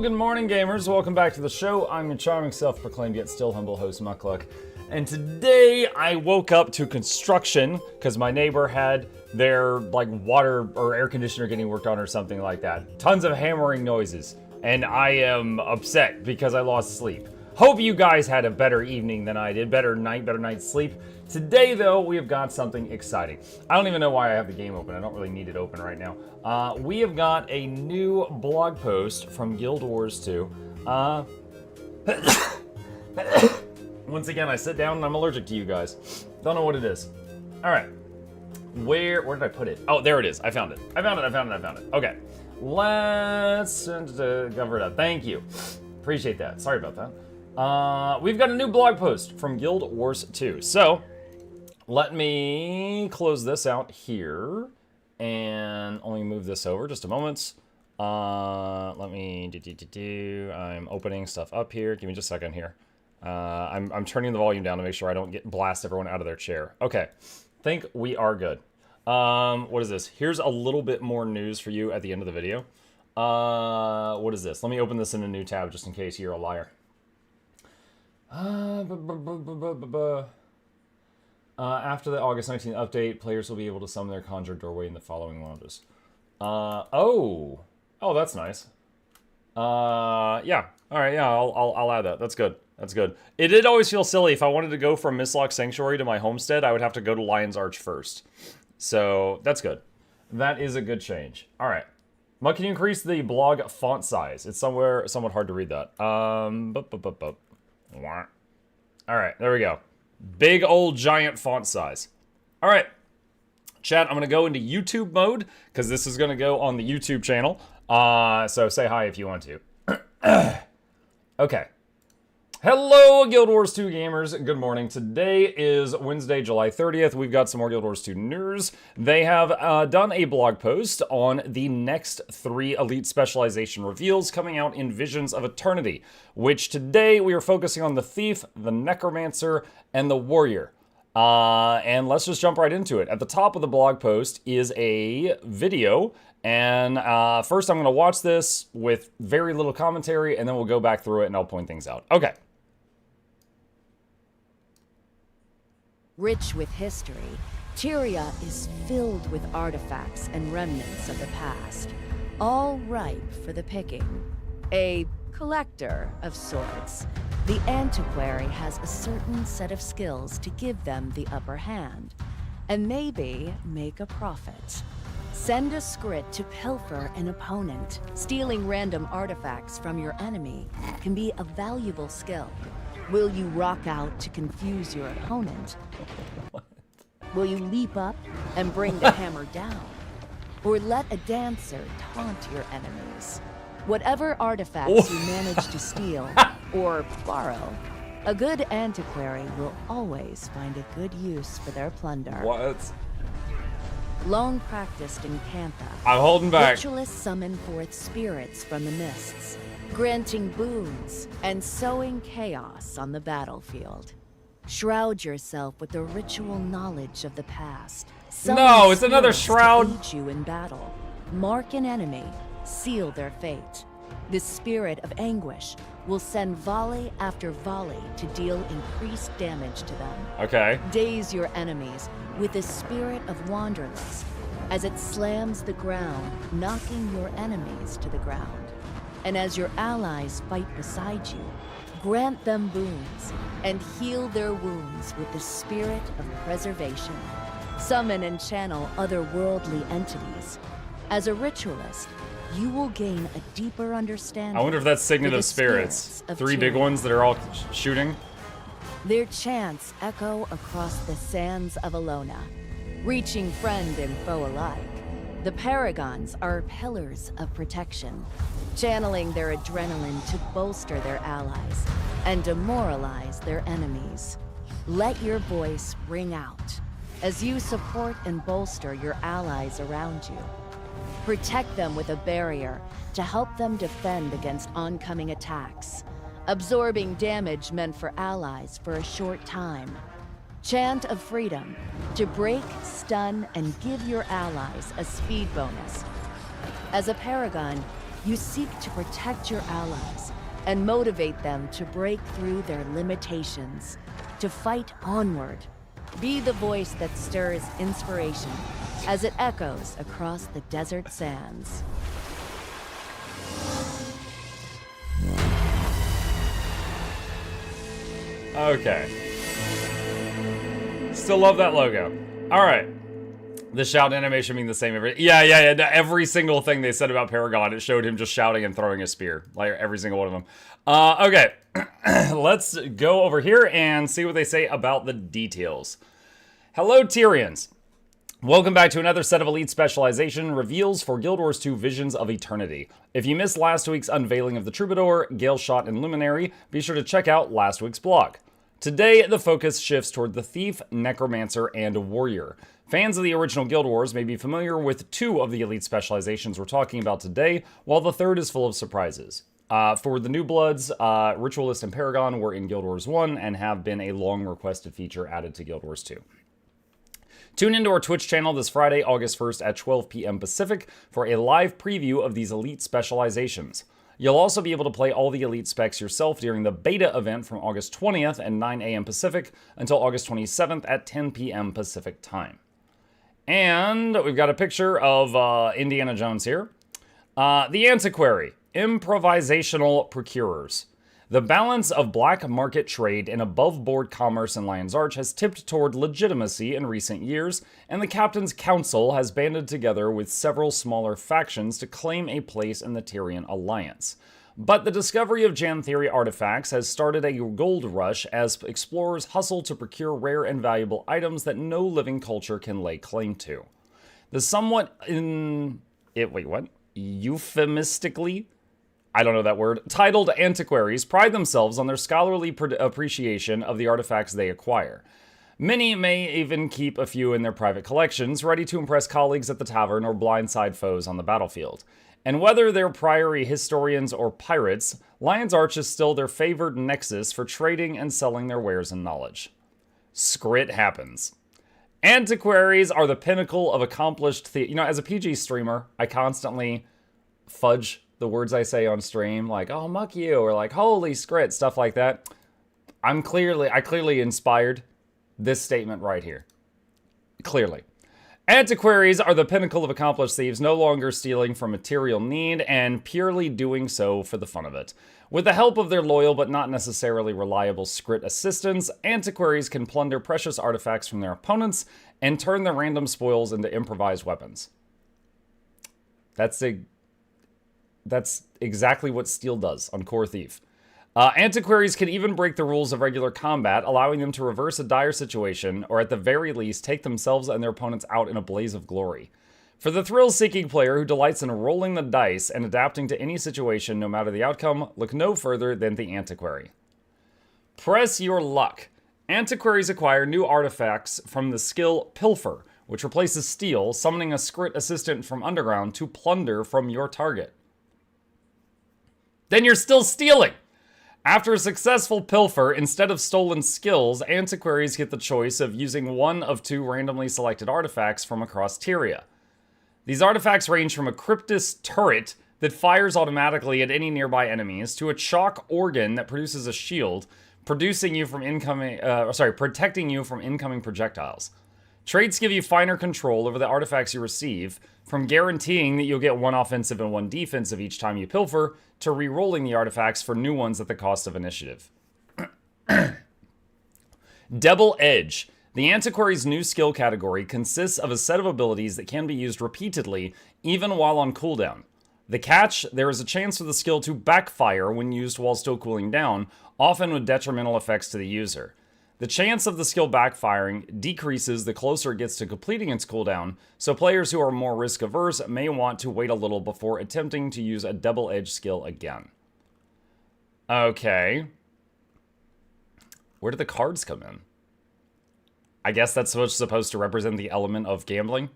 Good morning, gamers. Welcome back to the show. I'm your charming, self-proclaimed yet still humble host, Mukluk. And today I woke up to construction because my neighbor had their water or air conditioner getting worked on or something like that. Tons of hammering noises, and I am upset because I lost sleep. Hope you guys had a better evening than I did, better night's sleep. Today, though, we have got something exciting. I don't even know why I have the game open. I don't really need it open right now. We have got a new blog post from Guild Wars 2. Once again, I sit down and I'm allergic to you guys. Don't know what it is. All right. Where did I put it? Oh, there it is. I found it. I found it. Okay. Let's cover it up. Thank you. Appreciate that. Sorry about that. We've got a new blog post from Guild Wars 2. So, let me close this out here and only move this over just a moment. Let me I'm opening stuff up here. Give me just a second here. I'm turning the volume down to make sure I don't blast everyone out of their chair. Okay, think we are good. What is this? Here's a little bit more news for you at the end of the video. What is this? Let me open this in a new tab just in case you're a liar. After the August 19th update, players will be able to summon their conjure doorway in the following lounges. Oh, that's nice. Yeah. All right. Yeah, I'll add that. That's good. That's good. It did always feel silly. If I wanted to go from Mistlock Sanctuary to my homestead, I would have to go to Lion's Arch first. So that's good. That is a good change. All right. But can you increase the blog font size? It's somewhat hard to read that. All right, there we go. Big old giant font size. All right, chat, I'm gonna go into YouTube mode because this is gonna go on the YouTube channel. So say hi if you want to. Okay. Hello, Guild Wars 2 gamers. Good morning. Today is Wednesday, July 30th. We've got some more Guild Wars 2 news. They have done a blog post on the next 3 Elite Specialization reveals coming out in Visions of Eternity, which today we are focusing on the Thief, the Necromancer, and the Warrior. And let's just jump right into it. At the top of the blog post is a video, and first I'm going to watch this with very little commentary, and then we'll go back through it and I'll point things out. Okay. Rich with history, Tyria is filled with artifacts and remnants of the past, all ripe for the picking. A collector of sorts, the antiquary has a certain set of skills to give them the upper hand, and maybe make a profit. Send a script to pilfer an opponent. Stealing random artifacts from your enemy can be a valuable skill. Will you rock out to confuse your opponent? Will you leap up and bring the hammer down? Or let a dancer taunt your enemies? Whatever artifacts you manage to steal or borrow, a good antiquary will always find a good use for their plunder. What? Long practiced in Cantha, I'm holding back. Ritualists summon forth spirits from the mists, granting boons and sowing chaos on the battlefield. Shroud yourself with the ritual knowledge of the past. No, it's another shroud. Aid you in battle. Mark an enemy, seal their fate. The spirit of anguish will send volley after volley to deal increased damage to them. Okay. Daze your enemies with the spirit of wanderlust as it slams the ground, knocking your enemies to the ground. And as your allies fight beside you, grant them boons and heal their wounds with the spirit of preservation. Summon and channel otherworldly entities. As a ritualist, you will gain a deeper understanding. I wonder if that's Signet of Spirits. 3 big ones that are all shooting. Their chants echo across the sands of Alona, reaching friend and foe alike. The paragons are pillars of protection, channeling their adrenaline to bolster their allies and demoralize their enemies. Let your voice ring out as you support and bolster your allies around you. Protect them with a barrier to help them defend against oncoming attacks, absorbing damage meant for allies for a short time. Chant of Freedom to break, stun, and give your allies a speed bonus. As a paragon, You seek to protect your allies and motivate them to break through their limitations, to fight onward. Be the voice that stirs inspiration as it echoes across the desert sands. Okay. Still love that logo. All right. The shout animation being the same yeah. Every single thing they said about Paragon, it showed him just shouting and throwing a spear. Like, every single one of them. Okay. Let's go over here and see what they say about the details. Hello, Tyrians. Welcome back to another set of Elite Specialization reveals for Guild Wars 2 Visions of Eternity. If you missed last week's unveiling of the Troubadour, Gale Shot, and Luminary, be sure to check out last week's blog. Today, the focus shifts toward the Thief, Necromancer, and Warrior. Fans of the original Guild Wars may be familiar with 2 of the Elite Specializations we're talking about today, while the 3rd is full of surprises. For the New Bloods, Ritualist and Paragon were in Guild Wars 1 and have been a long-requested feature added to Guild Wars 2. Tune into our Twitch channel this Friday, August 1st at 12 p.m. Pacific for a live preview of these Elite Specializations. You'll also be able to play all the Elite specs yourself during the beta event from August 20th at 9 a.m. Pacific until August 27th at 10 p.m. Pacific time. And we've got a picture of Indiana Jones here. The Antiquary, Improvisational Procurers. The balance of black market trade and above-board commerce in Lion's Arch has tipped toward legitimacy in recent years, and the Captain's Council has banded together with several smaller factions to claim a place in the Tyrian Alliance. But the discovery of Jantheory artifacts has started a gold rush as explorers hustle to procure rare and valuable items that no living culture can lay claim to. The somewhat euphemistically, I don't know that word, titled antiquaries pride themselves on their scholarly appreciation of the artifacts they acquire. Many may even keep a few in their private collections, ready to impress colleagues at the tavern or blindside foes on the battlefield. And whether they're priory historians or pirates, Lion's Arch is still their favored nexus for trading and selling their wares and knowledge. Scrit happens. Antiquaries are the pinnacle of accomplished as a PG streamer, I constantly fudge the words I say on stream, like, oh, muck you, or like, holy scrit, stuff like that. I clearly inspired this statement right here. Clearly. Antiquaries are the pinnacle of accomplished thieves, no longer stealing for material need, and purely doing so for the fun of it. With the help of their loyal but not necessarily reliable Scrit assistants, antiquaries can plunder precious artifacts from their opponents and turn their random spoils into improvised weapons. That's exactly what Steel does on Core Thief. Antiquaries can even break the rules of regular combat, allowing them to reverse a dire situation, or at the very least, take themselves and their opponents out in a blaze of glory. For the thrill-seeking player who delights in rolling the dice and adapting to any situation, no matter the outcome, look no further than the Antiquary. Press your luck. Antiquaries acquire new artifacts from the skill Pilfer, which replaces Steal, summoning a Scrit assistant from Underground to plunder from your target. Then you're still stealing! After a successful pilfer, instead of stolen skills, antiquaries get the choice of using one of 2 randomly selected artifacts from across Tyria. These artifacts range from a Cryptus turret that fires automatically at any nearby enemies to a chalk organ that produces a shield, protecting you from incoming projectiles. Traits give you finer control over the artifacts you receive, from guaranteeing that you'll get 1 offensive and 1 defensive each time you pilfer, to re-rolling the artifacts for new ones at the cost of initiative. Double Edge. The Antiquary's new skill category consists of a set of abilities that can be used repeatedly, even while on cooldown. The catch, there is a chance for the skill to backfire when used while still cooling down, often with detrimental effects to the user. The chance of the skill backfiring decreases the closer it gets to completing its cooldown, so players who are more risk-averse may want to wait a little before attempting to use a double-edged skill again. Okay. Where do the cards come in? I guess that's supposed to represent the element of gambling?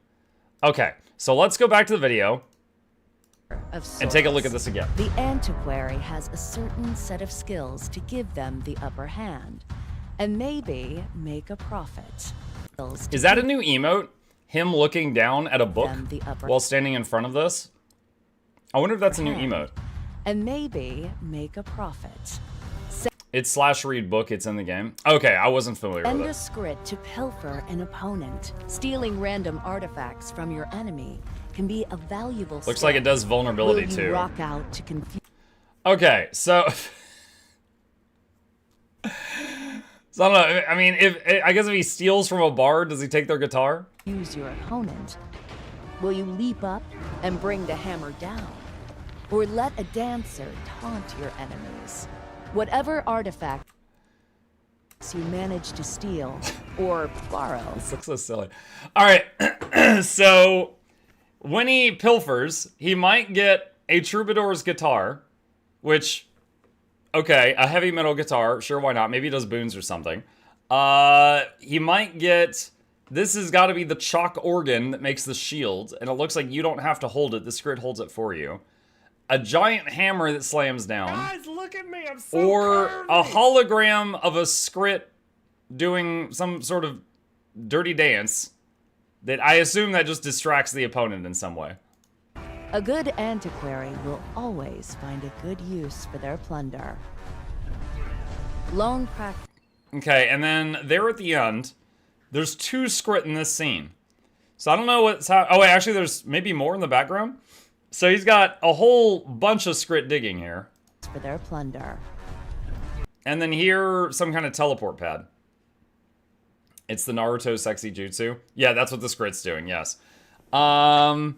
Okay, so let's go back to the video and take a look at this again. The Antiquary has a certain set of skills to give them the upper hand, and maybe make a profit. Is that a new emote? Him looking down at a book while standing in front of this? I wonder if that's a new emote. And maybe make a profit. It's /read book. It's in the game. Okay, I wasn't familiar Send with a it. script to pilfer an opponent. Stealing random artifacts from your enemy can be a valuable Looks step. like it does vulnerability Will you too. rock out to confuse? Okay, so so I don't know. I mean, I guess if he steals from a bar, does he take their guitar? Use your opponent. Will you leap up and bring the hammer down? Or let a dancer taunt your enemies? Whatever artifacts you manage to steal or borrow. This looks so silly. All right, so when he pilfers, he might get a troubadour's guitar, which, okay, a heavy metal guitar, sure, why not? Maybe he does boons or something. He might get, this has got to be the chalk organ that makes the shield, and it looks like you don't have to hold it, the script holds it for you. A giant hammer that slams down. Guys, look at me, I'm so Or curvy. a hologram of a script doing some sort of dirty dance that I assume that just distracts the opponent in some way. A good antiquary will always find a good use for their plunder. Lone practice. Okay, and then there at the end, there's 2 script in this scene. So I don't know what's oh wait, actually there's maybe more in the background. So he's got a whole bunch of script digging here. For their plunder. And then here, some kind of teleport pad. It's the Naruto sexy jutsu. Yeah, that's what the script's doing, yes. The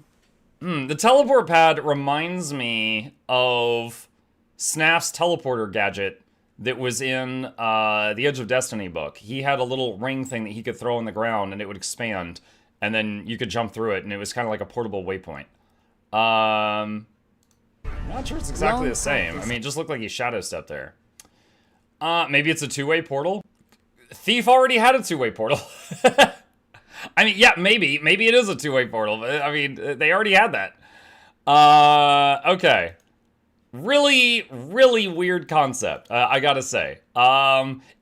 teleport pad reminds me of Snap's teleporter gadget that was in the Edge of Destiny book. He had a little ring thing that he could throw on the ground and it would expand, and then you could jump through it, and it was kind of like a portable waypoint. I'm not sure it's exactly the same. I mean, it just looked like he shadow stepped there. Maybe it's a 2-way portal? Thief already had a 2-way portal. I mean, yeah, maybe it is a 2-way portal, but I mean, they already had that. Okay. Really, really weird concept, I gotta say.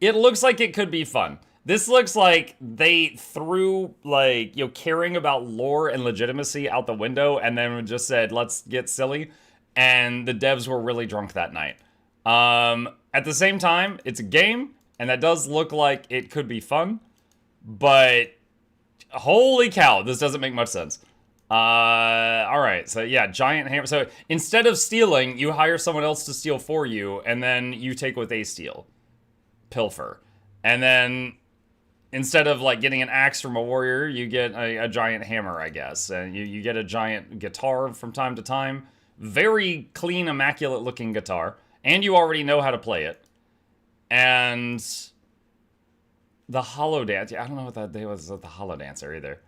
It looks like it could be fun. This looks like they threw, like, you know, caring about lore and legitimacy out the window and then just said, let's get silly. And the devs were really drunk that night. At the same time, it's a game, and that does look like it could be fun. But, holy cow, this doesn't make much sense. Alright, so yeah, giant hammer. So, instead of stealing, you hire someone else to steal for you, and then you take what they steal. Pilfer. And then, instead of, like, getting an axe from a warrior, you get a giant hammer, I guess. And you get a giant guitar from time to time. Very clean, immaculate-looking guitar. And you already know how to play it. And the Hollow Dance. Yeah, I don't know what that day was with the Hollow Dancer either.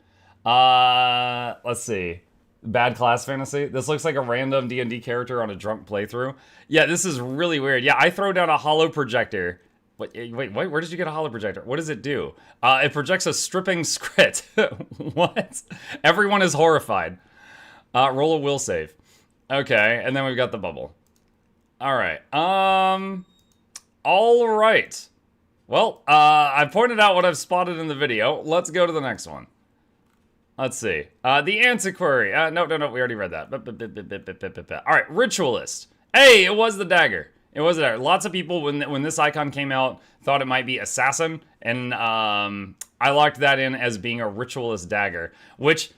Let's see. Bad Class Fantasy. This looks like a random D&D character on a drunk playthrough. Yeah, this is really weird. Yeah, I throw down a hollow projector. Wait, where did you get a hollow projector? What does it do? It projects a stripping script. What? Everyone is horrified. Roll a will save. Okay, and then we've got the bubble. Alright, alright. Well, I pointed out what I've spotted in the video. Let's go to the next one. Let's see. The antiquary. No, we already read that. Alright, ritualist. Hey, it was the dagger. It was the dagger. Lots of people, when this icon came out, thought it might be assassin, and I locked that in as being a ritualist dagger, which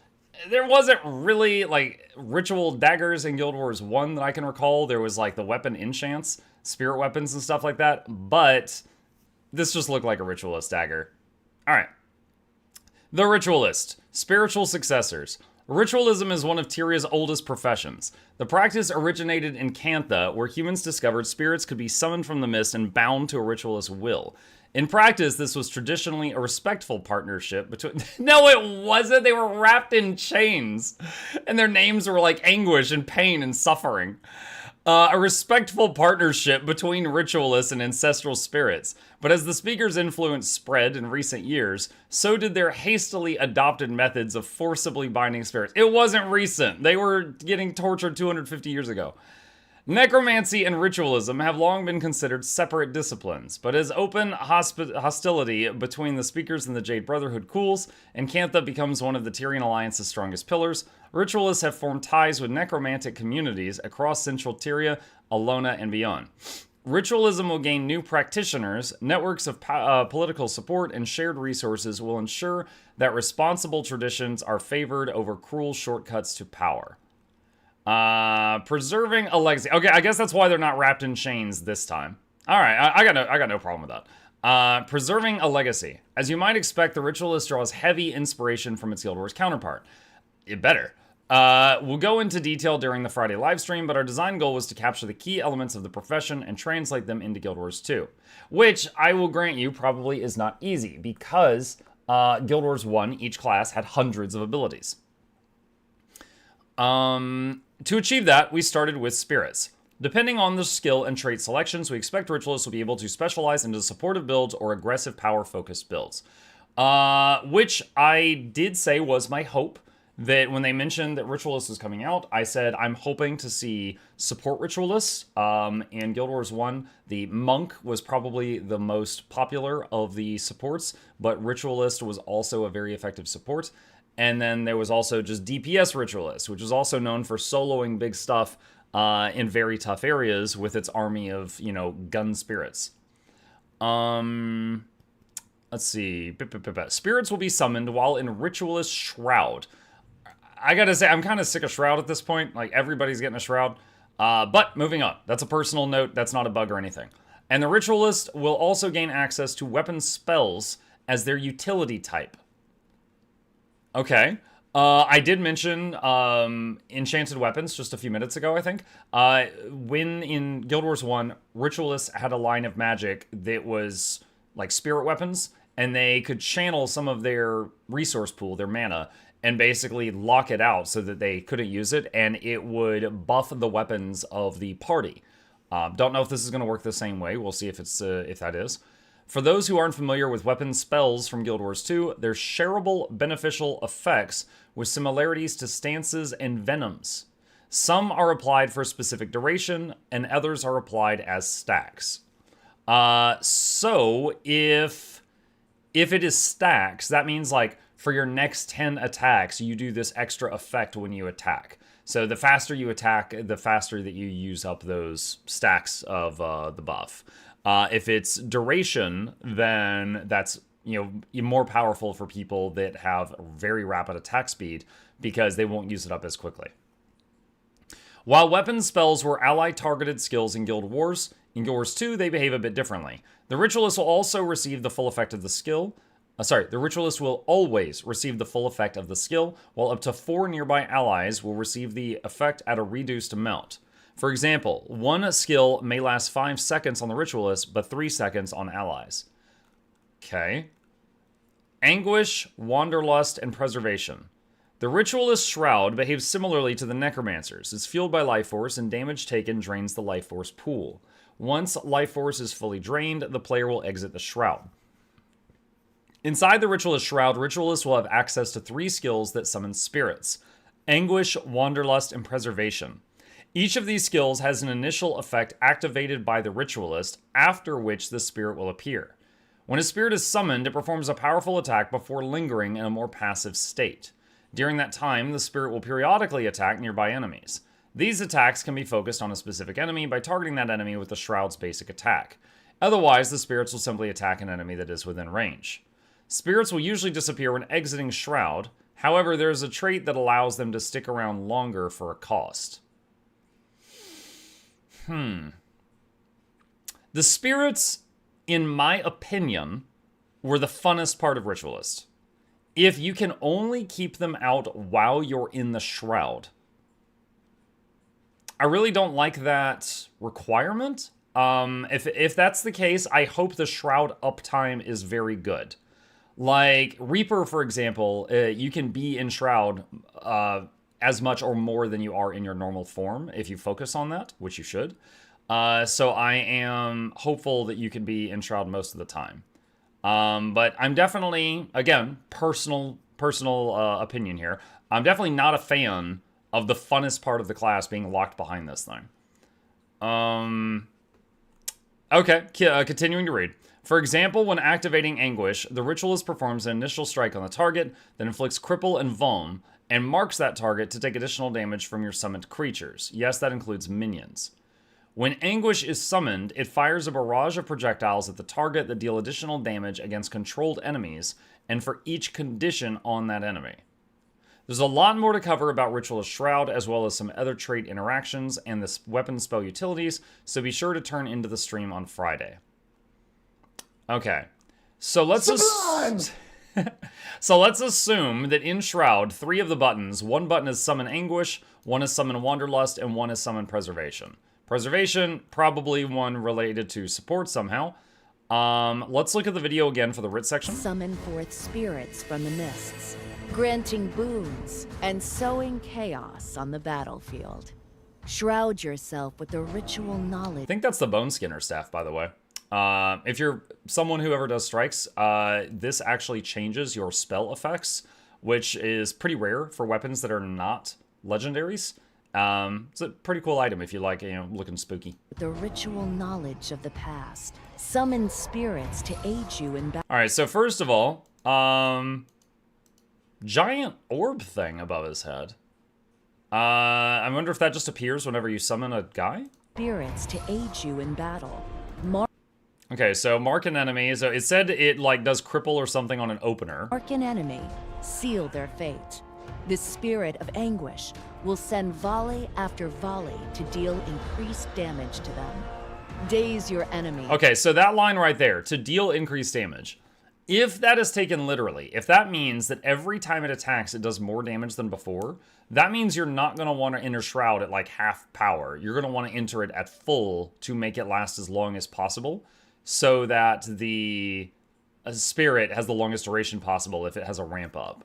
there wasn't really, like, ritual daggers in Guild Wars 1 that I can recall. There was, like, the weapon enchants, spirit weapons and stuff like that, but this just looked like a ritualist dagger. Alright. The Ritualist. Spiritual successors. Ritualism is one of Tyria's oldest professions. The practice originated in Cantha, where humans discovered spirits could be summoned from the mist and bound to a ritualist's will. In practice, this was traditionally a respectful partnership between... No, it wasn't! They were wrapped in chains! And their names were like anguish and pain and suffering. A respectful partnership between ritualists and ancestral spirits. But as the speaker's influence spread in recent years, so did their hastily adopted methods of forcibly binding spirits. It wasn't recent. They were getting tortured 250 years ago. Necromancy and ritualism have long been considered separate disciplines, but as open hostility between the speakers and the Jade Brotherhood cools, and Cantha becomes one of the Tyrian Alliance's strongest pillars, ritualists have formed ties with necromantic communities across central Tyria, Alona, and beyond. Ritualism will gain new practitioners, networks of political support, and shared resources will ensure that responsible traditions are favored over cruel shortcuts to power. Preserving a legacy. Okay, I guess that's why they're not wrapped in chains this time. All right, I got no problem with that. Preserving a legacy. As you might expect, the Ritualist draws heavy inspiration from its Guild Wars counterpart. It better. We'll go into detail during the Friday livestream, but our design goal was to capture the key elements of the profession and translate them into Guild Wars 2, which I will grant you probably is not easy because Guild Wars 1, each class had hundreds of abilities. To achieve that, we started with spirits. Depending on the skill and trait selections, we expect Ritualists will be able to specialize into supportive builds or aggressive power-focused builds. Which I did say was my hope, that when they mentioned that Ritualist was coming out, I said I'm hoping to see support Ritualists. In Guild Wars 1, the Monk was probably the most popular of the supports, but Ritualist was also a very effective support. And then there was also just DPS Ritualist, which is also known for soloing big stuff in very tough areas with its army of, gun spirits. Let's see. Spirits will be summoned while in Ritualist Shroud. I gotta say, I'm kind of sick of Shroud at this point. Like, everybody's getting a Shroud. But moving on. That's a personal note. That's not a bug or anything. And the Ritualist will also gain access to weapon spells as their utility type. Okay. I did mention enchanted weapons just a few minutes ago, I think. When in Guild Wars 1, Ritualists had a line of magic that was like spirit weapons, and they could channel some of their resource pool, their mana, and basically lock it out so that they couldn't use it, and it would buff the weapons of the party. Don't know if this is going to work the same way. We'll see if that is. For those who aren't familiar with weapon spells from Guild Wars 2, they're shareable beneficial effects with similarities to stances and venoms. Some are applied for a specific duration, and others are applied as stacks. So if it is stacks, that means like for your next 10 attacks, you do this extra effect when you attack. So the faster you attack, the faster that you use up those stacks of the buff. If it's duration, then that's more powerful for people that have very rapid attack speed because they won't use it up as quickly. While weapon spells were ally-targeted skills in Guild Wars 2, they behave a bit differently. The Ritualist will also receive the full effect of the skill. The Ritualist will always receive the full effect of the skill, while up to 4 nearby allies will receive the effect at a reduced amount. For example, one skill may last 5 seconds on the Ritualist, but 3 seconds on allies. Okay. Anguish, Wanderlust, and Preservation. The Ritualist Shroud behaves similarly to the Necromancer's. It's fueled by life force, and damage taken drains the life force pool. Once life force is fully drained, the player will exit the Shroud. Inside the Ritualist Shroud, Ritualists will have access to 3 skills that summon spirits: Anguish, Wanderlust, and Preservation. Each of these skills has an initial effect activated by the Ritualist, after which the spirit will appear. When a spirit is summoned, it performs a powerful attack before lingering in a more passive state. During that time, the spirit will periodically attack nearby enemies. These attacks can be focused on a specific enemy by targeting that enemy with the Shroud's basic attack. Otherwise, the spirits will simply attack an enemy that is within range. Spirits will usually disappear when exiting Shroud. However, there is a trait that allows them to stick around longer for a cost. The spirits, in my opinion, were the funnest part of Ritualist. If you can only keep them out while you're in the Shroud. I really don't like that requirement. If that's the case, I hope the Shroud uptime is very good. Like, Reaper, for example, you can be in Shroud as much or more than you are in your normal form if you focus on that, which you should. So I am hopeful that you can be in Shroud most of the time. But I'm definitely, again, personal opinion here, I'm definitely not a fan of the funnest part of the class being locked behind this thing. Okay, continuing to read. For example, when activating Anguish, the Ritualist performs an initial strike on the target, then inflicts Cripple and Vuln, and marks that target to take additional damage from your summoned creatures. Yes, that includes minions. When Anguish is summoned, it fires a barrage of projectiles at the target that deal additional damage against controlled enemies, and for each condition on that enemy. There's a lot more to cover about Ritualist Shroud, as well as some other trait interactions and the weapon spell utilities, so be sure to turn into the stream on Friday. Okay, so let's assume that in Shroud, 3 of the buttons, one button is Summon Anguish, one is Summon Wanderlust, and one is Summon Preservation. Preservation, probably one related to support somehow. Let's look at the video again for the writ section. Summon forth spirits from the mists, granting boons and sowing chaos on the battlefield. Shroud yourself with the ritual knowledge. I think that's the Bone Skinner staff, by the way. If you're someone who ever does strikes, this actually changes your spell effects, which is pretty rare for weapons that are not legendaries. It's a pretty cool item if you like, looking spooky. The ritual knowledge of the past. Summon spirits to aid you in battle. Alright, so first of all, giant orb thing above his head. I wonder if that just appears whenever you summon a guy? Spirits to aid you in battle. Okay, so mark an enemy. So it said it does cripple or something on an opener. Mark an enemy, seal their fate. The spirit of anguish will send volley after volley to deal increased damage to them. Daze your enemy. Okay, so that line right there, to deal increased damage. If that is taken literally, if that means that every time it attacks, it does more damage than before, that means you're not going to want to enter Shroud at like half power. You're going to want to enter it at full to make it last as long as possible, so that the spirit has the longest duration possible if it has a ramp up.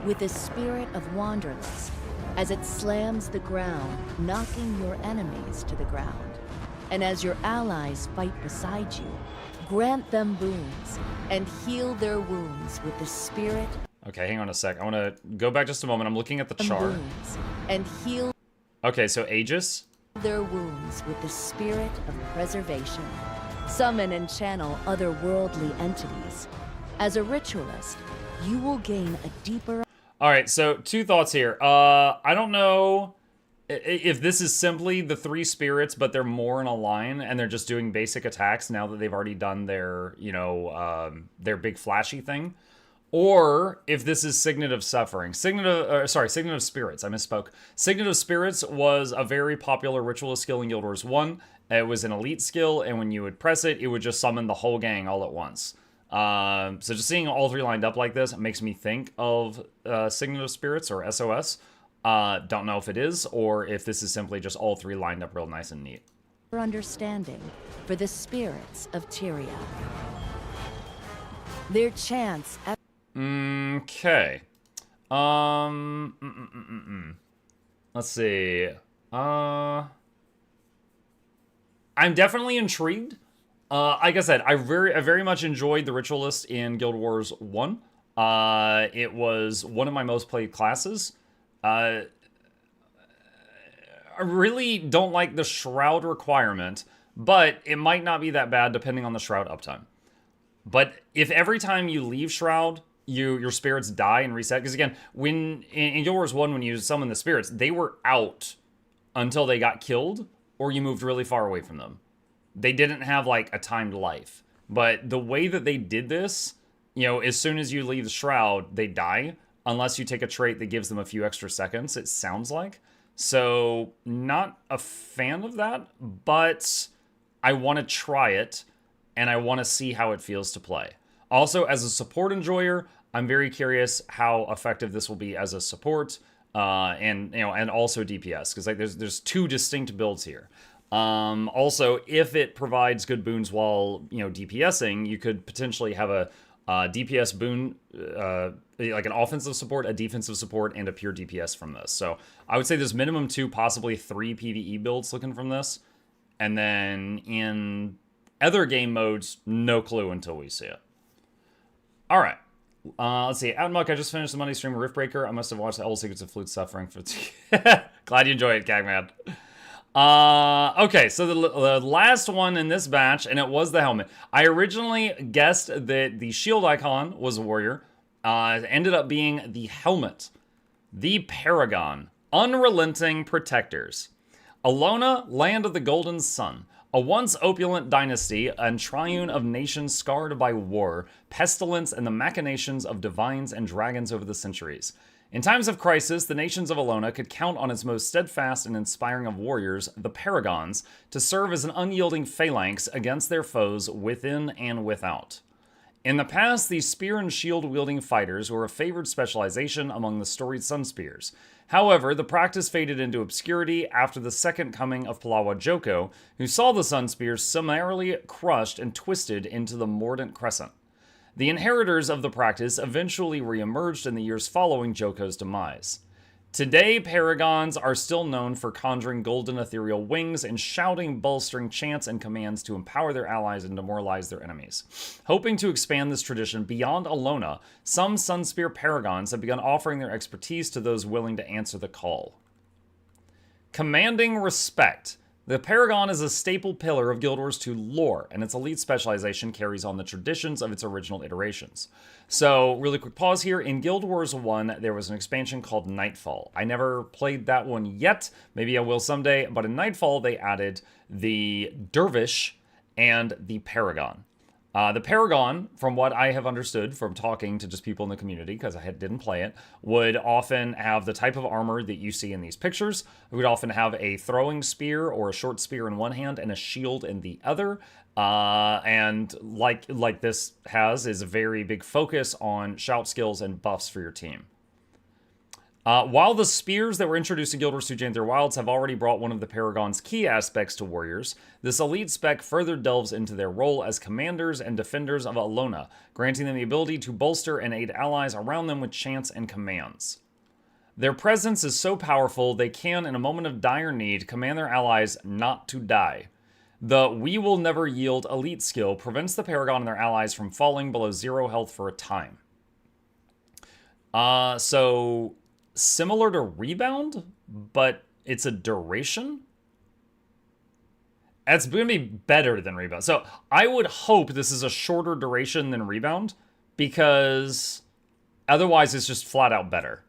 With the spirit of Wanderlust, as it slams the ground, knocking your enemies to the ground. And as your allies fight beside you, grant them boons and heal their wounds with the spirit. Okay, hang on a sec. I want to go back just a moment. I'm looking at the chart. And heal. Okay, so Aegis. Their wounds with the spirit of preservation. Summon and channel otherworldly entities. As a ritualist, you will gain a deeper... Alright, so 2 thoughts here. I don't know if this is simply the 3 spirits, but they're more in a line, and they're just doing basic attacks now that they've already done their, their big flashy thing. Or if this is Signet of Suffering. Signet of Spirits, I misspoke. Signet of Spirits was a very popular ritualist skill in Guild Wars 1. It was an elite skill, and when you would press it, it would just summon the whole gang all at once. So just seeing all 3 lined up like this makes me think of Signet of Spirits, or SOS. Don't know if it is, or if this is simply just all 3 lined up real nice and neat. Understanding for the spirits of Tyria. Their chance at... Okay. Let's see. I'm definitely intrigued. Like I said, I very much enjoyed the Ritualist in Guild Wars 1. It was one of my most played classes. I really don't like the Shroud requirement, but it might not be that bad depending on the Shroud uptime. But if every time you leave Shroud, your spirits die and reset, because again, when in Guild Wars 1, when you summon the spirits, they were out until they got killed, or you moved really far away from them. They didn't have like a timed life. But the way that they did this, as soon as you leave the Shroud, they die, unless you take a trait that gives them a few extra seconds, it sounds like. So, not a fan of that, but I want to try it, and I want to see how it feels to play. Also, as a support enjoyer, I'm very curious how effective this will be as a support, and also DPS, because there's 2 distinct builds here. Also, if it provides good boons while DPSing, you could potentially have a DPS boon, like an offensive support, a defensive support, and a pure DPS from this. So I would say there's minimum 2, possibly 3 PvE builds looking from this, and then in other game modes, no clue until we see it. All right, Let's see. Outmuck, I just finished the Monday stream of Riftbreaker. I must have watched the old Secrets of Flute Suffering for Glad you enjoy it, Gagman. Okay, so the last one in this batch, and it was the helmet. I originally guessed that the shield icon was a warrior. It ended up being the helmet. The Paragon. Unrelenting Protectors. Alona, Land of the Golden Sun. A once opulent dynasty and triune of nations scarred by war, pestilence, and the machinations of divines and dragons over the centuries. In times of crisis, the nations of Alona could count on its most steadfast and inspiring of warriors, the Paragons, to serve as an unyielding phalanx against their foes within and without. In the past, these spear and shield-wielding fighters were a favored specialization among the storied Sunspears. However, the practice faded into obscurity after the second coming of Palawa Joko, who saw the Sunspears summarily crushed and twisted into the Mordant Crescent. The inheritors of the practice eventually re-emerged in the years following Joko's demise. Today, Paragons are still known for conjuring golden ethereal wings and shouting, bolstering chants and commands to empower their allies and demoralize their enemies. Hoping to expand this tradition beyond Alona, some Sunspear Paragons have begun offering their expertise to those willing to answer the call. Commanding respect. The Paragon is a staple pillar of Guild Wars 2 lore, and its elite specialization carries on the traditions of its original iterations. So, really quick pause here. In Guild Wars 1, there was an expansion called Nightfall. I never played that one yet. Maybe I will someday. But in Nightfall, they added the Dervish and the Paragon. The Paragon, from what I have understood from talking to just people in the community, because I didn't play it, would often have the type of armor that you see in these pictures. It would often have a throwing spear or a short spear in one hand and a shield in the other. And like this has, is a very big focus on shout skills and buffs for your team. While the spears that were introduced in Guild Wars 2 Jane Wilds have already brought one of the Paragon's key aspects to warriors, this elite spec further delves into their role as commanders and defenders of Alona, granting them the ability to bolster and aid allies around them with chants and commands. Their presence is so powerful they can, in a moment of dire need, command their allies not to die. The "we will never yield" elite skill prevents the Paragon and their allies from falling below 0 health for a time. So similar to Rebound, but it's a duration? It's going to be better than Rebound. So I would hope this is a shorter duration than Rebound, because otherwise it's just flat out better.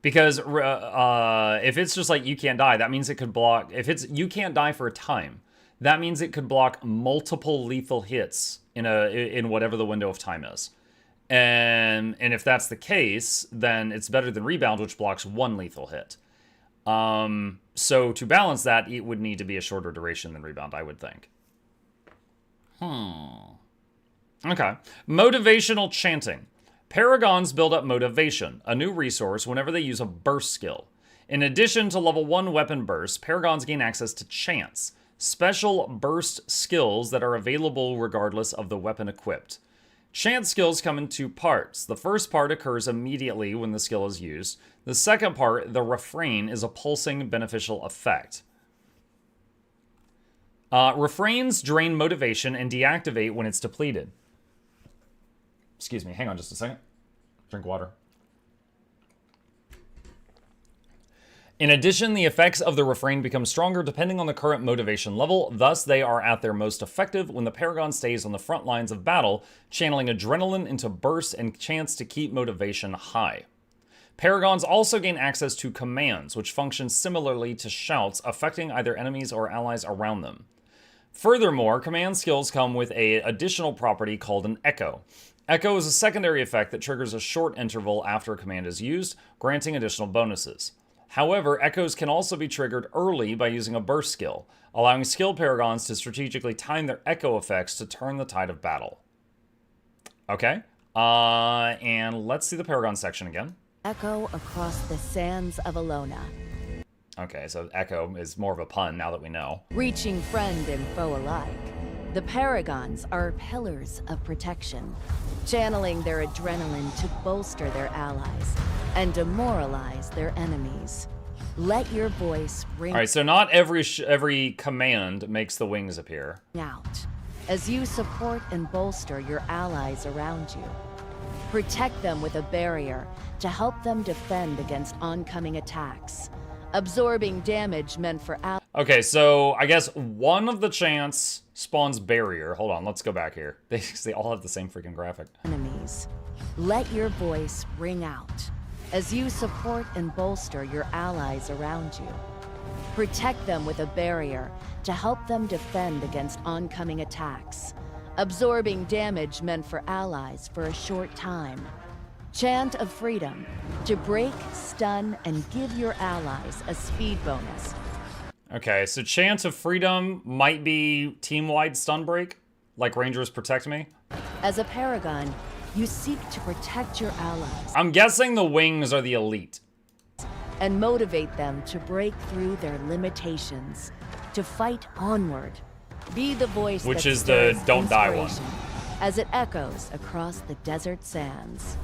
Because if it's just like you can't die, that means it could block... If it's you can't die for a time, that means it could block multiple lethal hits in whatever the window of time is. And if that's the case, then it's better than Rebound, which blocks one lethal hit. So to balance that, it would need to be a shorter duration than Rebound, I would think. Okay. Motivational chanting. Paragons build up motivation, a new resource, whenever they use a burst skill. In addition to level 1 weapon bursts, Paragons gain access to chants, special burst skills that are available regardless of the weapon equipped. Chant skills come in 2 parts. The first part occurs immediately when the skill is used. The second part, the refrain, is a pulsing beneficial effect. Refrains drain motivation and deactivate when it's depleted. Excuse me, hang on just a second. Drink water. In addition, the effects of the refrain become stronger depending on the current motivation level, thus they are at their most effective when the Paragon stays on the front lines of battle, channeling adrenaline into bursts and chants to keep motivation high. Paragons also gain access to commands, which function similarly to shouts, affecting either enemies or allies around them. Furthermore, command skills come with an additional property called an echo. Echo is a secondary effect that triggers a short interval after a command is used, granting additional bonuses. However, echoes can also be triggered early by using a burst skill, allowing skilled Paragons to strategically time their echo effects to turn the tide of battle. Okay, and let's see the Paragon section again. Echo across the sands of Alona. Okay, so echo is more of a pun now that we know. Reaching friend and foe alike, the Paragons are pillars of protection, channeling their adrenaline to bolster their allies and demoralize their enemies. Let your voice ring. All right, so not every command makes the wings appear. Out as you support and bolster your allies around you. Protect them with a barrier to help them defend against oncoming attacks, absorbing damage meant for Okay, so I guess one of the chants spawns barrier. Hold on, let's go back here. They all have the same freaking graphic. enemies. Let your voice ring out as you support and bolster your allies around you. Protect them with a barrier to help them defend against oncoming attacks, absorbing damage meant for allies for a short time. Chant of Freedom to break, stun, and give your allies a speed bonus. Okay, so Chant of Freedom might be team-wide stun break, like Rangers Protect Me. As a paragon, you seek to protect your allies. I'm guessing the wings are the elite. And motivate them to break through their limitations, to fight onward. Be the voice Which that is the stirs don't die one. inspiration as it echoes across the desert sands.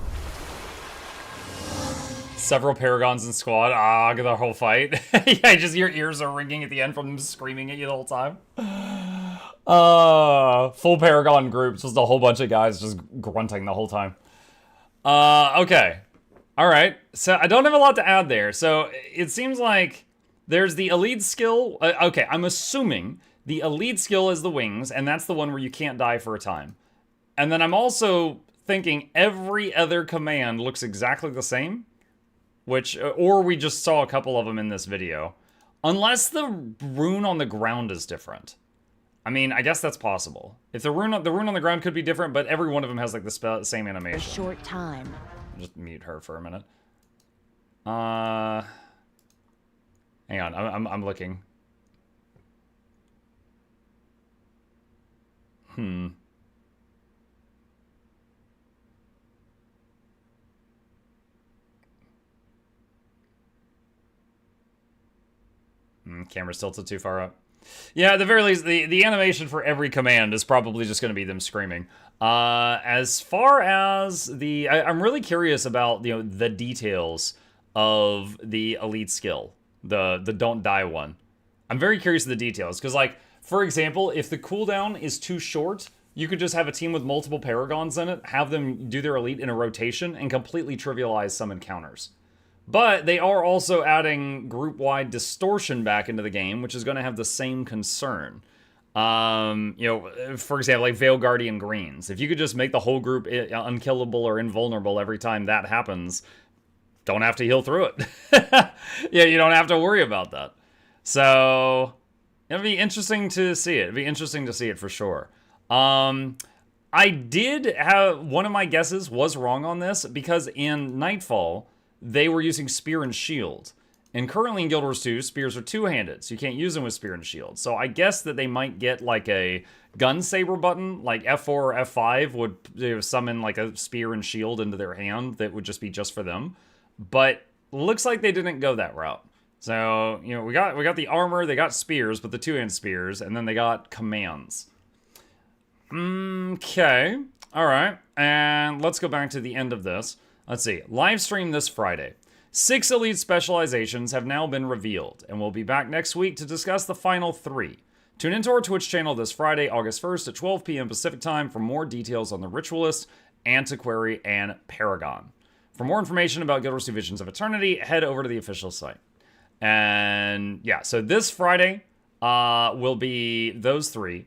Several paragons in squad. Ah, get the whole fight. Yeah, just your ears are ringing at the end from them screaming at you the whole time. Full paragon group, just a whole bunch of guys just grunting the whole time. Okay. All right. So I don't have a lot to add there. So it seems like there's the elite skill. Okay, I'm assuming the elite skill is the wings, and that's the one where you can't die for a time. And then I'm also thinking every other command looks exactly the same, which, or we just saw a couple of them in this video. Unless the rune on the ground is different. I mean, I guess that's possible. If the rune on the ground could be different, but every one of them has like the same animation. A short time. Just mute her for a minute. Hang on, I'm looking. Camera's tilted too far up. Yeah, at the very least, the animation for every command is probably just going to be them screaming. As far as I'm really curious about the details of the elite skill, the don't die one. I'm very curious of the details because, like, for example, if the cooldown is too short, you could just have a team with multiple paragons in it, have them do their elite in a rotation, and completely trivialize some encounters. But they are also adding group-wide distortion back into the game, which is going to have the same concern. For example, like Veil Guardian Greens. If you could just make the whole group unkillable or invulnerable every time that happens, don't have to heal through it. Yeah, you don't have to worry about that. So, it'll be interesting to see it. It'll be interesting to see it for sure. I did have, one of my guesses was wrong on this, because in Nightfall, they were using Spear and Shield. And currently in Guild Wars 2, spears are two-handed, so you can't use them with Spear and Shield. So I guess that they might get like a gun saber button, like F4 or F5 would summon like a spear and shield into their hand that would just be just for them. But looks like they didn't go that route. So, we got the armor, they got spears, but the two-hand spears, and then they got commands. Okay, all right, and let's go back to the end of this. Let's see, live stream this Friday. 6 elite specializations have now been revealed, and we'll be back next week to discuss the final 3. Tune into our Twitch channel this Friday, August 1st at 12 p.m. Pacific Time for more details on the Ritualist, Antiquary, and Paragon. For more information about Guild Wars 2 Visions of Eternity, head over to the official site. And yeah, so this Friday will be those 3.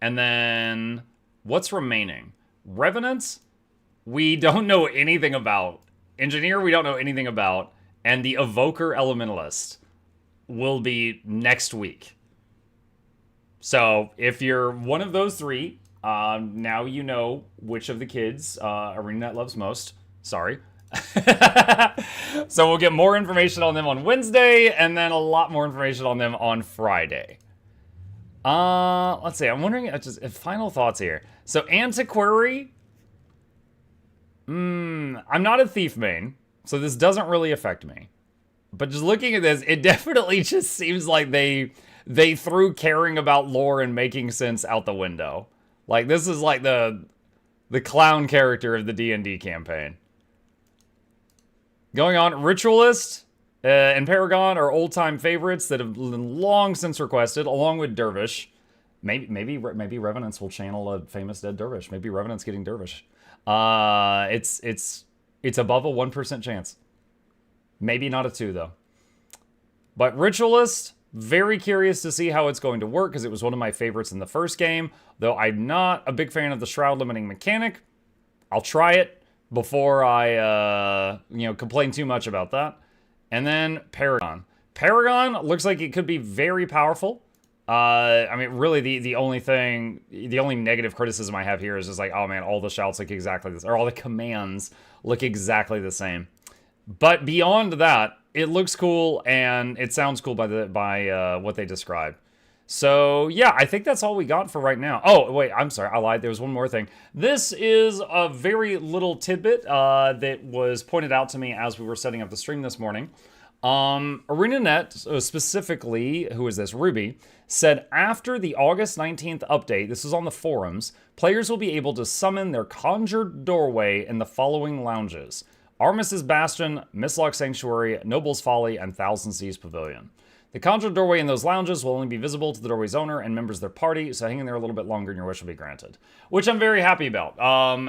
And then what's remaining? Revenants, we don't know anything about. Engineer, we don't know anything about. And the Evoker Elementalist will be next week. So if you're one of those 3, now you know which of the kids ArenaNet loves most. Sorry. So we'll get more information on them on Wednesday, and then a lot more information on them on Friday. Let's see. I'm wondering, just final thoughts here. So Antiquary, I'm not a thief main, so this doesn't really affect me. But just looking at this, it definitely just seems like they threw caring about lore and making sense out the window. Like, this is like the clown character of the D&D campaign. Going on, Ritualist and Paragon are old-time favorites that have long since requested, along with Dervish. Maybe Revenants will channel a famous dead Dervish. Maybe Revenant's getting Dervish. It's above a 1% chance. Maybe not a 2 though. But Ritualist, very curious to see how it's going to work because it was one of my favorites in the first game. Though I'm not a big fan of the shroud limiting mechanic. I'll try it before I complain too much about that. And then Paragon. Paragon looks like it could be very powerful. I mean, really, the only negative criticism I have here is just like, oh man, all the shouts look exactly this, or all the commands look exactly the same. But beyond that, it looks cool and it sounds cool by what they described. So yeah, I think that's all we got for right now. Oh wait, I'm sorry, I lied. There was one more thing. This is a very little tidbit that was pointed out to me as we were setting up the stream this morning. ArenaNet, specifically, who is this, Ruby, said after the August 19th update, this is on the forums, players will be able to summon their conjured doorway in the following lounges: Armis's Bastion, Mistlock Sanctuary, Noble's Folly, and Thousand Seas Pavilion. The conjured doorway in those lounges will only be visible to the doorway's owner and members of their party, so hang in there a little bit longer and your wish will be granted. Which I'm very happy about.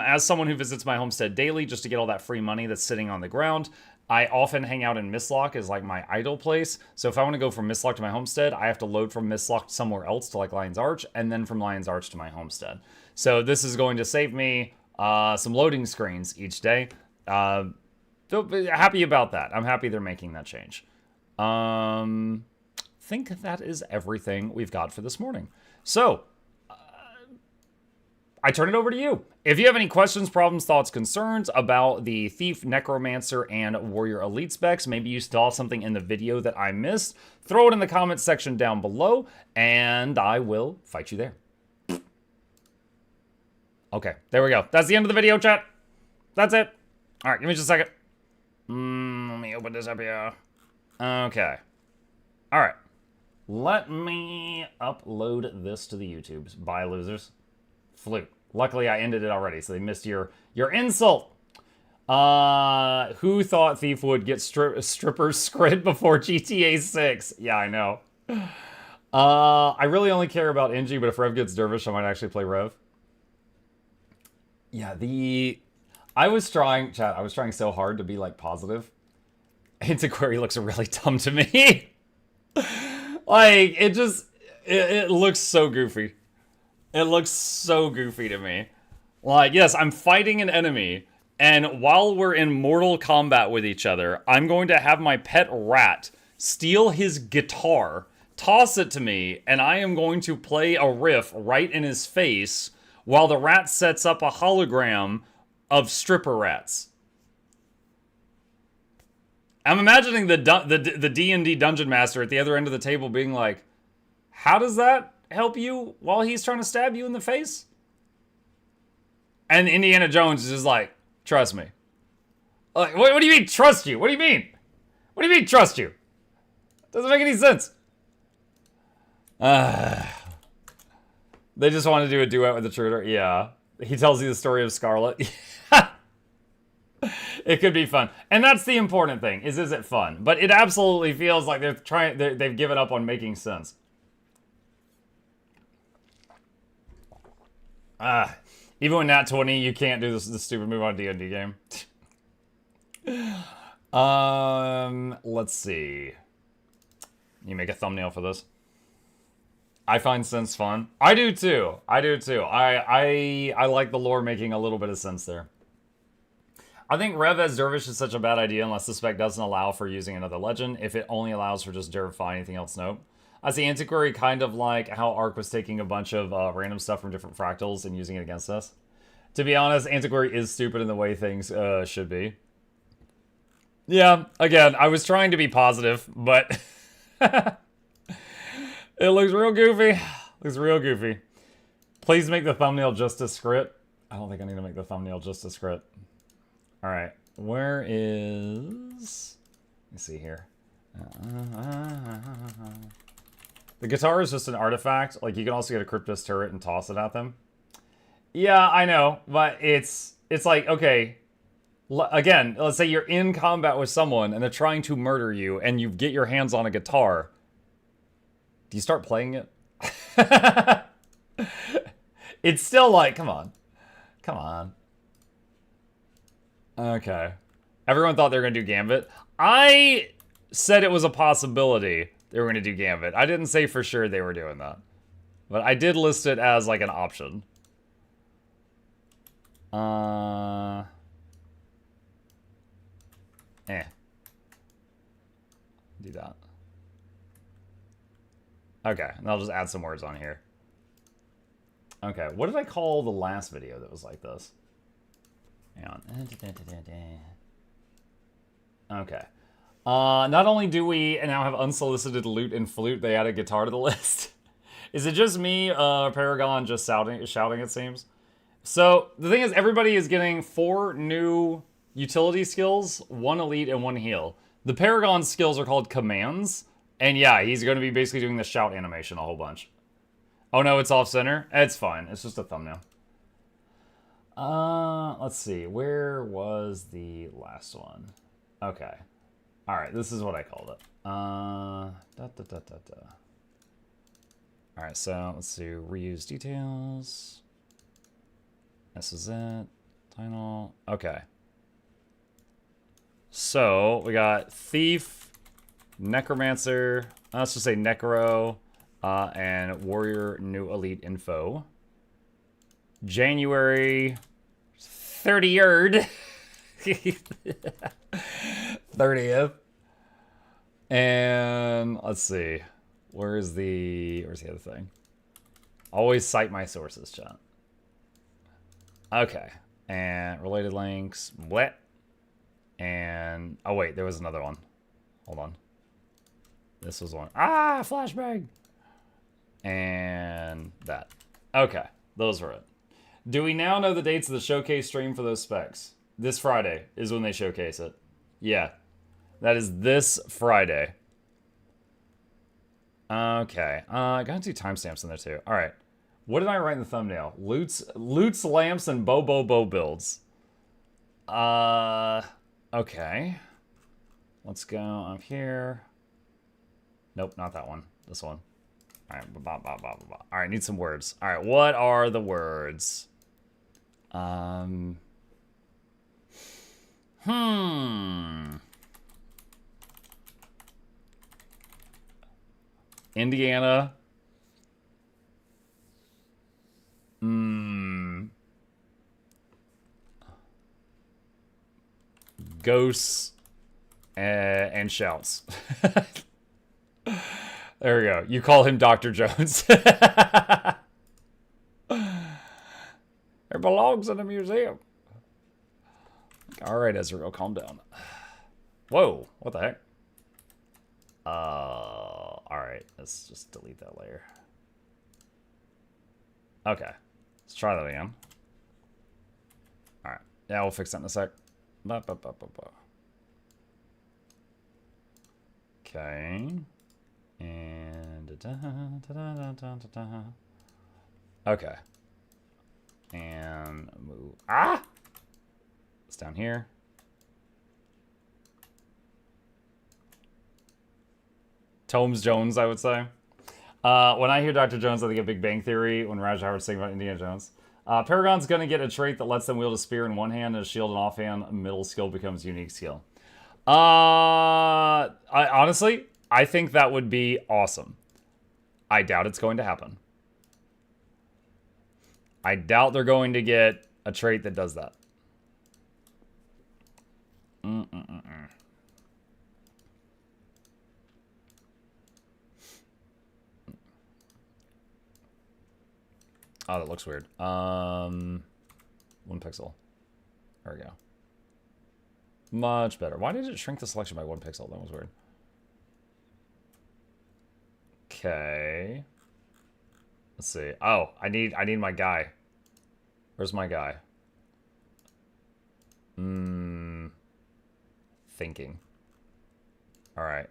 As someone who visits my homestead daily just to get all that free money that's sitting on the ground, I often hang out in Mistlock as like my idle place. So if I want to go from Mistlock to my homestead, I have to load from Mistlock somewhere else to like Lion's Arch, and then from Lion's Arch to my homestead. So this is going to save me some loading screens each day. Happy about that. I'm happy they're making that change. Think that is everything we've got for this morning. So I turn it over to you. If you have any questions, problems, thoughts, concerns about the Thief, Necromancer, and Warrior Elite specs, maybe you saw something in the video that I missed, throw it in the comments section down below, and I will fight you there. Okay, there we go. That's the end of the video, chat. That's it. All right, give me just a second. Let me open this up here. Okay. All right. Let me upload this to the YouTubes. Bye, losers. Flute. Luckily, I ended it already, so they missed your insult. Who thought Thief would get strippers scrid before GTA 6? Yeah, I know. I really only care about NG, but if Rev gets Dervish, I might actually play Rev. Yeah, I was trying so hard to be, like, positive. Antiquary looks really dumb to me. Like, it looks so goofy. It looks so goofy to me. Like, yes, I'm fighting an enemy, and while we're in mortal combat with each other, I'm going to have my pet rat steal his guitar, toss it to me, and I am going to play a riff right in his face while the rat sets up a hologram of stripper rats. I'm imagining the D&D Dungeon Master at the other end of the table being like, how does that help you while he's trying to stab you in the face? And Indiana Jones is just like, trust me. Like, what do you mean, trust you? What do you mean? What do you mean, trust you? Doesn't make any sense. They just want to do a duet with the Truder. Yeah. He tells you the story of Scarlet. It could be fun. And that's the important thing, is it fun? But it absolutely feels like they've given up on making sense. Even with Nat 20, you can't do this stupid move on a D&D game. Let's see. You make a thumbnail for this. I find sense fun. I do too. I like the lore making a little bit of sense there. I think Rev as Dervish is such a bad idea unless the spec doesn't allow for using another legend. If it only allows for just Dervify, anything else, nope. I see Antiquary kind of like how Ark was taking a bunch of random stuff from different fractals and using it against us. To be honest, Antiquary is stupid in the way things should be. Yeah, again, I was trying to be positive, but it looks real goofy. Looks real goofy. Please make the thumbnail just a script. I don't think I need to make the thumbnail just a script. All right, where is... Let's see here. The guitar is just an artifact. Like, you can also get a Cryptus turret and toss it at them. Yeah, I know, but it's like, okay, again, let's say you're in combat with someone and they're trying to murder you and you get your hands on a guitar. Do you start playing it? It's still like, come on. Come on. Okay. Everyone thought they were going to do Gambit. I said it was a possibility they were going to do Gambit. I didn't say for sure they were doing that. But I did list it as, like, an option. Do that. Okay, and I'll just add some words on here. Okay, what did I call the last video that was like this? Hang on. Okay. Not only do we now have unsolicited loot and flute, they added guitar to the list. Is it just me, Paragon, just shouting, it seems? So, the thing is, everybody is getting 4 new utility skills, 1 elite and 1 heal. The Paragon skills are called commands, and yeah, he's going to be basically doing the shout animation a whole bunch. Oh no, it's off-center? It's fine, it's just a thumbnail. Let's see, where was the last one? Okay. Alright, this is what I called it. Alright, so let's see, reuse details. This is it. Title. Okay. So, we got Thief, Necromancer, let's just say Necro, and Warrior New Elite Info. January 30th. 30th. And let's see. Where's the other thing? Always cite my sources, chat. Okay. And related links. What? And oh wait, there was another one. Hold on. This was one. Ah, flashbang. And that. Okay, those were it. Do we now know the dates of the showcase stream for those specs? This Friday is when they showcase it. Yeah, that is this Friday. Okay, I gotta do timestamps in there too. All right, what did I write in the thumbnail? Loots, lamps, and bow builds. Okay. Let's go up here. Nope, not that one. This one. All right, All right, need some words. All right, what are the words? Indiana. Ghosts and shouts. There we go. You call him Dr. Jones. It belongs in a museum. All right, Ezreal, calm down. Whoa, what the heck? All right, let's just delete that layer. Okay, let's try that again. All right, yeah, we'll fix that in a sec. Okay. And okay. And move. Ah! It's down here. Tomes Jones, I would say. When I hear Dr. Jones, I think of Big Bang Theory when Raj Howard's saying about Indiana Jones. Paragon's going to get a trait that lets them wield a spear in one hand and a shield in offhand. Middle skill becomes unique skill. Honestly, I think that would be awesome. I doubt it's going to happen. I doubt they're going to get a trait that does that. Oh, that looks weird. 1 pixel. There we go. Much better. Why did it shrink the selection by 1 pixel? That was weird. Okay. Let's see. Oh, I need my guy. Where's my guy? Thinking. All right.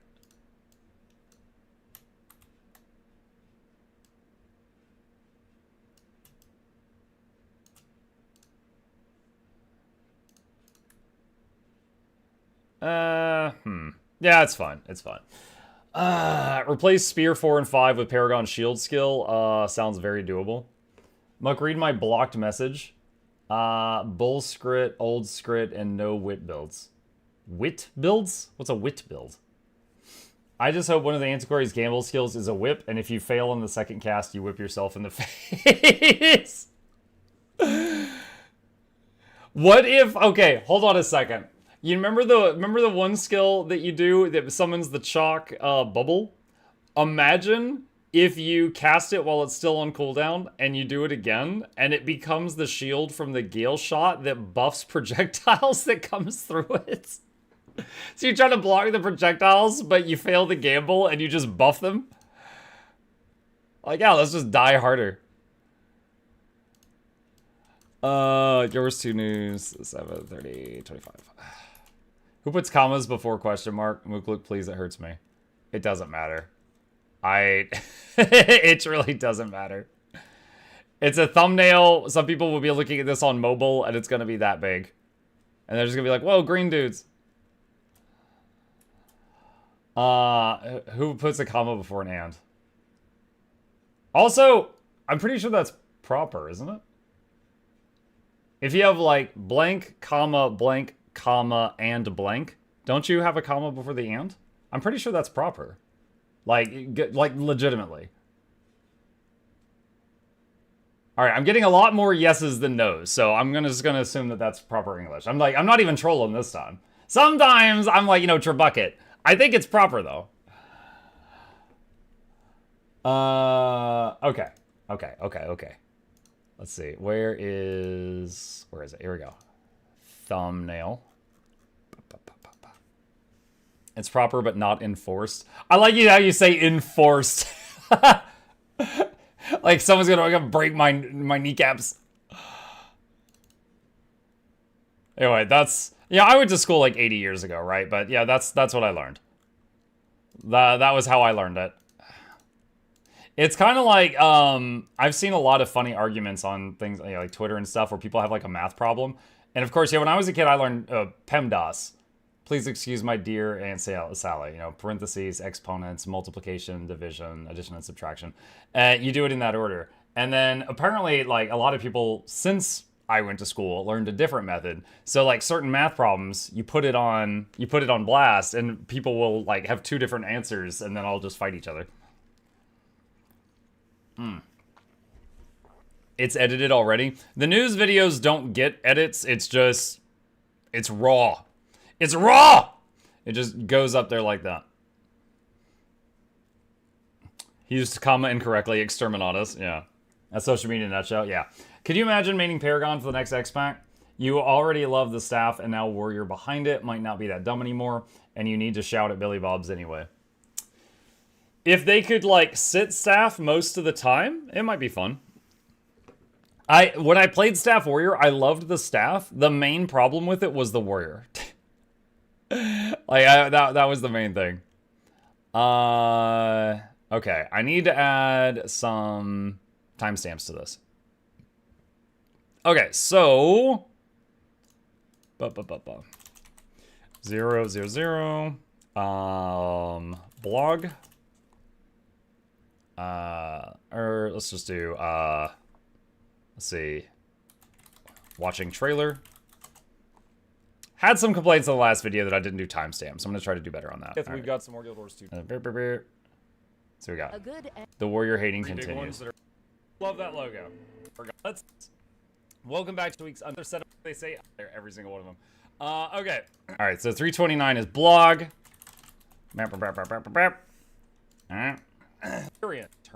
Yeah, it's fine. It's fine. Replace Spear 4 and 5 with Paragon Shield skill. Sounds very doable. Muck, read my blocked message. Bull scrit, old scrit, and no wit builds. Wit builds? What's a wit build? I just hope one of the antiquary's gamble skills is a whip, and if you fail on the second cast, you whip yourself in the face. What if... Okay, hold on a second. You remember the one skill that you do that summons the chalk bubble? Imagine if you cast it while it's still on cooldown, and you do it again, and it becomes the shield from the Gale shot that buffs projectiles that comes through it. So you try to block the projectiles, but you fail the gamble, and you just buff them? Like, yeah, let's just die harder. Yours 2 news, 7:30, 25. Who puts commas before question mark? Mukluk, please, it hurts me. It doesn't matter. It really doesn't matter. It's a thumbnail. Some people will be looking at this on mobile, and it's gonna be that big. And they're just gonna be like, whoa, green dudes. Who puts a comma before an and? Also, I'm pretty sure that's proper, isn't it? If you have like blank, comma, and blank, don't you have a comma before the and? I'm pretty sure that's proper. Like legitimately. All right, I'm getting a lot more yeses than nos, so I'm just gonna assume that that's proper English. I'm not even trolling this time. Sometimes I'm like, you know, Trebucket. I think it's proper though. Okay. Let's see. Where is it? Here we go. Thumbnail. It's proper but not enforced. I like how you say enforced. Like someone's gonna break my kneecaps. Anyway, that's... Yeah, I went to school like 80 years ago, right? But yeah, that's what I learned. That was how I learned it. It's kind of like, I've seen a lot of funny arguments on things, you know, like Twitter and stuff, where people have like a math problem. And of course, yeah, when I was a kid, I learned PEMDAS. Please excuse my dear Aunt Sally. You know, parentheses, exponents, multiplication, division, addition, and subtraction. You do it in that order. And then apparently, like, a lot of people, since I went to school, learned a different method. So, like, certain math problems, you put it on blast, and people will, like, have two different answers, and then I'll just fight each other. It's edited already. The news videos don't get edits. It's just, it's raw. It's raw! It just goes up there like that. He used comma incorrectly. Exterminatus. Yeah. That's social media in a nutshell. Yeah. Could you imagine maining Paragon for the next X-Pack? You already love the staff, and now Warrior behind it might not be that dumb anymore, and you need to shout at Billy Bobs anyway. If they could, like, sit staff most of the time, it might be fun. When I played Staff Warrior, I loved the staff. The main problem with it was the Warrior. Like, that was the main thing. Okay, I need to add some timestamps to this. Okay, so... 000... blog... or let's just do, let's see, watching trailer. Had some complaints in the last video that I didn't do timestamps, so I'm gonna try to do better on that. We've got some more Guild Wars 2. So we got the Warrior hating continues. Love that logo. Let's welcome back to week's other setup. They say there every single one of them. Okay. All right. So 329 is blog. Turn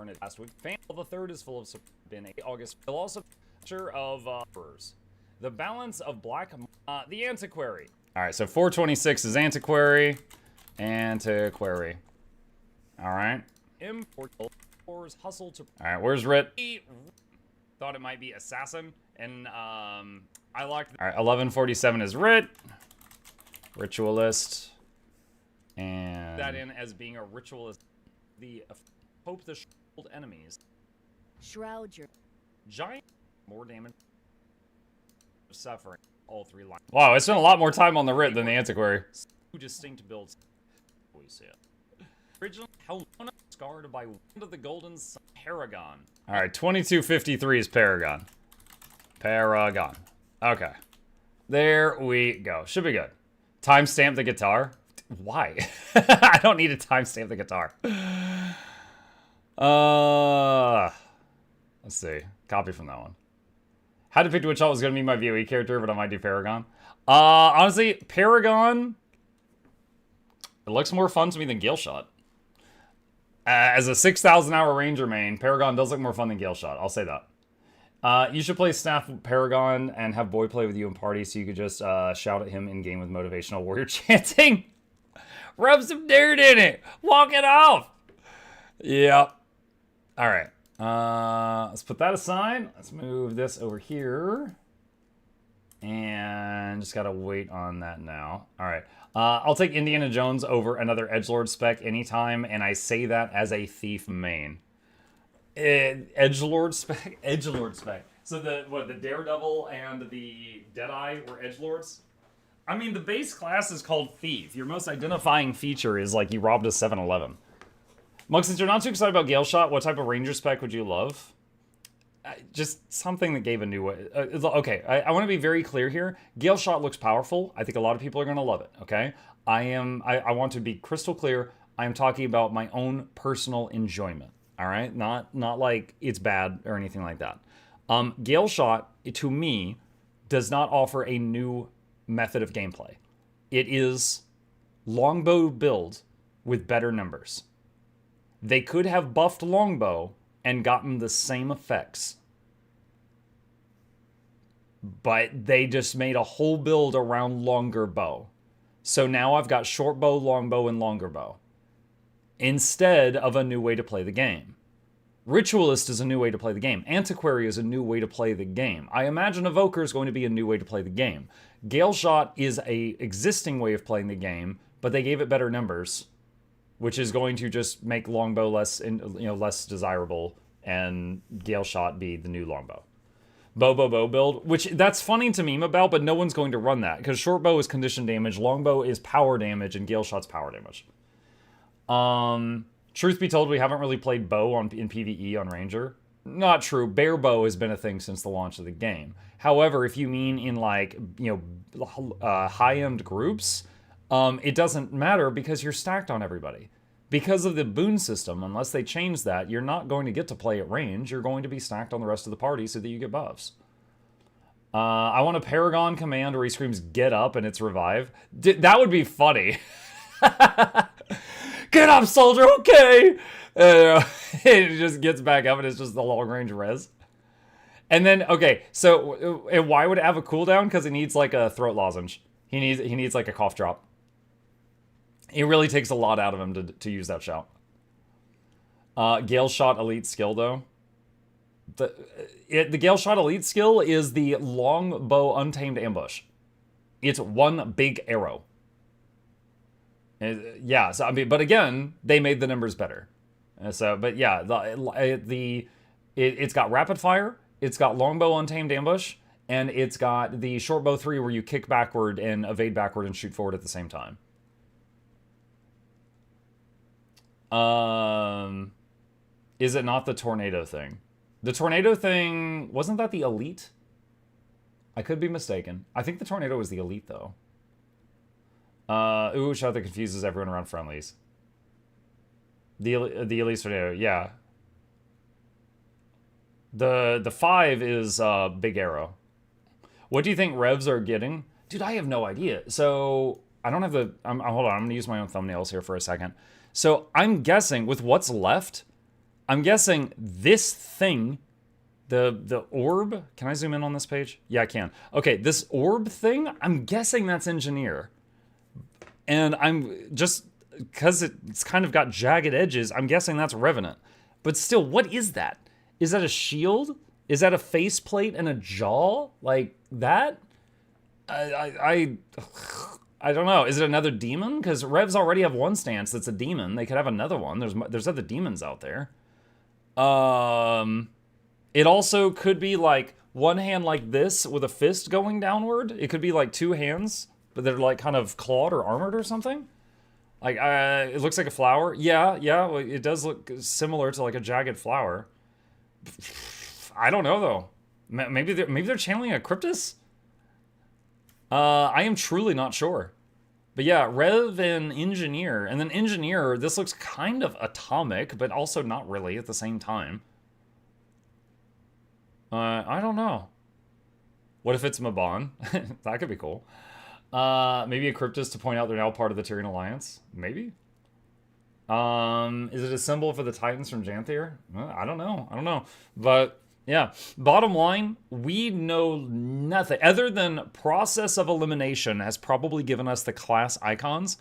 it last week. Fan the third is full of been August. We'll also picture of the balance of black the antiquary. All right, so 426 is antiquary. Antiquary. All right. Import hustle to. All right, where's Rit? Thought it might be assassin, and I liked. All right, 1147 is Rit. Ritualist. And that in as being a ritualist. The hope the shroud enemies. Shroud your giant more damage. Suffering all three lines. Wow, I spent a lot more time on the Rit than the antiquary. Two distinct builds. We see it. Original Helmona scarred by one of the golden paragon. All right, 2253 is paragon. Paragon. Okay. There we go. Should be good. Timestamp the guitar. Why? I don't need to timestamp the guitar. Let's see. Copy from that one. How to pick which alt was going to be my VOE character, but I might do Paragon. Honestly, Paragon, it looks more fun to me than Gilshot. As a 6,000 hour Ranger main, Paragon does look more fun than Gilshot. I'll say that. You should play Staff Paragon and have Boy play with you in party so you could just shout at him in game with motivational warrior chanting. Rub some dirt in it. Walk it off. Yep. All right. Let's put that aside. Let's move this over here. And just got to wait on that now. All right. I'll take Indiana Jones over another edgelord spec anytime, and I say that as a thief main. Edgelord spec? Edgelord spec. So the Daredevil and the Deadeye were edgelords? I mean, the base class is called Thief. Your most identifying feature is like you robbed a 7-Eleven. Mug, since you're not too excited about Galeshot, what type of Ranger spec would you love? Just something that gave a new way. Okay, I want to be very clear here. Galeshot looks powerful. I think a lot of people are going to love it, okay? I want to be crystal clear. I am talking about my own personal enjoyment, all right? Not like it's bad or anything like that. Galeshot, to me, does not offer a new method of gameplay. It is longbow build with better numbers. They could have buffed longbow and gotten the same effects, but they just made a whole build around longer bow. So now I've got short bow, longbow, and longer bow instead of a new way to play the game. Ritualist is a new way to play the game. Antiquary is a new way to play the game. I imagine Evoker is going to be a new way to play the game. Galeshot is a existing way of playing the game, but they gave it better numbers, which is going to just make longbow less desirable, and Galeshot be the new longbow. Bow build, which that's funny to meme about, but no one's going to run that because short bow is condition damage, longbow is power damage, and Galeshot's power damage. Truth be told, we haven't really played bow in PvE on Ranger. Not true. Bear bow has been a thing since the launch of the game. However, if you mean in high-end groups, it doesn't matter because you're stacked on everybody. Because of the boon system, unless they change that, you're not going to get to play at range. You're going to be stacked on the rest of the party so that you get buffs. I want a Paragon command where he screams, "Get up," and it's revive. That would be funny. Get up, soldier, okay! It just gets back up and it's just the long range res. And then, okay, so why would it have a cooldown? Because it needs like a throat lozenge. He needs like a cough drop. It really takes a lot out of him to use that shout. Galeshot elite skill though. The Galeshot elite skill is the long bow untamed ambush. It's one big arrow. Yeah, so I mean, but again, they made the numbers better. But yeah, it's got rapid fire, it's got longbow untamed ambush, and it's got the short bow 3 where you kick backward and evade backward and shoot forward at the same time. Is it not the tornado thing? The tornado thing, wasn't that the elite? I could be mistaken. I think the tornado was the elite though. Ooh, shot that confuses everyone around friendlies. The elite tornado, yeah. The 5 is big arrow. What do you think revs are getting? Dude, I have no idea. So I don't have the. Hold on, I'm gonna use my own thumbnails here for a second. So I'm guessing with what's left, I'm guessing this thing, the orb. Can I zoom in on this page? Yeah, I can. Okay, this orb thing. I'm guessing that's engineer. And I'm just, because it's kind of got jagged edges, I'm guessing that's Revenant. But still, what is that? Is that a shield? Is that a faceplate and a jaw? Like that? I don't know. Is it another demon? Because Revs already have one stance that's a demon. They could have another one. There's other demons out there. It also could be like one hand like this with a fist going downward. It could be like two hands, but they're like kind of clawed or armored or something. Like, it looks like a flower. Yeah, it does look similar to like a jagged flower. I don't know though. Maybe they're channeling a Cryptus. I am truly not sure. But yeah, Rev and Engineer. And then Engineer, this looks kind of atomic, but also not really at the same time. I don't know. What if it's Mabon? That could be cool. Maybe a Cryptus to point out they're now part of the Tyrian Alliance? Maybe? Is it a symbol for the Titans from Janthier? I don't know. But yeah, bottom line, we know nothing other than process of elimination has probably given us the class icons.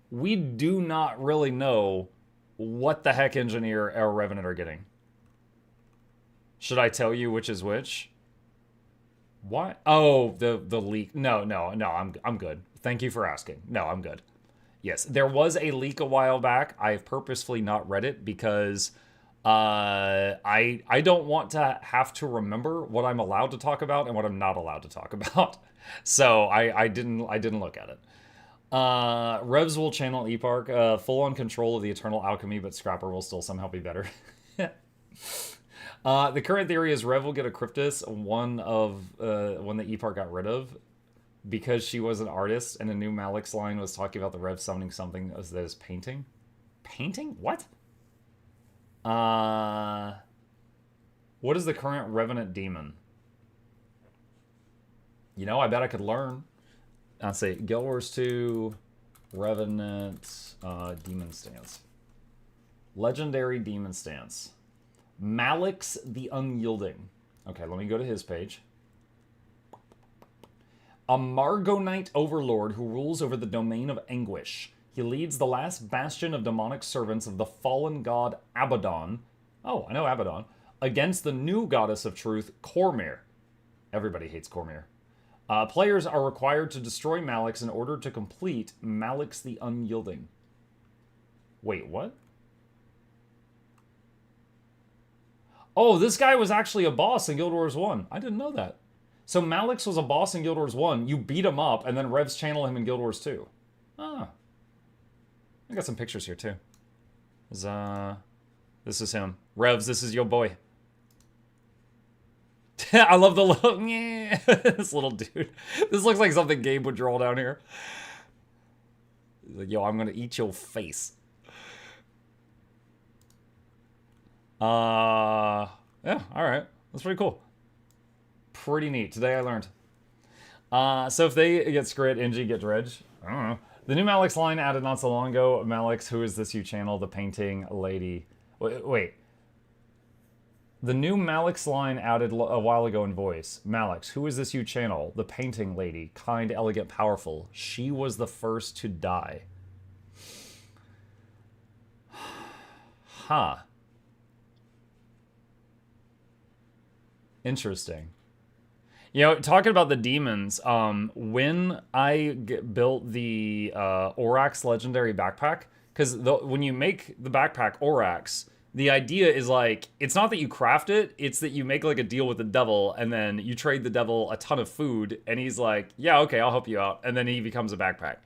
We do not really know what the heck Engineer or Revenant are getting. Should I tell you which is which? What? Oh, the leak. No, I'm good. Thank you for asking. No, I'm good. Yes, there was a leak a while back. I've purposefully not read it because I don't want to have to remember what I'm allowed to talk about and what I'm not allowed to talk about. So I didn't look at it. Revs will channel Eparch, full on control of the eternal alchemy, but Scrapper will still somehow be better. The current theory is Rev will get a Cryptus, one that Eparch got rid of, because she was an artist, and a new Malik's line was talking about the Rev summoning something that is painting. Painting? What? What is the current Revenant demon? You know, I bet I could learn. Let's see, Guild Wars 2, Revenant, demon stance. Legendary demon stance. Malix the Unyielding. Okay, let me go to his page. A Margonite overlord who rules over the domain of anguish. He leads the last bastion of demonic servants of the fallen god Abaddon. Oh, I know Abaddon. Against the new goddess of truth, Cormyr. Everybody hates Cormyr. Players are required to destroy Malix in order to complete Malix the Unyielding. Wait, what? Oh, this guy was actually a boss in Guild Wars 1. I didn't know that. So Malix was a boss in Guild Wars 1. You beat him up, and then Revs channel him in Guild Wars 2. Ah. I got some pictures here, too. This is him. Revs, this is your boy. I love the look. Yeah. This little dude. This looks like something Gabe would draw down here. He's like, yo, I'm going to eat your face. Yeah, alright. That's pretty cool. Pretty neat. Today I learned. So if they get Scrit, Engie get Dredge. I don't know. The new Malix line added not so long ago. Malix, who is this you channel? The painting lady. Wait. The new Malix line added a while ago in voice. Malix, who is this you channel? The painting lady. Kind, elegant, powerful. She was the first to die. Huh. Interesting. You know, talking about the demons, when I built the Orax Legendary Backpack, because when you make the backpack Orax, the idea is like, it's not that you craft it, it's that you make like a deal with the devil, and then you trade the devil a ton of food, and he's like, yeah, okay, I'll help you out, and then he becomes a backpack.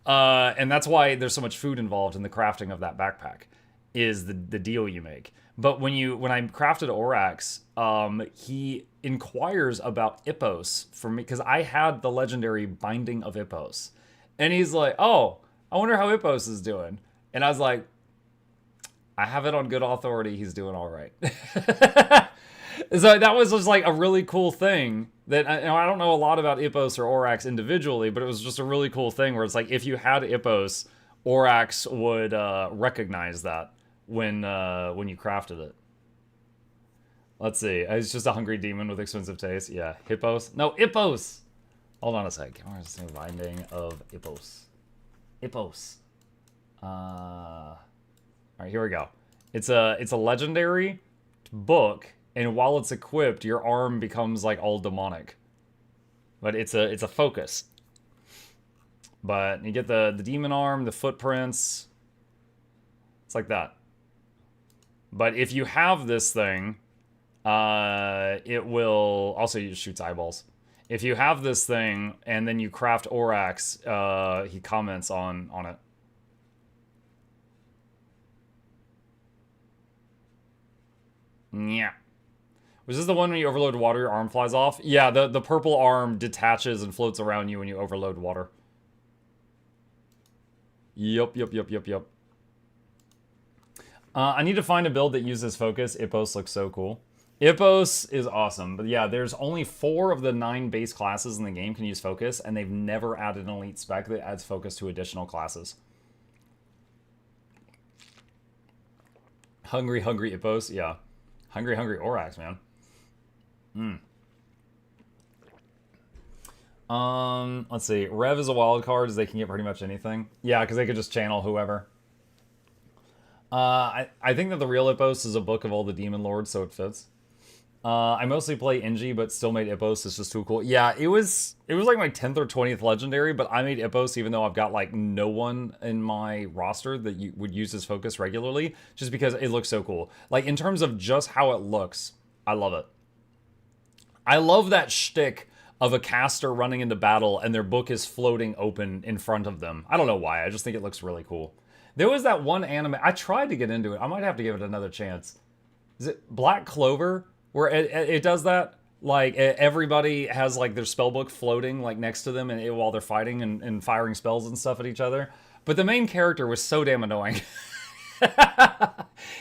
And that's why there's so much food involved in the crafting of that backpack, is the deal you make. But when I crafted Orax, he inquires about Ippos for me, because I had the legendary Binding of Ippos. And he's like, oh, I wonder how Ippos is doing. And I was like, I have it on good authority, he's doing all right. So that was just like a really cool thing that, I don't know a lot about Ippos or Orax individually, but it was just a really cool thing where it's like, if you had Ippos, Orax would recognize that when you crafted it. Let's see. It's just a hungry demon with expensive taste. Yeah, Hippos. No, Ippos! Hold on a sec. Where's the Binding of Ippos? Ippos. Alright, here we go. It's a legendary book, and while it's equipped, your arm becomes like all demonic. But it's a focus. But you get the demon arm, the footprints. It's like that. But if you have this thing, it will also shoots eyeballs. If you have this thing and then you craft Orax, he comments on it. Yeah. Was this the one when you overload water, your arm flies off? Yeah, the purple arm detaches and floats around you when you overload water. Yup. I need to find a build that uses focus. Ippos looks so cool. Ippos is awesome. But yeah, there's only 4 of the 9 base classes in the game can use focus, and they've never added an elite spec that adds focus to additional classes. Hungry Ippos, yeah. Hungry Orax, man. Let's see. Rev is a wild card, as they can get pretty much anything. Yeah, because they could just channel whoever. I think that the real Ippos is a book of all the demon lords, so it fits. I mostly play Ingi, but still made Ippos. It's just too cool. Yeah, it was like my 10th or 20th legendary, but I made Ippos even though I've got like no one in my roster that you would use his focus regularly, just because it looks so cool. Like, in terms of just how it looks, I love it. I love that shtick of a caster running into battle and their book is floating open in front of them. I don't know why, I just think it looks really cool. There was that one anime, I tried to get into it, I might have to give it another chance. Is it Black Clover? Where it does that? Like, everybody has, like, their spellbook floating, like, next to them and while they're fighting and firing spells and stuff at each other. But the main character was so damn annoying.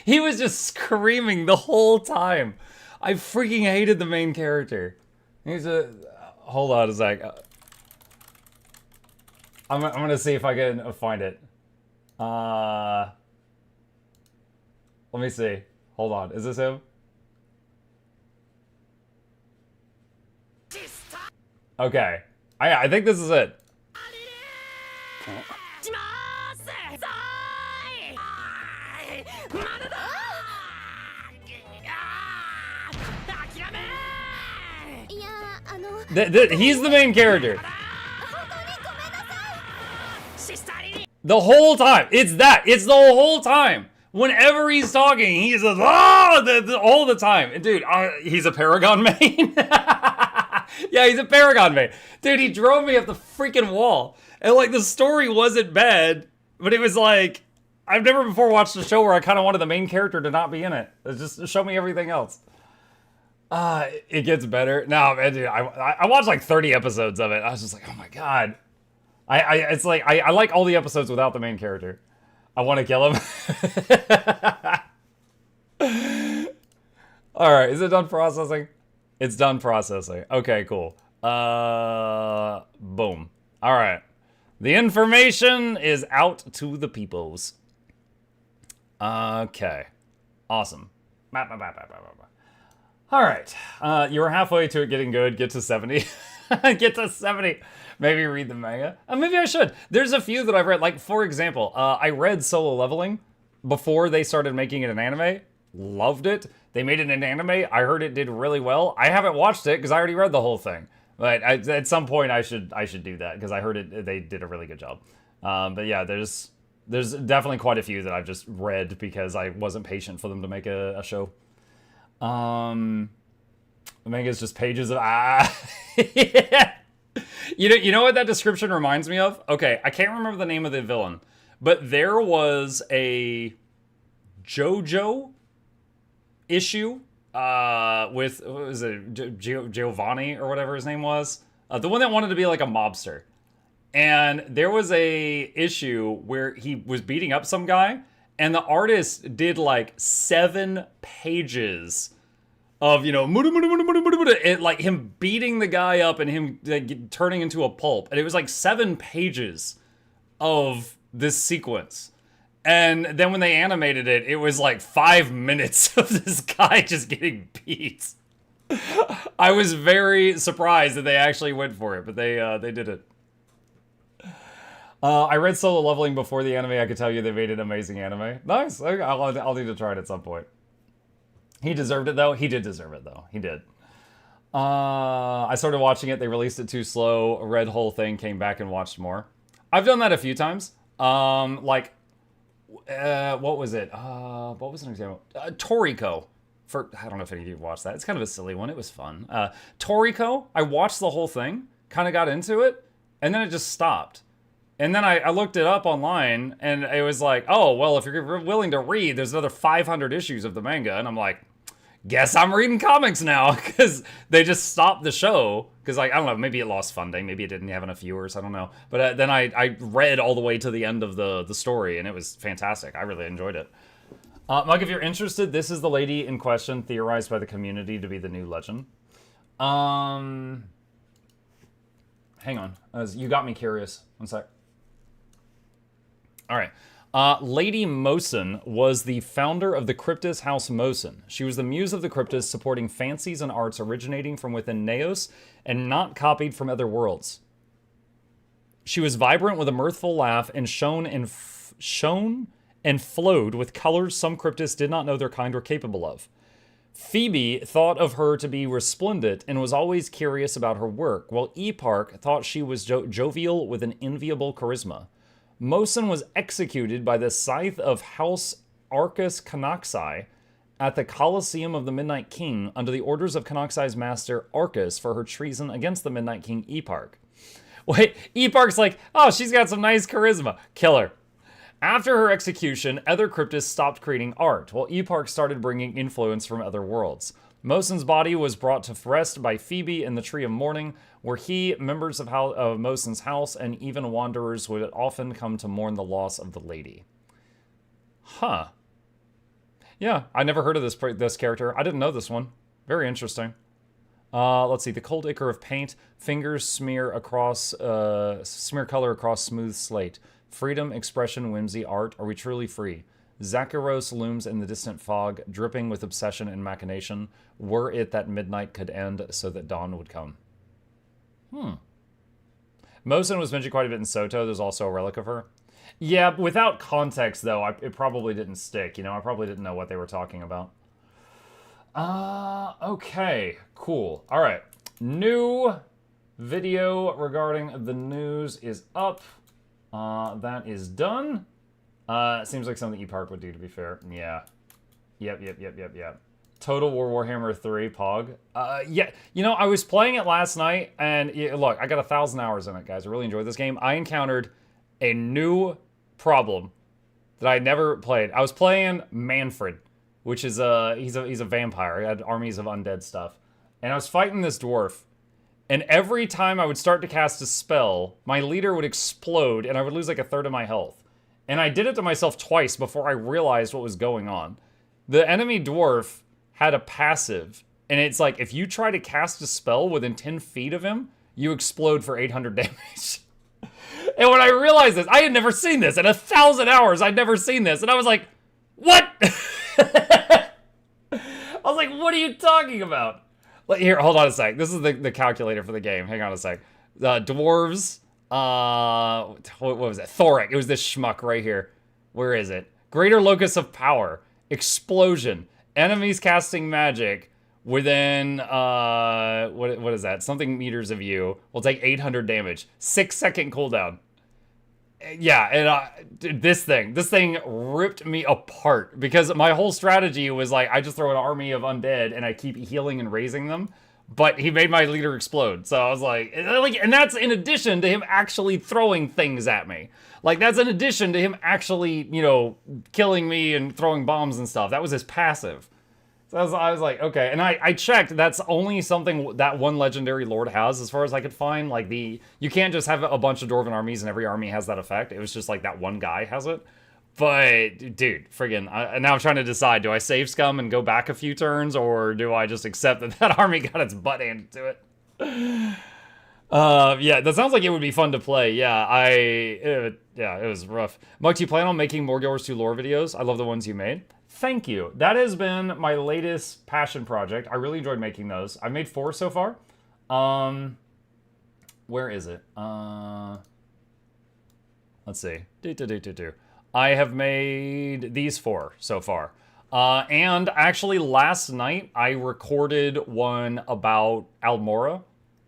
He was just screaming the whole time. I freaking hated the main character. He's a... Hold on a sec. I'm gonna see if I can find it. Let me see. Hold on. Is this him? Okay. I think this is it. He's the main character. The whole time. It's that. It's the whole time. Whenever he's talking, he says, oh, all the time. Dude, he's a paragon main. Yeah, he's a paragon main. Dude, he drove me up the freaking wall. And, like, the story wasn't bad, but it was like, I've never before watched a show where I kind of wanted the main character to not be in it. It's just show me everything else. It gets better. No, man, dude, I watched like 30 episodes of it. I was just like, oh my god. It's like, I like all the episodes without the main character. I want to kill him. Alright, is it done processing? It's done processing. Okay, cool. Boom. Alright. The information is out to the peoples. Okay. Awesome. Alright. You were halfway to it getting good. Get to 70. Get to 70. Maybe read the manga. Maybe I should. There's a few that I've read. Like, for example, I read Solo Leveling before they started making it an anime. Loved it. They made it an anime. I heard it did really well. I haven't watched it because I already read the whole thing. But at some point, I should do that because I heard they did a really good job. But yeah, there's definitely quite a few that I've just read because I wasn't patient for them to make a show. The manga is just pages of yeah. You know what that description reminds me of? Okay, I can't remember the name of the villain, but there was a JoJo issue with, what was it, Giovanni or whatever his name was, the one that wanted to be like a mobster, and there was a issue where he was beating up some guy, and the artist did like 7 pages of, you know, like him beating the guy up and him like, turning into a pulp. And it was like 7 pages of this sequence. And then when they animated it, it was like 5 minutes of this guy just getting beat. I was very surprised that they actually went for it, but they did it. I read Solo Leveling before the anime. I could tell you they made an amazing anime. Nice. I'll need to try it at some point. He deserved it, though. He did deserve it, though. He did. I started watching it. They released it too slow. Read whole thing, came back and watched more. I've done that a few times. What was it? What was an example? Toriko. I don't know if any of you watched that. It's kind of a silly one. It was fun. Toriko, I watched the whole thing, kind of got into it, and then it just stopped. And then I looked it up online, and it was like, oh, well, if you're willing to read, there's another 500 issues of the manga. And I'm like, guess I'm reading comics now, because they just stopped the show. Because, like, I don't know, maybe it lost funding. Maybe it didn't have enough viewers. I don't know. But then I read all the way to the end of the story, and it was fantastic. I really enjoyed it. Mike, if you're interested, this is the lady in question, theorized by the community to be the new legend. Hang on. You got me curious. One sec. All right. Lady Mosin was the founder of the Cryptis House Mosin. She was the muse of the Cryptis, supporting fancies and arts originating from within Naos and not copied from other worlds. She was vibrant with a mirthful laugh and shone and flowed with colors some Cryptists did not know their kind were capable of. Phoebe thought of her to be resplendent and was always curious about her work, while Eparch thought she was jovial with an enviable charisma. Mosin was executed by the scythe of House Arcus Noxxi at the Colosseum of the Midnight King under the orders of Noxxi's master Arcus for her treason against the Midnight King Eparch. Wait, Eparch's like, oh, she's got some nice charisma. Kill her. After her execution, other cryptists stopped creating art, while Eparch started bringing influence from other worlds. Mosin's body was brought to rest by Phoebe in the Tree of Mourning, where he, members of Mosin's house, and even wanderers would often come to mourn the loss of the lady. Huh. Yeah, I never heard of this character. I didn't know this one. Very interesting. Let's see. The cold ichor of paint. Fingers smear color across smooth slate. Freedom, expression, whimsy, art. Are we truly free? Zakharos looms in the distant fog, dripping with obsession and machination. Were it that midnight could end so that dawn would come. Mosin was mentioned quite a bit in Soto. There's also a relic of her. Yeah, without context, though, it probably didn't stick. You know, I probably didn't know what they were talking about. Okay, cool. All right. New video regarding the news is up. That is done. Seems like something Eparch would do, to be fair. Yeah. Yep. Total War Warhammer 3, Pog. Yeah, you know, I was playing it last night, and look, I got 1,000 hours in it, guys. I really enjoyed this game. I encountered a new problem that I never played. I was playing Manfred, which is he's a vampire. He had armies of undead stuff. And I was fighting this dwarf. And every time I would start to cast a spell, my leader would explode, and I would lose like 1/3 of my health. And I did it to myself twice before I realized what was going on. The enemy dwarf had a passive, and it's like, if you try to cast a spell within 10 feet of him, you explode for 800 damage. And when I realized this, I had never seen this. In 1,000 hours, I'd never seen this. And I was like, what? I was like, what are you talking about? Here, hold on a sec. This is the calculator for the game. Hang on a sec. Dwarves. What was it? Thoric. It was this schmuck right here. Where is it? Greater Locus of Power. Explosion. Enemies casting magic within, what is that? Something meters of you will take 800 damage. 6-second cooldown. Yeah, and this thing ripped me apart because my whole strategy was like, I just throw an army of undead and I keep healing and raising them. But he made my leader explode. So I was like, and that's in addition to him actually throwing things at me. Like, that's in addition to him actually, you know, killing me and throwing bombs and stuff. That was his passive. So I was like, okay. And I checked, that's only something that one legendary lord has, as far as I could find. Like, you can't just have a bunch of dwarven armies and every army has that effect. It was just like that one guy has it. But, dude, friggin', now I'm trying to decide, do I save scum and go back a few turns, or do I just accept that army got its butt handed to it? Yeah, that sounds like it would be fun to play. Yeah, it was rough. Mux, you plan on making more Guild Wars 2 lore videos? I love the ones you made. Thank you. That has been my latest passion project. I really enjoyed making those. I've made 4 so far. Where is it? Let's see. I have made these 4 so far. And actually last night I recorded one about Almora.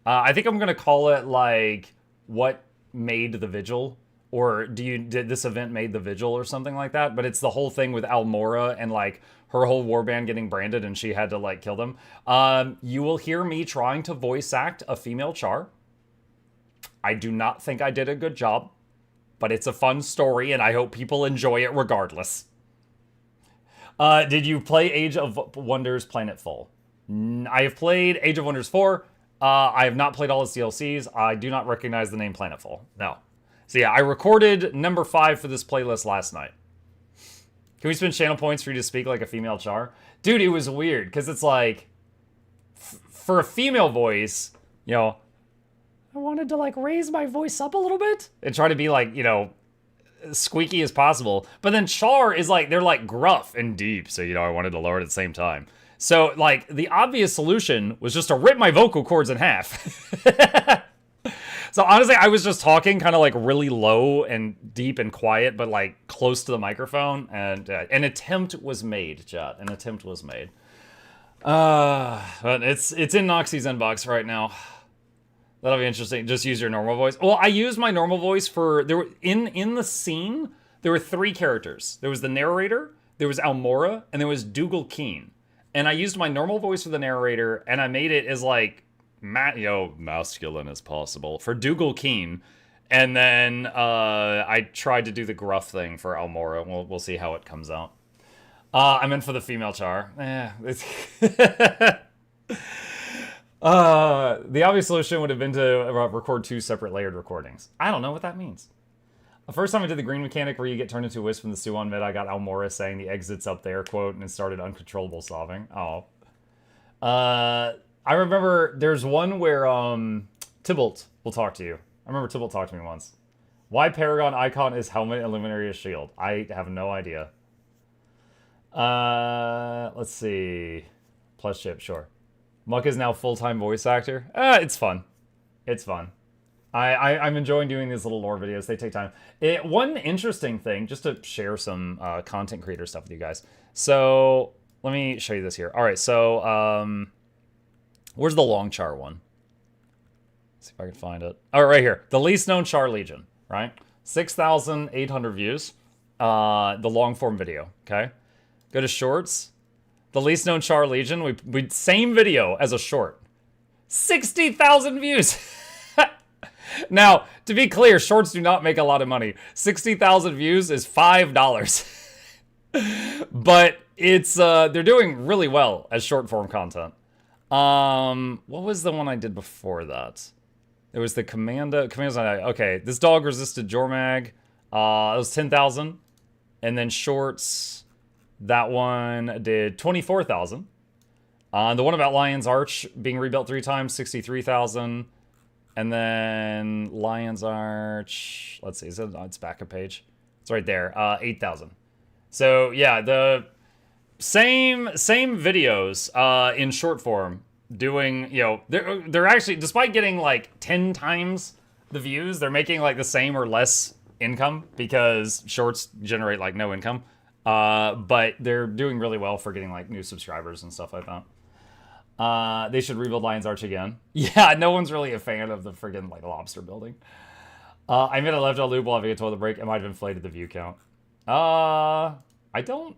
I think I'm gonna call it like what made the vigil, or did this event made the vigil or something like that? But it's the whole thing with Almora and like her whole warband getting branded and she had to like kill them. You will hear me trying to voice act a female Char. I do not think I did a good job, but it's a fun story and I hope people enjoy it regardless. Did you play Age of Wonders Planetfall? I have played Age of Wonders 4. I have not played all its DLCs. I do not recognize the name Planetfall. No. So yeah, I recorded number 5 for this playlist last night. Can we spend channel points for you to speak like a female Char? Dude, it was weird, because it's like, for a female voice, you know, I wanted to like raise my voice up a little bit and try to be like, you know, squeaky as possible. But then Char is like, they're like gruff and deep. So, you know, I wanted to lower it at the same time. So like the obvious solution was just to rip my vocal cords in half. So honestly, I was just talking kind of like really low and deep and quiet, but like close to the microphone. And an attempt was made, chat. An attempt was made. But it's in Noxxi's inbox right now. That'll be interesting. Just use your normal voice. Well, I used my normal voice for there were in the scene. There were 3 characters. There was the narrator, there was Almora, and there was Dougal Keen. And I used my normal voice for the narrator, and I made it as like masculine as possible for Dougal Keen. And then I tried to do the gruff thing for Almora. We'll see how it comes out. I meant for the female Char. The obvious solution would have been to record 2 separate layered recordings. I don't know what that means. The first time I did the green mechanic where you get turned into a wisp from the Suon mid, I got Almora saying the exit's up there, quote, and it started uncontrollable sobbing. Oh. I remember there's one where Tybalt will talk to you. I remember Tybalt talked to me once. Why Paragon icon is helmet and Luminary is shield? I have no idea. Let's see. Plus chip, sure. Muck is now full-time voice actor. It's fun. It's fun. I'm enjoying doing these little lore videos. They take time. One interesting thing, just to share some content creator stuff with you guys. So let me show you this here. All right, so where's the long Char one? Let's see if I can find it. Oh, right here. The least known Char Legion, right? 6,800 views. The long form video, okay? Go to shorts. The least known Char Legion. We same video as a short. 60,000 views. Now, to be clear, shorts do not make a lot of money. 60,000 views is $5. But it's they're doing really well as short form content. What was the one I did before that? It was the Commando's Night. Okay, this dog resisted Jormag. It was 10,000. And then shorts, that one did 24,000. The one about Lion's Arch being rebuilt 3 times, 63,000. And then Lion's Arch, let's see, it's backup page. It's right there, 8,000. So yeah, the same videos in short form doing, you know, they're actually, despite getting like 10 times the views, they're making like the same or less income because shorts generate like no income. But they're doing really well for getting like new subscribers and stuff like that. They should rebuild Lion's Arch again. Yeah, no one's really a fan of the friggin' like lobster building. I made a left out loop while having a toilet break. It might have inflated the view count. I don't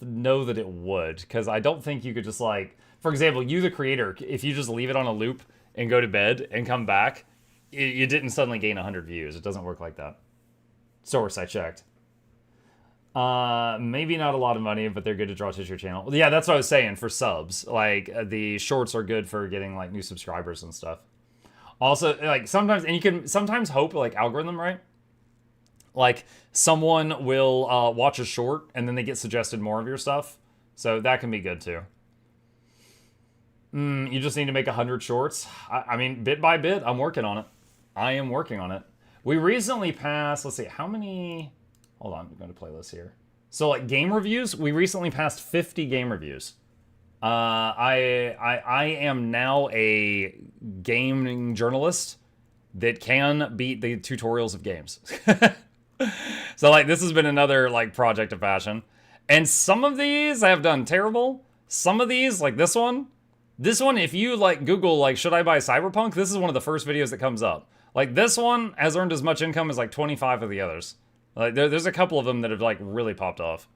know that it would, because I don't think you could just like, for example, you the creator, if you just leave it on a loop and go to bed and come back, you didn't suddenly gain 100 views. It doesn't work like that. Source, I checked. Maybe not a lot of money, but they're good to draw to your channel. Yeah, that's what I was saying for subs. Like, the shorts are good for getting, like, new subscribers and stuff. Also, like, sometimes, and you can sometimes hope, like, algorithm, right? Like, someone will watch a short, and then they get suggested more of your stuff. So that can be good, too. You just need to make 100 shorts. I mean, bit by bit, I'm working on it. I am working on it. We recently passed, let's see, how many... Hold on, I'm going to playlist here. So, like, game reviews, we recently passed 50 game reviews. I am now a gaming journalist that can beat the tutorials of games. So, like, this has been another, like, project of passion. And some of these I have done terrible. Some of these, like this one, if you, like, Google, like, should I buy Cyberpunk? This is one of the first videos that comes up. Like, this one has earned as much income as, like, 25 of the others. Like, there's a couple of them that have, like, really popped off.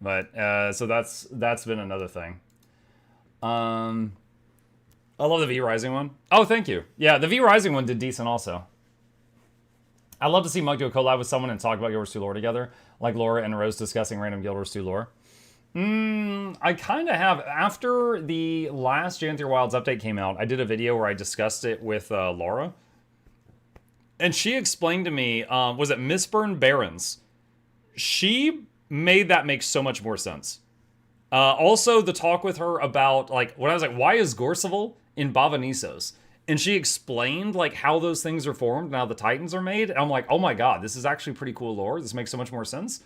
But, so that's been another thing. I love the V Rising one. Oh, thank you. Yeah, the V Rising one did decent also. I'd love to see MuklukYoutube collab with someone and talk about Guild Wars 2 lore together. Like Laura and Rose discussing random Guild Wars 2 lore. I kind of have. After the last Janther Wilds update came out, I did a video where I discussed it with Laura. And she explained to me, was it Mistburn Barrens? She made that make so much more sense. Also, the talk with her about, like, when I was like, why is Gorseval in Bavanisos? And she explained, like, how those things are formed and how the Titans are made. And I'm like, oh my god, this is actually pretty cool lore. This makes so much more sense.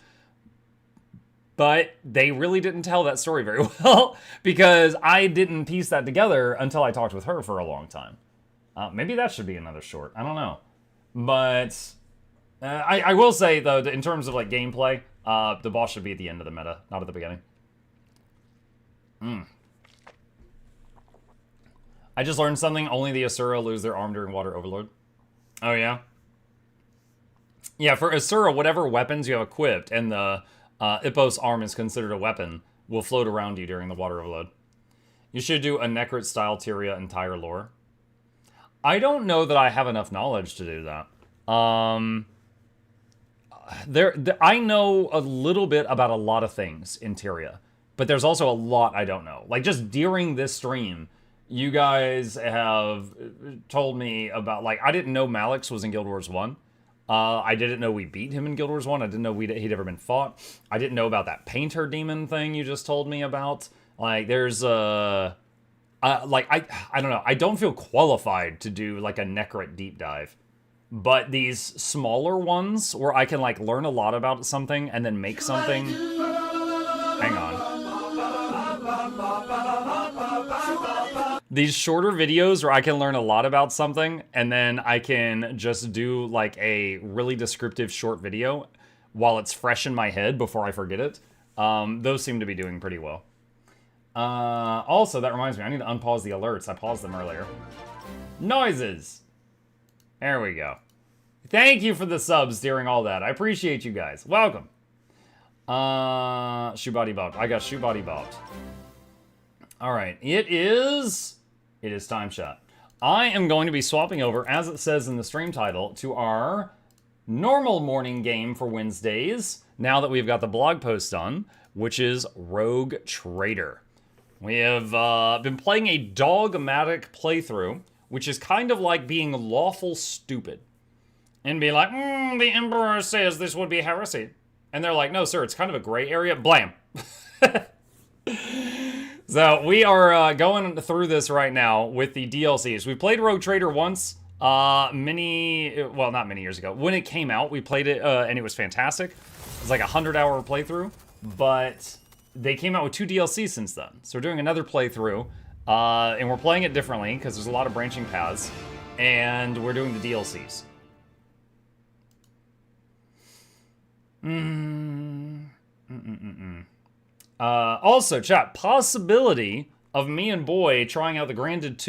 But they really didn't tell that story very well because I didn't piece that together until I talked with her for a long time. Maybe that should be another short. I don't know. But I will say, though, in terms of like gameplay, the boss should be at the end of the meta, not at the beginning. I just learned something. Only the Asura lose their arm during Water Overload. Oh, yeah? Yeah, for Asura, whatever weapons you have equipped and the Ippos arm is considered a weapon will float around you during the Water Overload. You should do a Necrit-style Tyria entire lore. I don't know that I have enough knowledge to do that. I know a little bit about a lot of things in Tyria, but there's also a lot I don't know. Like, just during this stream, you guys have told me about, like, I didn't know Malix was in Guild Wars 1. I didn't know we beat him in Guild Wars 1. I didn't know he'd ever been fought. I didn't know about that painter demon thing you just told me about. Like, there's like, I don't know. I don't feel qualified to do, like, a Necrit deep dive. But these smaller ones where I can, like, learn a lot about something and then make something... Hang on. These shorter videos where I can learn a lot about something and then I can just do, like, a really descriptive short video while it's fresh in my head before I forget it. Those seem to be doing pretty well. Also, that reminds me, I need to unpause the alerts. I paused them earlier. Noises! There we go. Thank you for the subs during all that. I appreciate you guys. Welcome. Shoebody bopped. I got shoebody bopped. Alright, it is time shot. I am going to be swapping over, as it says in the stream title, to our normal morning game for Wednesdays, now that we've got the blog post done, which is Rogue Trader. We have been playing a dogmatic playthrough, which is kind of like being lawful stupid. And be like, the Emperor says this would be heresy. And they're like, no, sir, it's kind of a gray area. Blam. So we are going through this right now with the DLCs. We played Rogue Trader once, not many years ago. When it came out, we played it, and it was fantastic. It was like a 100-hour playthrough, but they came out with 2 DLCs since then. So we're doing another playthrough, and we're playing it differently because there's a lot of branching paths, and we're doing the DLCs. Also, chat, possibility of me and Boy trying out the Grounded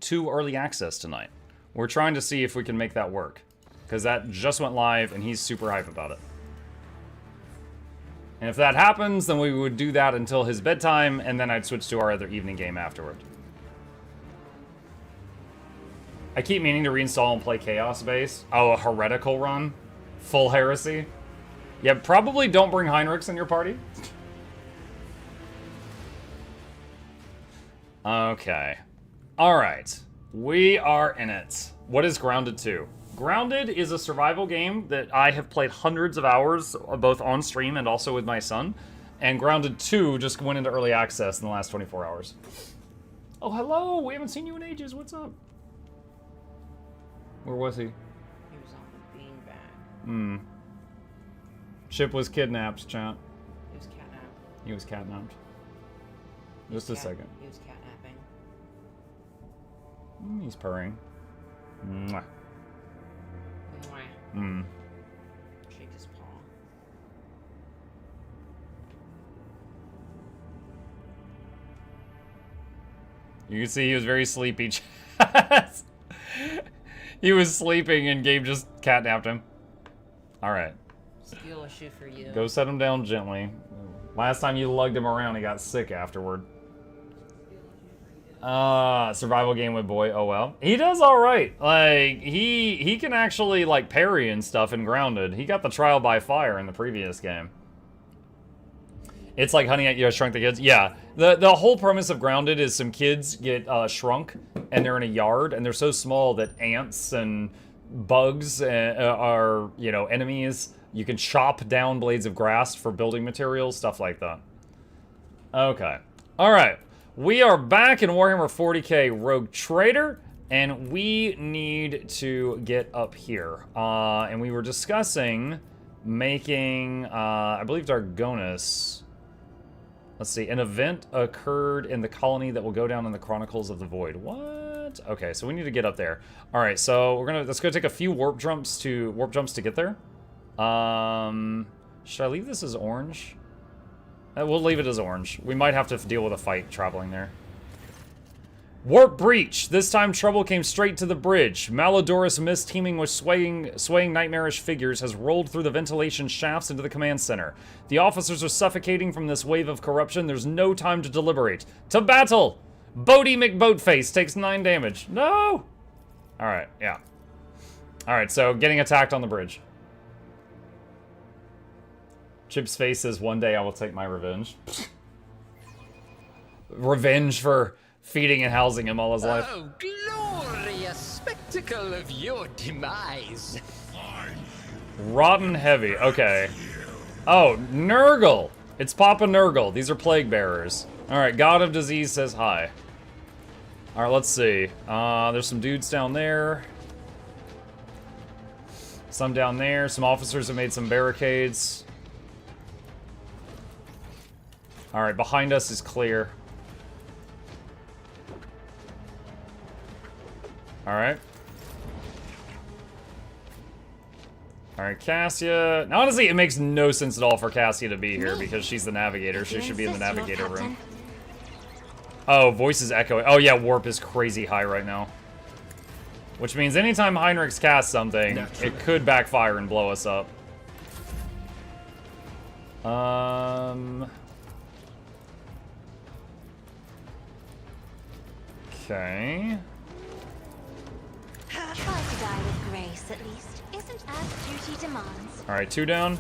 2 early access tonight. We're trying to see if we can make that work, because that just went live and he's super hype about it. And if that happens, then we would do that until his bedtime, and then I'd switch to our other evening game afterward. I keep meaning to reinstall and play Chaos Base. Oh, a heretical run? Full heresy? Yeah, probably don't bring Heinrichs in your party. Okay. Alright. We are in it. What is Grounded 2? Grounded is a survival game that I have played hundreds of hours, both on stream and also with my son. And Grounded 2 just went into early access in the last 24 hours. Oh, hello! We haven't seen you in ages. What's up? Where was he? He was on the beanbag. Chip was kidnapped, chat. He was catnapped. He was catnapped. Just a second. He was catnapping. He's purring. Mwah. Mwah. Shake his paw. You can see he was very sleepy, chat. He was sleeping and Gabe just catnapped him. Alright. Steal a shoe for you. Go set him down gently. Last time you lugged him around, he got sick afterward. Survival game with Boy. Oh well. He does alright. Like, he can actually, like, parry and stuff in Grounded. He got the trial by fire in the previous game. It's like Honey, I Shrunk the Kids. Yeah, the whole premise of Grounded is some kids get shrunk, and they're in a yard, and they're so small that ants and bugs are, you know, enemies. You can chop down blades of grass for building materials, stuff like that. Okay. All right. We are back in Warhammer 40k Rogue Trader, and we need to get up here. And we were discussing making, I believe, Dargonus. Let's see. An event occurred in the colony that will go down in the Chronicles of the Void. What? Okay, so we need to get up there. All right, so let's go take a few warp jumps to get there. Should I leave this as orange? We'll leave it as orange. We might have to deal with a fight traveling there. Warp breach. This time trouble came straight to the bridge. Malodorous mist teeming with swaying nightmarish figures has rolled through the ventilation shafts into the command center. The officers are suffocating from this wave of corruption. There's no time to deliberate. To battle! Bodie McBoatface takes 9 damage. No! Alright, yeah. Alright, so getting attacked on the bridge. Chip's face says, one day I will take my revenge. Revenge for feeding and housing him all his life. Oh, glorious spectacle of your demise. Rotten heavy, okay. Oh, Nurgle! It's Papa Nurgle. These are plague bearers. Alright, God of Disease says hi. Alright, let's see. There's some dudes down there. Some down there. Some officers have made some barricades. Alright, behind us is clear. Alright. Alright, Cassia. Now, honestly, it makes no sense at all for Cassia to be here because she's the navigator. She should be in the navigator room. Oh, voice is echoing. Oh, yeah, warp is crazy high right now. Which means anytime Heinrichs casts something, it could backfire and blow us up. Okay. Try to die with grace, at least. Isn't as duty demands. Alright, 2 down.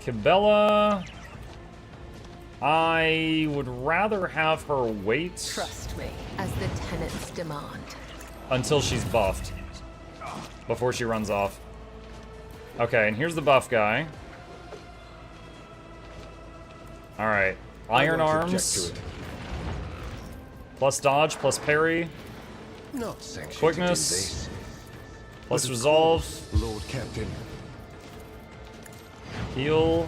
Cabela. I would rather have her wait. Trust me, as the tenants demand. Until she's buffed. Before she runs off. Okay, and here's the buff guy. Alright. Iron Arms. Plus dodge, plus parry. Quickness. Plus resolve. Lord Captain. Heal.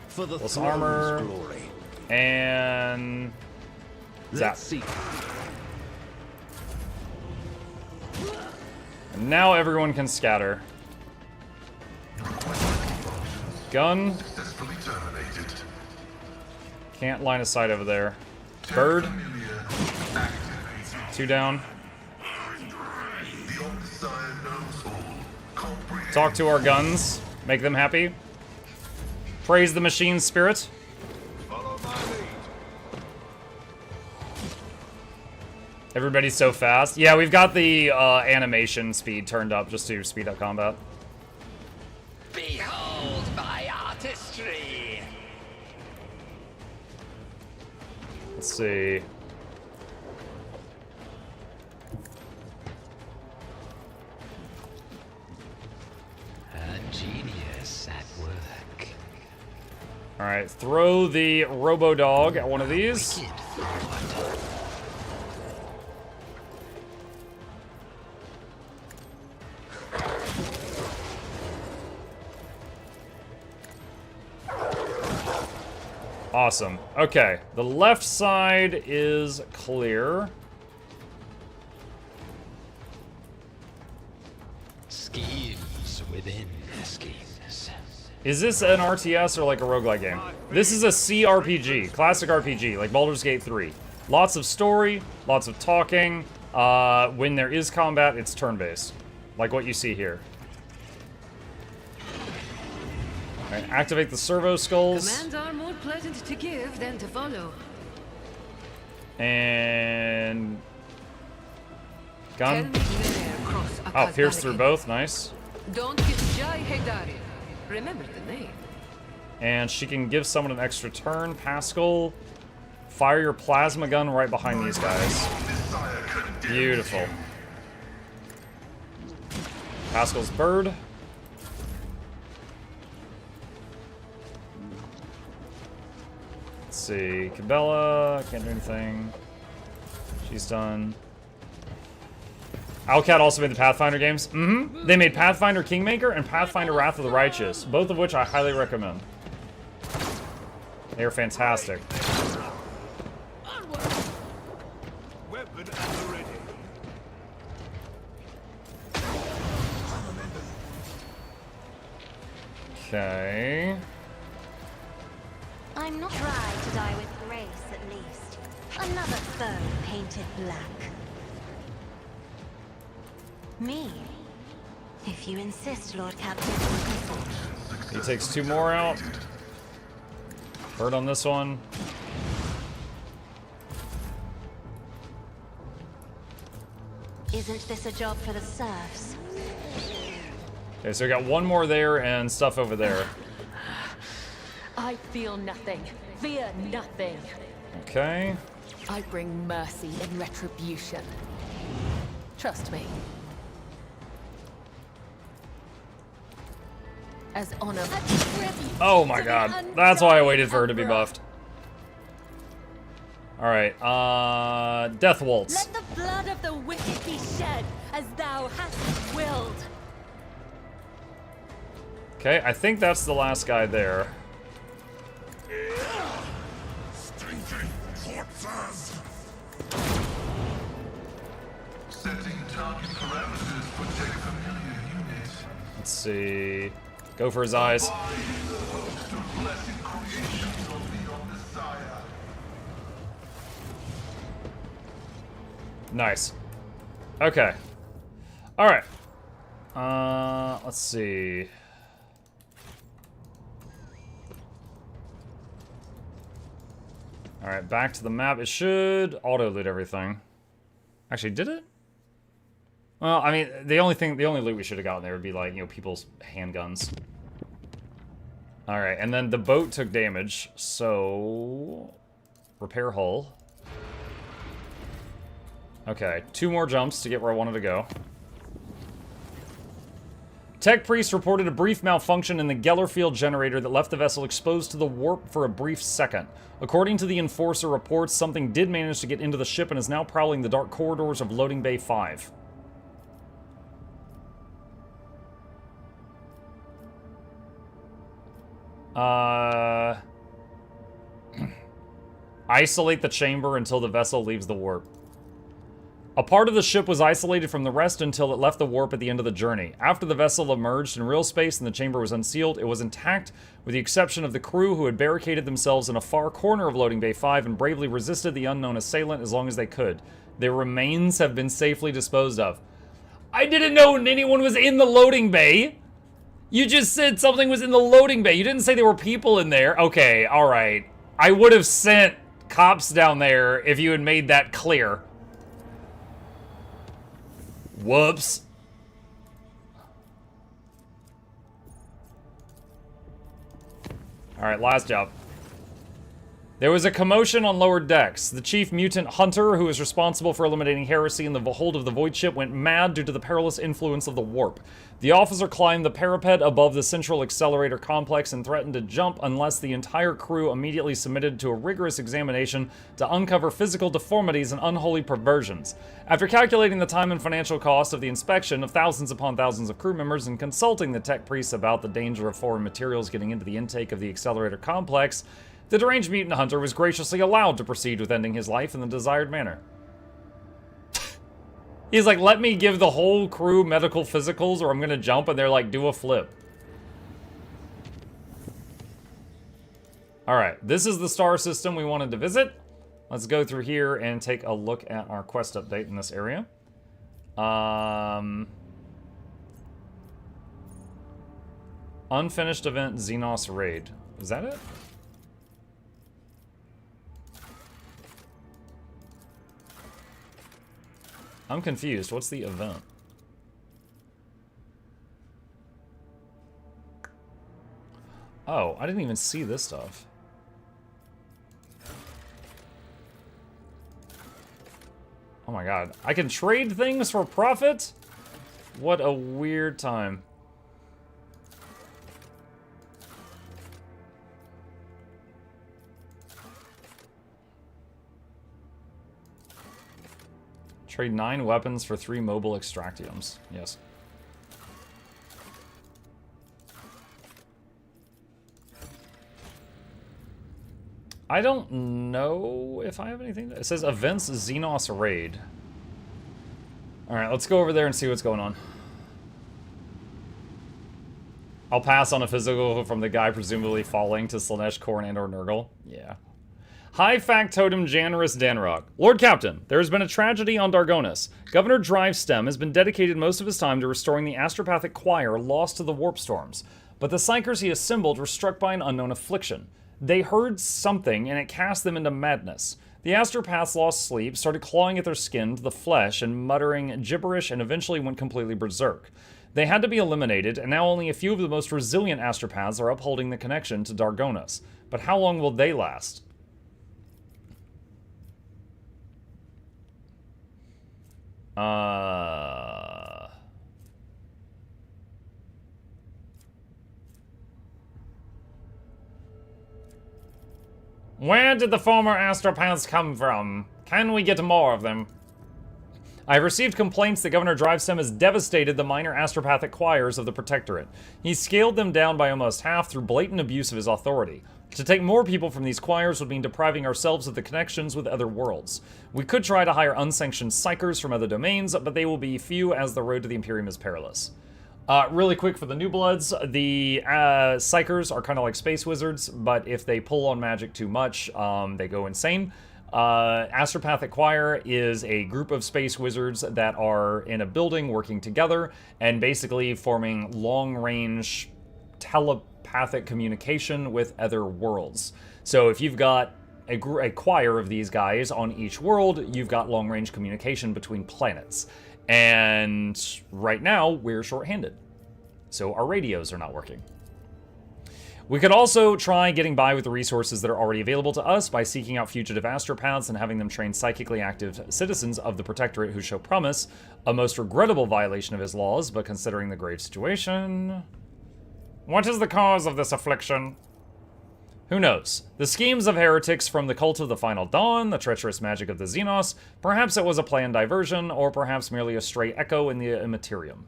For the Plus armor. glory. And zap. Let's see. And now everyone can scatter. Gun. Can't line of sight over there. Bird. 2 down. Talk to our guns. Make them happy. Praise the machine's spirit. Everybody's so fast. Yeah, we've got the animation speed turned up just to speed up combat. Behold my artistry. Let's see. A genius at work. Alright, throw the Robo-Dog at one of these. Wicked thought. Awesome. Okay, the left side is clear. Schemes within schemes. Is this an RTS or like a roguelike game? This is a CRPG, classic RPG, like Baldur's Gate 3. Lots of story, lots of talking. When there is combat, it's turn-based, like what you see here. Alright, activate the servo skulls. Commands are more pleasant to give than to follow. And... Tell gun. me where cross a Oh, pierce through both. Nice. Don't get Jai Hedari. Remember the name. And she can give someone an extra turn. Pascal, fire your plasma gun right behind these guys. Beautiful. Pascal's bird. Let's see. Cabela, can't do anything. She's done. Owlcat also made the Pathfinder games. Mm-hmm. They made Pathfinder Kingmaker and Pathfinder Wrath of the Righteous, both of which I highly recommend. They are fantastic. Weapon at the ready. Okay. I'm not try to die with grace, at least. Another foe painted black. Me? If you insist, Lord Captain. He takes 2 more out. Bird on this one. Isn't this a job for the serfs? Okay, so we got 1 more there and stuff over there. I feel nothing. Fear nothing. Okay. I bring mercy and retribution. Trust me. As honor. Oh my god. That's why I waited for her to be buffed. Alright, Death Waltz. Let the blood of the wicked be shed, as thou hast willed. Okay, I think that's the last guy there. Stinking corpses. Setting target parameters protect familiar units. Let's see. Go for his eyes. To blessed creations of the Messiah. Nice. Okay. Alright. Let's see. Alright, back to the map. It should auto-loot everything. Actually, did it? Well, I mean, the only loot we should have gotten there would be, like, you know, people's handguns. Alright, and then the boat took damage, so... Repair hull. Okay, 2 more jumps to get where I wanted to go. Tech Priest reported a brief malfunction in the Gellerfield generator that left the vessel exposed to the warp for a brief second. According to the Enforcer reports, something did manage to get into the ship and is now prowling the dark corridors of Loading Bay 5. Isolate the chamber until the vessel leaves the warp. A part of the ship was isolated from the rest until it left the warp at the end of the journey. After the vessel emerged in real space and the chamber was unsealed, it was intact, with the exception of the crew who had barricaded themselves in a far corner of Loading Bay 5 and bravely resisted the unknown assailant as long as they could. Their remains have been safely disposed of. I didn't know anyone was in the loading bay! You just said something was in the loading bay. You didn't say there were people in there. Okay, alright. I would have sent cops down there if you had made that clear. Whoops. Alright, last job. There was a commotion on lower decks. The chief mutant hunter, who was responsible for eliminating heresy in the hold of the void ship, went mad due to the perilous influence of the warp. The officer climbed the parapet above the central accelerator complex and threatened to jump unless the entire crew immediately submitted to a rigorous examination to uncover physical deformities and unholy perversions. After calculating the time and financial cost of the inspection of thousands upon thousands of crew members and consulting the tech priests about the danger of foreign materials getting into the intake of the accelerator complex, the deranged mutant hunter was graciously allowed to proceed with ending his life in the desired manner. He's like, let me give the whole crew medical physicals or I'm gonna jump, and they're like, do a flip. Alright, this is the star system we wanted to visit. Let's go through here and take a look at our quest update in this area. Unfinished event Xenos Raid. Is that it? I'm confused. What's the event? Oh, I didn't even see this stuff. Oh my god. I can trade things for profit? What a weird time. Trade 9 weapons for 3 mobile extractiums. Yes. I don't know if I have anything. It says events Xenos raid. Alright, let's go over there and see what's going on. I'll pass on a physical from the guy presumably falling to Slanesh, Korn, and or Nurgle. Yeah. High Factotum Janrus Danrock. Lord Captain, there has been a tragedy on Dargonus. Governor Drivestem has been dedicated most of his time to restoring the astropathic choir lost to the warp storms. But the psychers he assembled were struck by an unknown affliction. They heard something, and it cast them into madness. The astropaths lost sleep, started clawing at their skin to the flesh, and muttering gibberish, and eventually went completely berserk. They had to be eliminated, and now only a few of the most resilient astropaths are upholding the connection to Dargonus. But how long will they last? Where did the former astropaths come from? Can we get more of them? I've received complaints that Governor Drivestem has devastated the minor astropathic choirs of the Protectorate. He's scaled them down by almost half through blatant abuse of his authority. To take more people from these choirs would mean depriving ourselves of the connections with other worlds. We could try to hire unsanctioned psychers from other domains, but they will be few as the road to the Imperium is perilous. Really quick for the New Bloods, the psychers are kind of like space wizards, but if they pull on magic too much, they go insane. Astropathic Choir is a group of space wizards that are in a building working together and basically forming long-range telepathic communication with other worlds. So if you've got a choir of these guys on each world, you've got long-range communication between planets. And right now, we're short-handed. So our radios are not working. We could also try getting by with the resources that are already available to us by seeking out fugitive astropaths and having them train psychically active citizens of the Protectorate who show promise, a most regrettable violation of his laws, but considering the grave situation... What is the cause of this affliction? Who knows? The schemes of heretics from the cult of the Final Dawn, the treacherous magic of the Xenos, perhaps it was a planned diversion, or perhaps merely a stray echo in the immaterium.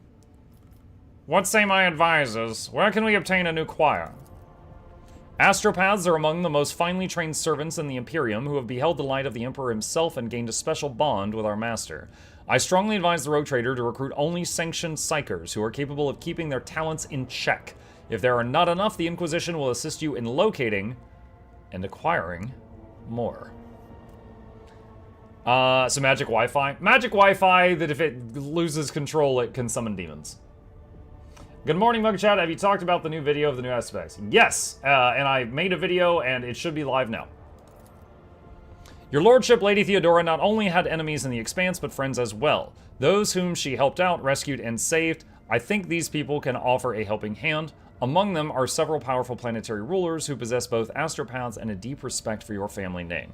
What say my advisors? Where can we obtain a new choir? Astropaths are among the most finely trained servants in the Imperium who have beheld the light of the Emperor himself and gained a special bond with our master. I strongly advise the Rogue Trader to recruit only sanctioned psychers who are capable of keeping their talents in check. If there are not enough, the Inquisition will assist you in locating and acquiring more. So magic Wi-Fi. Magic Wi-Fi that if it loses control, it can summon demons. Good morning, Mug Chat. Have you talked about the new video of the new aspects? Yes, and I made a video and it should be live now. Your lordship, Lady Theodora, not only had enemies in the Expanse, but friends as well. Those whom she helped out, rescued, and saved. I think these people can offer a helping hand. Among them are several powerful planetary rulers who possess both astropaths and a deep respect for your family name.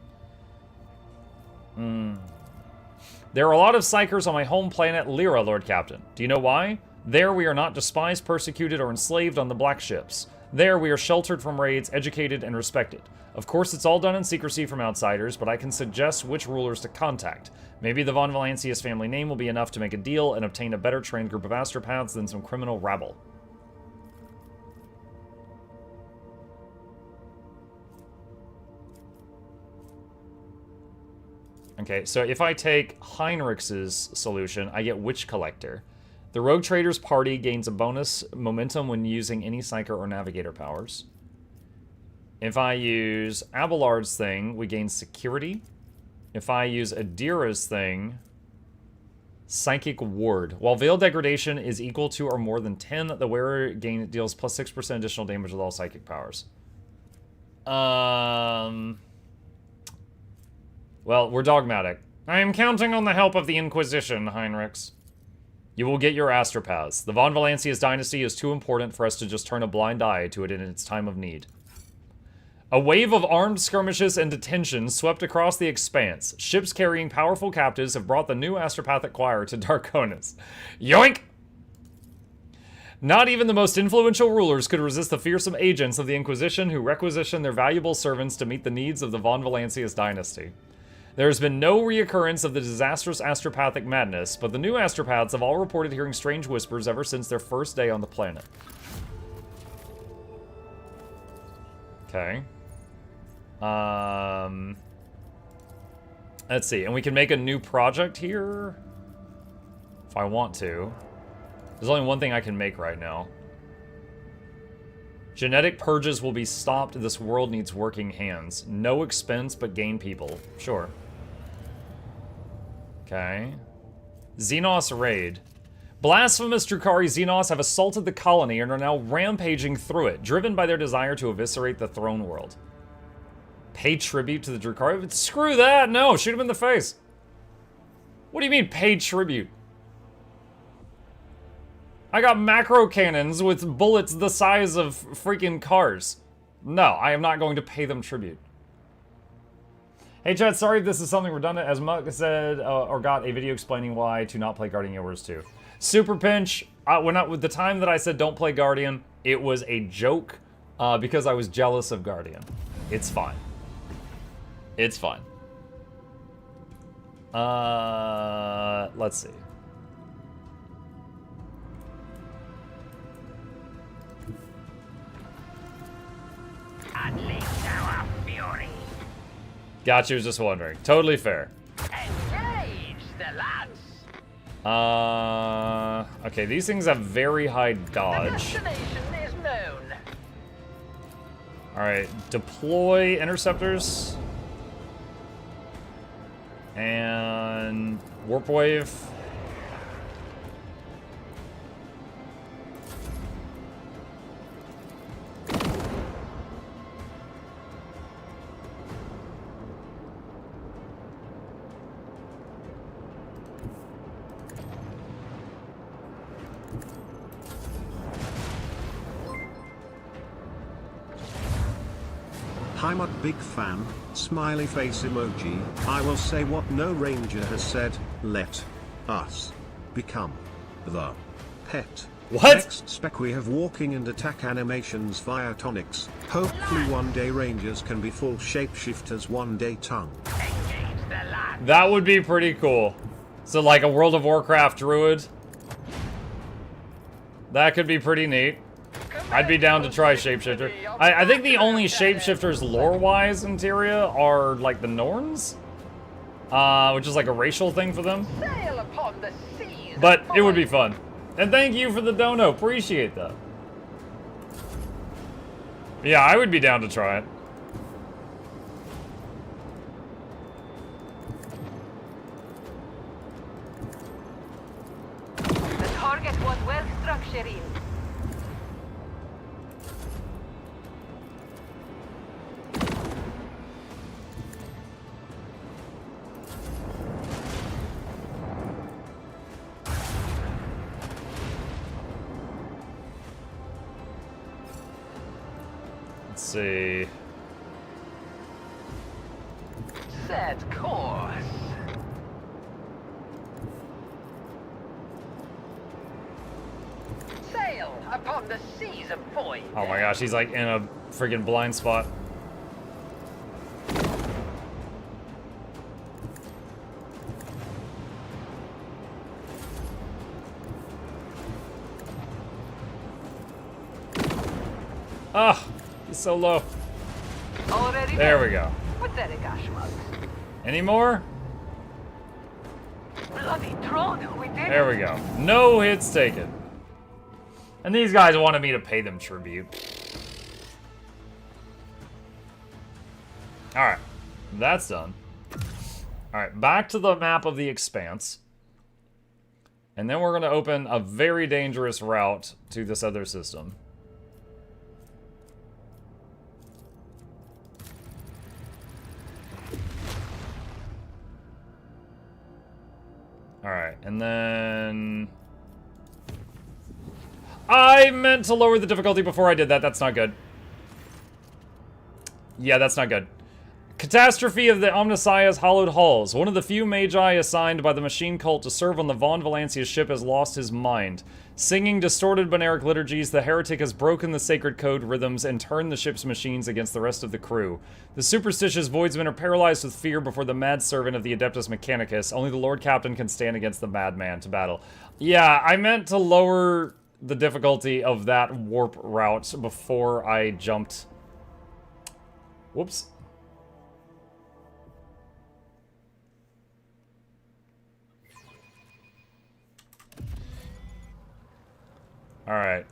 There are a lot of psychers on my home planet, Lyra, Lord Captain. Do you know why? There we are not despised, persecuted, or enslaved on the black ships. There we are sheltered from raids, educated, and respected. Of course, it's all done in secrecy from outsiders, but I can suggest which rulers to contact. Maybe the Von Valancius family name will be enough to make a deal and obtain a better trained group of astropaths than some criminal rabble. Okay, so if I take Heinrich's solution, I get Witch Collector. The Rogue Trader's party gains a bonus momentum when using any Psyker or Navigator powers. If I use Abelard's thing, we gain Security. If I use Adira's thing, Psychic Ward. While Veil Degradation is equal to or more than 10, the wearer deals plus 6% additional damage with all Psychic powers. Well, we're dogmatic. I am counting on the help of the Inquisition, Heinrichs. You will get your astropaths. The Von Valancius dynasty is too important for us to just turn a blind eye to it in its time of need. A wave of armed skirmishes and detentions swept across the expanse. Ships carrying powerful captives have brought the new astropathic choir to Dargonus. Yoink! Not even the most influential rulers could resist the fearsome agents of the Inquisition who requisitioned their valuable servants to meet the needs of the Von Valancius dynasty. There has been no reoccurrence of the disastrous astropathic madness, but the new astropaths have all reported hearing strange whispers ever since their first day on the planet. Okay. Let's see, and we can make a new project here if I want to. There's only one thing I can make right now. Genetic purges will be stopped. This world needs working hands. No expense, but gain people. Sure. Okay. Xenos raid. Blasphemous Drukhari Xenos have assaulted the colony and are now rampaging through it, driven by their desire to eviscerate the throne world. Pay tribute to the Drukhari? Screw that! No! Shoot him in the face! What do you mean, pay tribute? I got macro cannons with bullets the size of freaking cars. No, I am not going to pay them tribute. Hey chat, sorry if this is something redundant, as Muk said, or got a video explaining why to not play Guardian Wars 2. Super pinch, with the time that I said don't play Guardian, it was a joke, because I was jealous of Guardian. It's fine. It's fine. Let's see. Unleash our fury. Gotcha, was just wondering. Totally fair. Engage the lads. Okay, these things have very high The dodge. destination is known. Alright, deploy interceptors. And warp wave. I'm a big fan, smiley face emoji. I will say what no ranger has said, let us become the pet. What? Next spec we have walking and attack animations via tonics. Hopefully one day rangers can be full shapeshifters one day tongue. Engage the lads. That would be pretty cool. So like a World of Warcraft druid. That could be pretty neat. I'd be down to try shapeshifter. I think the only shapeshifters lore-wise in Tyria are like the Norns, which is like a racial thing for them. Sail upon the seas. But it would be fun. And thank you for the dono. Appreciate that. Yeah, I would be down to try it. The target was well structured in. Let's see. Set course. Sail upon the seas of void. Oh my gosh, he's like in a freaking blind spot. Ah, he's so low. Already There done. we go. Pathetic ashmugs. Any more? Bloody drone, we did There we go. No hits taken. And these guys wanted me to pay them tribute. Alright, that's done. Alright, back to the map of the Expanse. And then we're going to open a very dangerous route to this other system. Alright, and then I meant to lower the difficulty before I did that. That's not good. Yeah, that's not good. Catastrophe of the Omnissiah's Hollowed Halls. One of the few magi assigned by the machine cult to serve on the Von Valancia's ship has lost his mind. Singing distorted Boneric liturgies, the heretic has broken the sacred code rhythms and turned the ship's machines against the rest of the crew. The superstitious voidsmen are paralyzed with fear before the mad servant of the Adeptus Mechanicus. Only the Lord Captain can stand against the madman to battle. Yeah, I meant to lower the difficulty of that warp route before I jumped. Whoops. Alright.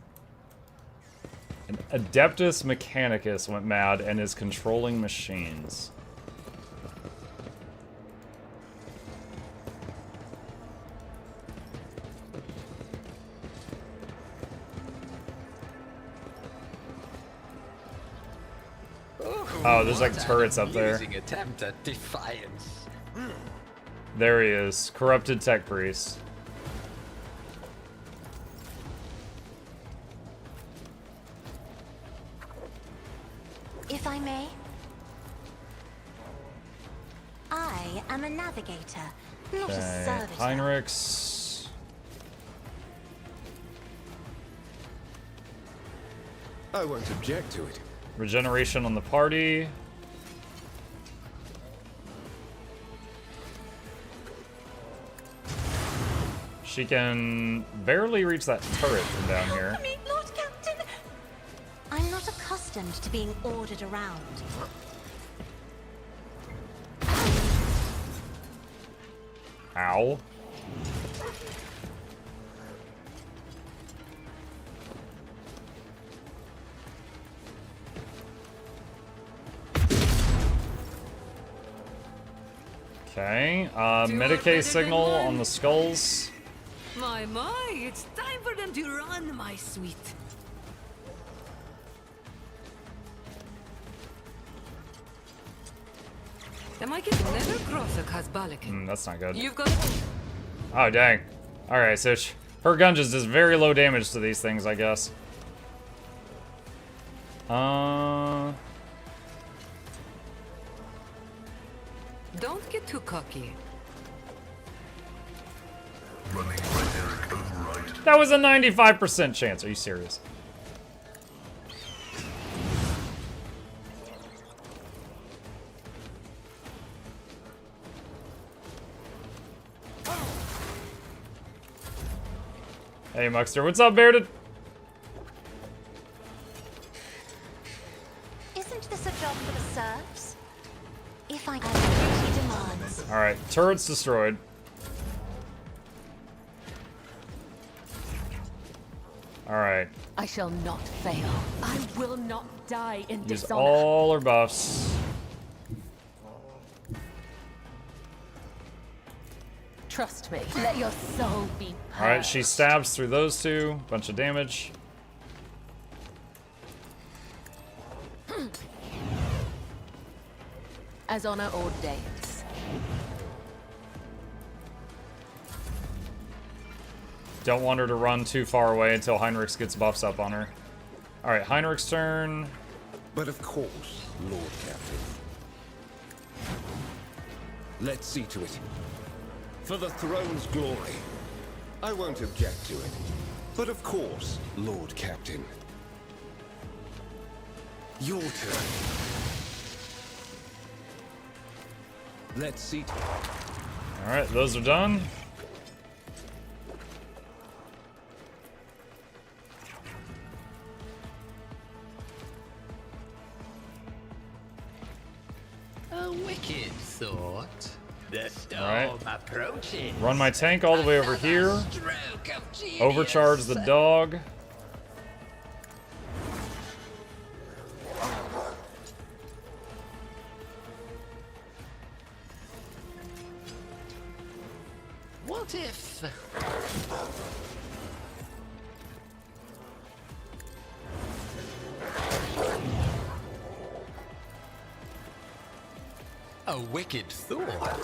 An Adeptus Mechanicus went mad and is controlling machines. Oh, there's like turrets up there. Attempt at defiance. There he is. Corrupted tech priest. If I may, I am a navigator, not a Okay, servitor. Heinrichs. I won't object to it. Regeneration on the party. She can barely reach that turret from down here. I mean, Lord Captain, I'm not accustomed to being ordered around. Ow. Okay, Medicae signal on the skulls. My, it's time for them to run, my sweet. The mic can never cross a Casbalican. That's not good. You've got... Oh, dang. Alright, so her gun just does very low damage to these things, I guess. Don't get too cocky. Running rhetoric override. That was a 95% chance. Are you serious? Hey, Muckster. What's up, Bearded? Isn't this a job for the serfs? If I as duty demands. Alright, turret's destroyed. Alright. I shall not fail. I will not die in Use dishonor. all her buffs. Trust me. Let your soul be purged. Alright, she stabs through those two. Bunch of damage. As honor ordains. Don't want her to run too far away until Heinrichs gets buffs up on her. Alright, Heinrich's turn. But of course, Lord Captain. Let's see to it. For the throne's glory. I won't object to it. But of course, Lord Captain. Your turn. Let's see. Alright, those are done. A wicked thought. The storm Alright. approaches. Run my tank all the way over here. Stroke of genius. Overcharge the dog. What if... A wicked thought.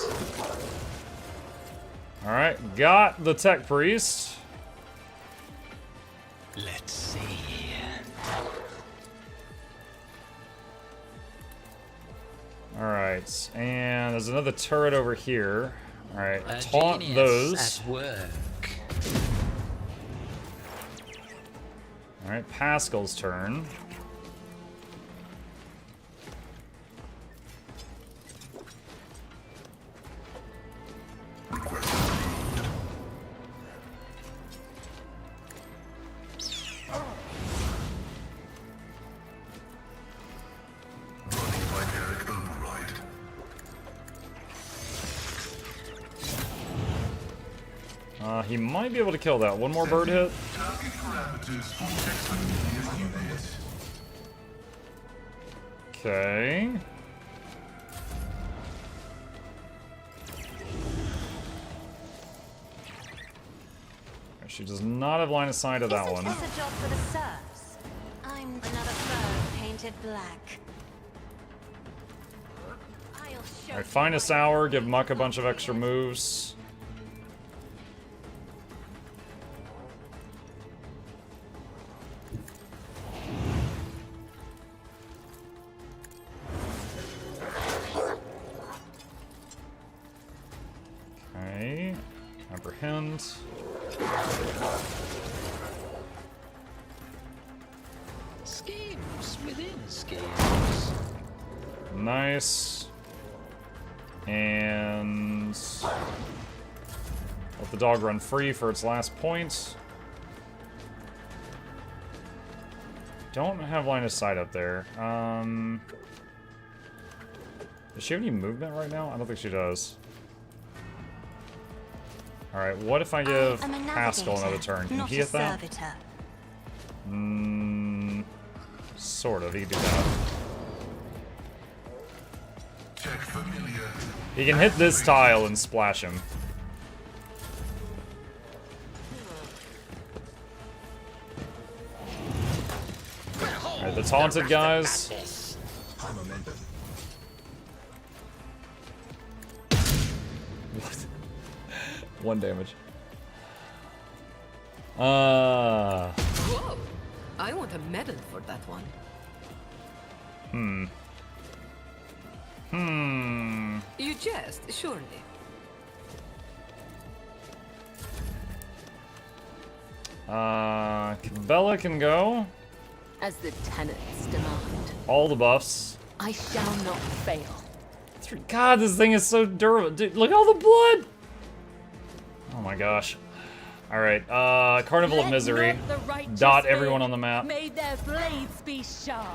Alright, got the tech priest. Let's Alright, and there's another turret over here. Alright, A taunt genius those. at work. Alright, Pascal's turn. He might be able to kill that. One more bird hit. Okay. She does not have line of sight of that one. Isn't this a job for the serfs? I'm another bird painted black. I'll show Alright, finest hour, give Muck a bunch of extra moves. Okay, apprehend. Schemes within schemes. Nice. And let the dog run free for its last point. Don't have line of sight up there. Does she have any movement right now? I don't think she does. Alright, what if I give Pascal another turn? Can he hit that? Sort of, he can do that. He can hit this tile and splash him. Alright, the taunted guys. What? 1 damage. Whoa! I want a medal for that one. You jest, surely. Bella can go. As the tenants demand. All the buffs. I shall not fail. God, this thing is so durable. Dude, look at all the blood! Oh my gosh. Alright, Carnival of Misery. Dot everyone on the map. May their blades be sharp.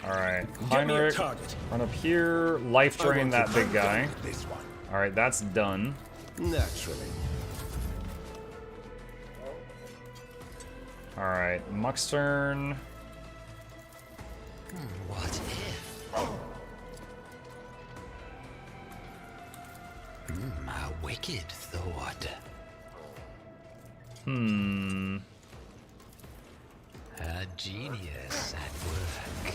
Alright, Heinrich, run up here, life drain that big guy. Alright, that's done. Naturally. Alright, Muck's turn. What if? A wicked thought. A genius at work.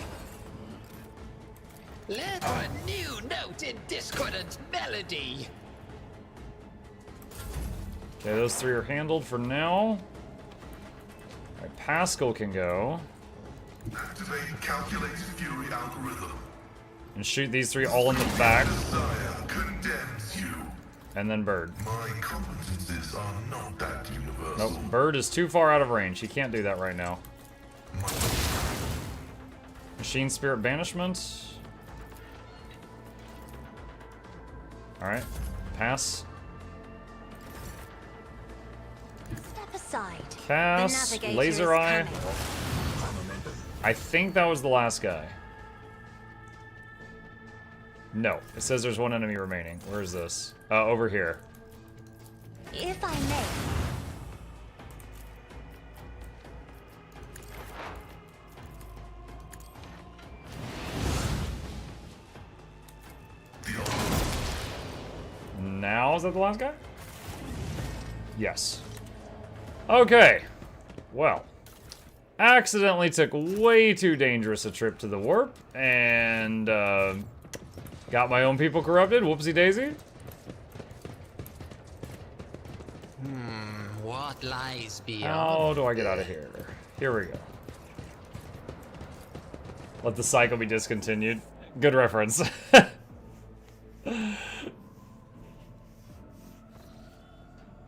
Let a new note in discordant melody. Okay, those three are handled for now. Alright, Pascal can go. Activate calculated fury algorithm. And shoot these three all in the back. Messiah condemns you. And then Bird. My competences are not that universal. Nope, Bird is too far out of range. He can't do that right now. Machine Spirit Banishment. Alright, pass. Step aside. Cast, The navigator Laser is Eye. coming. I think that was the last guy. No, it says there's one enemy remaining. Where is this? Over here. If I may. Now, is that the last guy? Yes. Okay. Well. Accidentally took way too dangerous a trip to the warp, and got my own people corrupted. Whoopsie daisy. what lies beyond. How do I get out of here? Here we go. Let the cycle be discontinued. Good reference.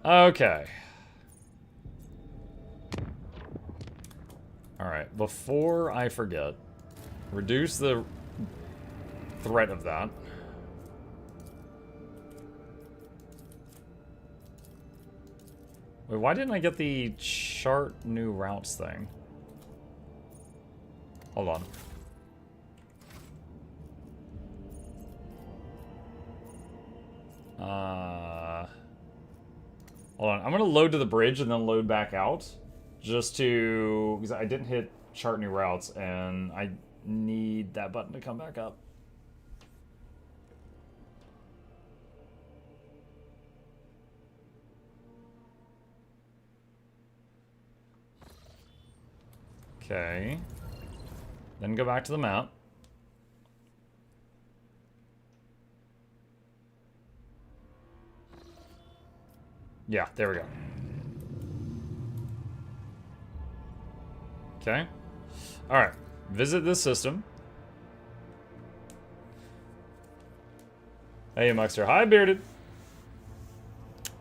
Okay. Alright, before I forget, reduce the threat of that. Wait, why didn't I get the chart new routes thing? Hold on. Hold on, I'm gonna load to the bridge and then load back out. Just to, because I didn't hit chart new routes and I need that button to come back up. Okay. Then go back to the map. Yeah, there we go. Okay. Alright. Visit this system. Hey, Muxter. Hi, Bearded.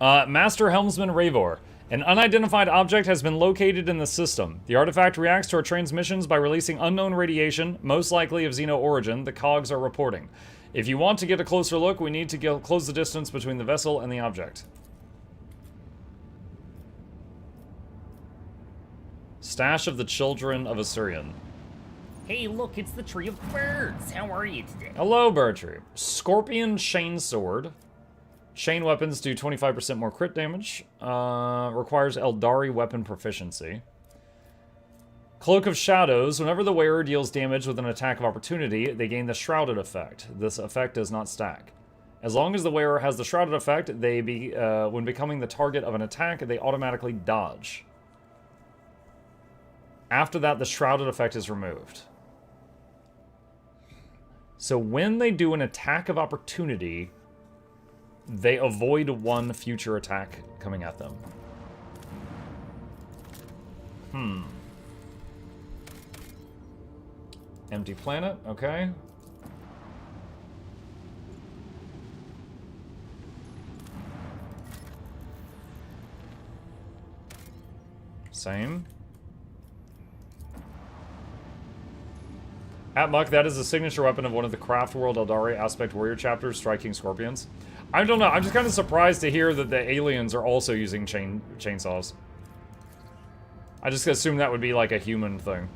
Master Helmsman Ravor. An unidentified object has been located in the system. The artifact reacts to our transmissions by releasing unknown radiation, most likely of Xeno origin, the cogs are reporting. If you want to get a closer look, we need to close the distance between the vessel and the object. Stash of the Children of Assyrian. Hey, look, it's the Tree of Birds. How are you today? Hello, Bertree. Scorpion Chainsword. Chain weapons do 25% more crit damage. Requires Eldari weapon proficiency. Cloak of Shadows. Whenever the wearer deals damage with an attack of opportunity, they gain the Shrouded effect. This effect does not stack. As long as the wearer has the Shrouded effect, when becoming the target of an attack, they automatically dodge. After that, the Shrouded effect is removed. So when they do an attack of opportunity, they avoid one future attack coming at them. Empty planet, okay. Same. At Muck, that is the signature weapon of one of the Craft World Eldari Aspect Warrior chapters, striking scorpions. I don't know, I'm just kind of surprised to hear that the aliens are also using chainsaws. I just assumed that would be like a human thing.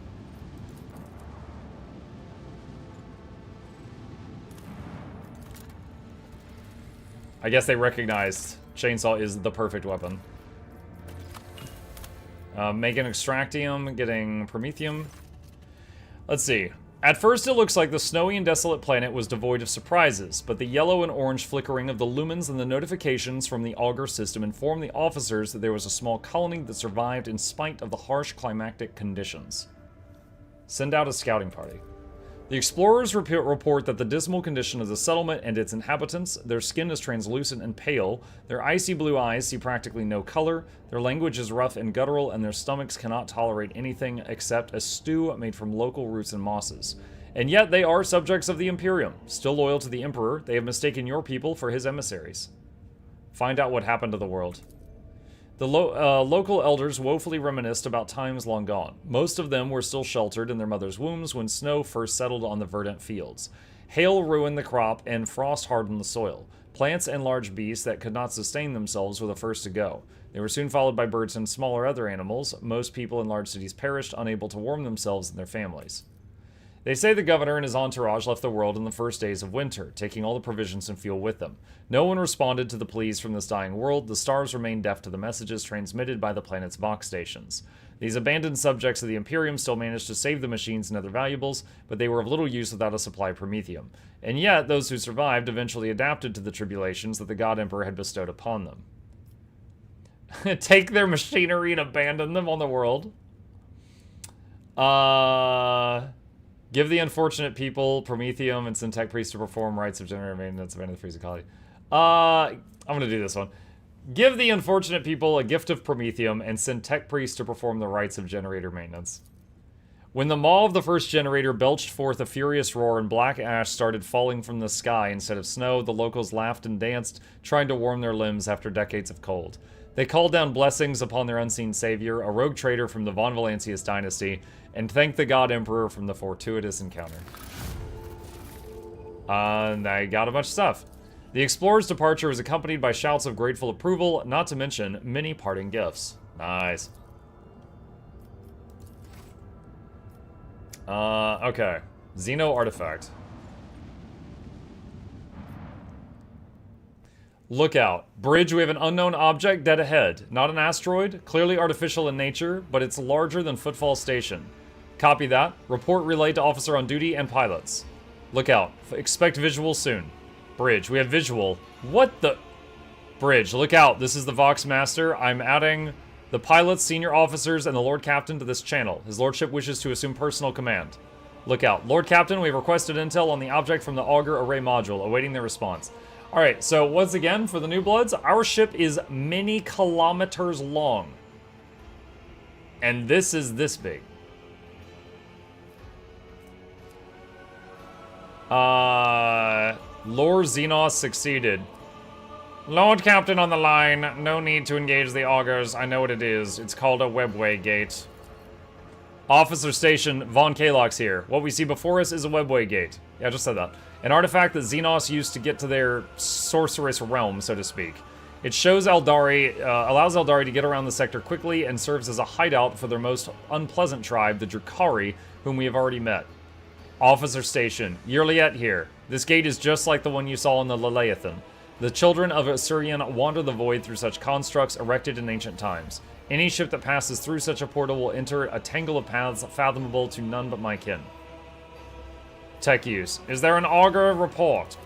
I guess they recognized chainsaw is the perfect weapon. Making Extractium, getting Promethium. Let's see. At first it looks like the snowy and desolate planet was devoid of surprises, but the yellow and orange flickering of the lumens and the notifications from the auger system informed the officers that there was a small colony that survived in spite of the harsh climatic conditions. Send out a scouting party. The explorers report that the dismal condition of the settlement and its inhabitants, their skin is translucent and pale, their icy blue eyes see practically no color, their language is rough and guttural, and their stomachs cannot tolerate anything except a stew made from local roots and mosses. And yet they are subjects of the Imperium. Still loyal to the Emperor, they have mistaken your people for his emissaries. Find out what happened to the world. The local elders woefully reminisced about times long gone. Most of them were still sheltered in their mother's wombs when snow first settled on the verdant fields. Hail ruined the crop and frost hardened the soil. Plants and large beasts that could not sustain themselves were the first to go. They were soon followed by birds and smaller other animals. Most people in large cities perished, unable to warm themselves and their families. They say the governor and his entourage left the world in the first days of winter, taking all the provisions and fuel with them. No one responded to the pleas from this dying world. The stars remained deaf to the messages transmitted by the planet's Vox stations. These abandoned subjects of the Imperium still managed to save the machines and other valuables, but they were of little use without a supply of Promethium. And yet, those who survived eventually adapted to the tribulations that the God Emperor had bestowed upon them. Take their machinery and abandon them on the world? Give the unfortunate people Promethium and send tech priests to perform rites of general maintenance of the freezing colony. I'm gonna do this one. Give the unfortunate people a gift of promethium and send tech priests to perform the rites of generator maintenance. When the maw of the first generator belched forth a furious roar and black ash started falling from the sky instead of snow, the locals laughed and danced, trying to warm their limbs after decades of cold. They called down blessings upon their unseen savior, a rogue trader from the Von Valancius dynasty, and thanked the God Emperor from the fortuitous encounter. And they got a bunch of stuff. The explorer's departure was accompanied by shouts of grateful approval, not to mention many parting gifts. Nice. Okay. Xeno artifact. Lookout. Bridge, we have an unknown object dead ahead. Not an asteroid, clearly artificial in nature, but it's larger than Footfall Station. Copy that. Report relayed to officer on duty and pilots. Lookout. Expect visual soon. Bridge, we have visual. What the? Bridge, look out. This is the Vox Master. I'm adding the pilots, senior officers, and the Lord Captain to this channel. His Lordship wishes to assume personal command. Look out. Lord Captain, we have requested intel on the object from the Augur Array Module, awaiting their response. Alright, so once again, for the New Bloods, our ship is many kilometers long. And this is this big. Lord Xenos succeeded. Lord Captain on the line. No need to engage the augurs. I know what it is. It's called a webway gate. Officer Station, Von Kalox here. What we see before us is a webway gate. Yeah, I just said that. An artifact that Xenos used to get to their sorceress realm, so to speak. It shows Eldari, allows Eldari to get around the sector quickly and serves as a hideout for their most unpleasant tribe, the Drukhari, whom we have already met. Officer Station, Yurliet here. This gate is just like the one you saw in the Leleathan. The children of Assyrian wander the void through such constructs erected in ancient times. Any ship that passes through such a portal will enter a tangle of paths fathomable to none but my kin. Tech use. Is there an augur report?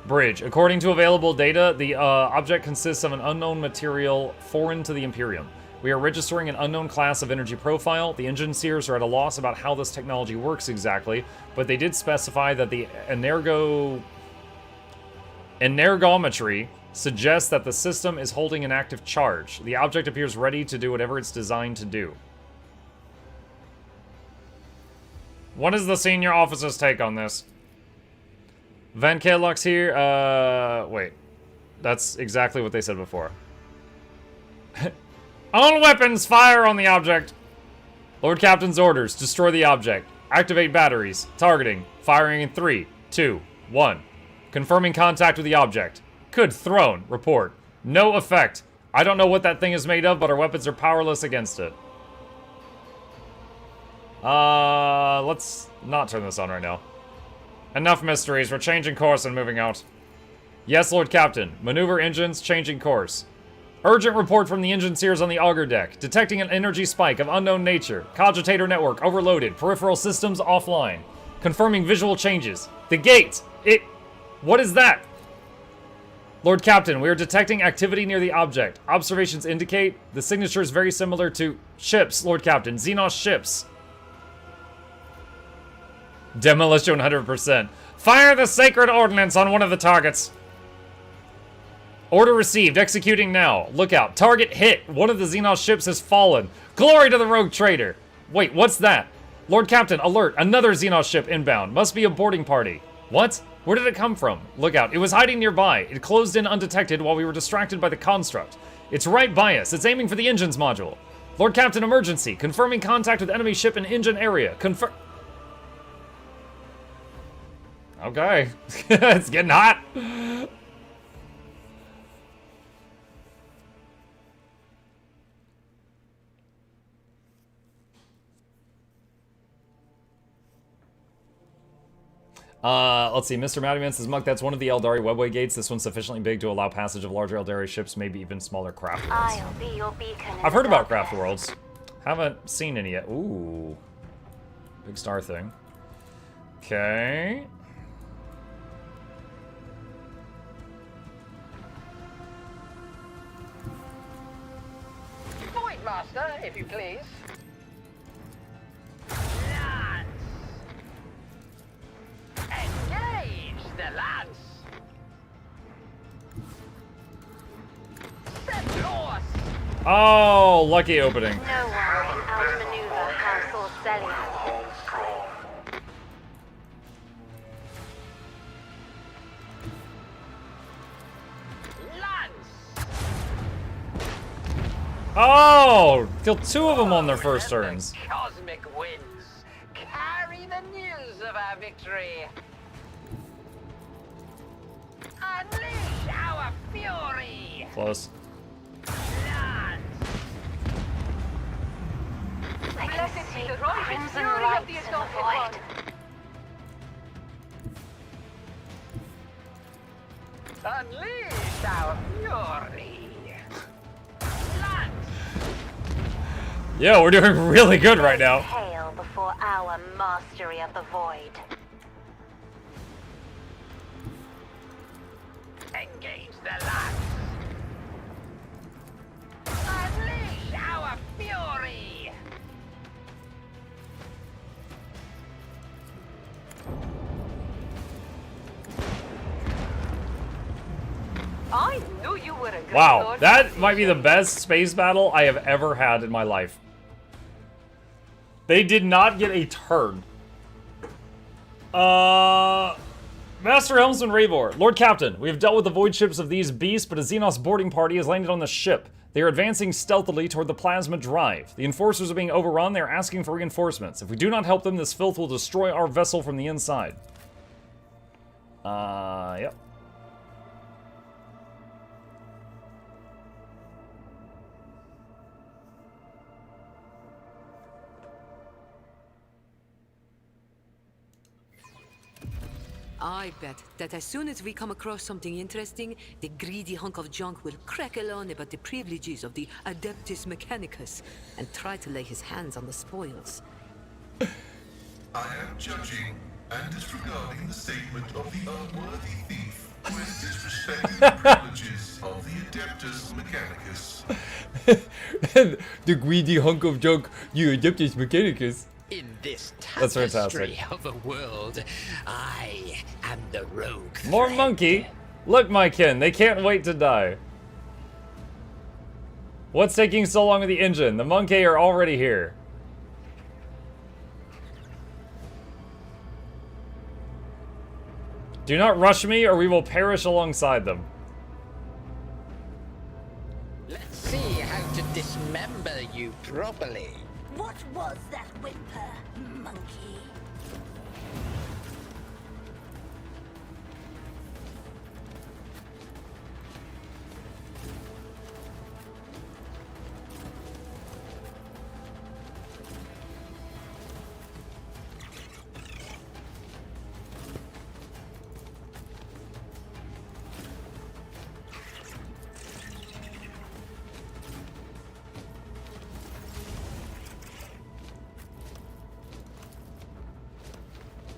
Bridge. According to available data, the object consists of an unknown material foreign to the Imperium. We are registering an unknown class of energy profile. The engine seers are at a loss about how this technology works exactly, but they did specify that the energometry suggests that the system is holding an active charge. The object appears ready to do whatever it's designed to do. What is the senior officer's take on this? Van Kalox here, wait. That's exactly what they said before. All weapons fire on the object! Lord Captain's orders, destroy the object. Activate batteries. Targeting. Firing in 3, 2, 1. Confirming contact with the object. Good throne. Report. No effect. I don't know what that thing is made of, but our weapons are powerless against it. Let's not turn this on right now. Enough mysteries. We're changing course and moving out. Yes, Lord Captain. Maneuver engines, changing course. Urgent report from the engine seers on the auger deck. Detecting an energy spike of unknown nature. Cogitator network overloaded. Peripheral systems offline. Confirming visual changes. The gate! What is that? Lord Captain, we are detecting activity near the object. Observations indicate the signature is very similar to ships, Lord Captain. Xenos ships. Demolition 100%. Fire the sacred ordnance on one of the targets. Order received. Executing now. Look out. Target hit. One of the Xenos ships has fallen. Glory to the rogue trader. Wait, what's that? Lord Captain, alert. Another Xenos ship inbound. Must be a boarding party. What? Where did it come from? Look out. It was hiding nearby. It closed in undetected while we were distracted by the construct. It's right by us. It's aiming for the engines module. Lord Captain, emergency. Confirming contact with enemy ship in engine area. Okay. It's getting hot. Let's see. Mr. Maddyman says, Muck, that's one of the Eldari webway gates. This one's sufficiently big to allow passage of larger Eldari ships, maybe even smaller craft worlds. I'll be your beacon. I've heard about craft worlds. Haven't seen any yet. Ooh. Big star thing. Okay. Point, Master, if you please. Engage the lads! Oh, lucky opening. No one can outmaneuver House Orcelia. Oh, killed 2 of them on their first turns. Cosmic winds carry the news of our victory. Unleash our fury. Close. Blessed be the crimson lights in the void. Unleash our fury. Yeah, we're doing really good right now. Hail before our mastery of the void. Engage the lance. Unleash our fury. I knew you were a good Wow, sword. that might be the best space battle I have ever had in my life. They did not get a turn. Master Helmsman Raivor, Lord Captain, we have dealt with the void ships of these beasts, but a Xenos boarding party has landed on the ship. They are advancing stealthily toward the plasma drive. The enforcers are being overrun. They are asking for reinforcements. If we do not help them, this filth will destroy our vessel from the inside. Yep. I bet that as soon as we come across something interesting, the greedy hunk of junk will crackle on about the privileges of the Adeptus Mechanicus and try to lay his hands on the spoils. I am judging and disregarding the statement of the unworthy thief who has disrespected the privileges of the Adeptus Mechanicus. The greedy hunk of junk, you Adeptus Mechanicus. In this That's tapestry fantastic. of a world, I am the rogue. More thread. monkey. Look, my kin, they can't wait to die. What's taking so long with the engine? The monkey are already here. Do not rush me or we will perish alongside them. Let's see how to dismember you properly. What was that whimper, monkey?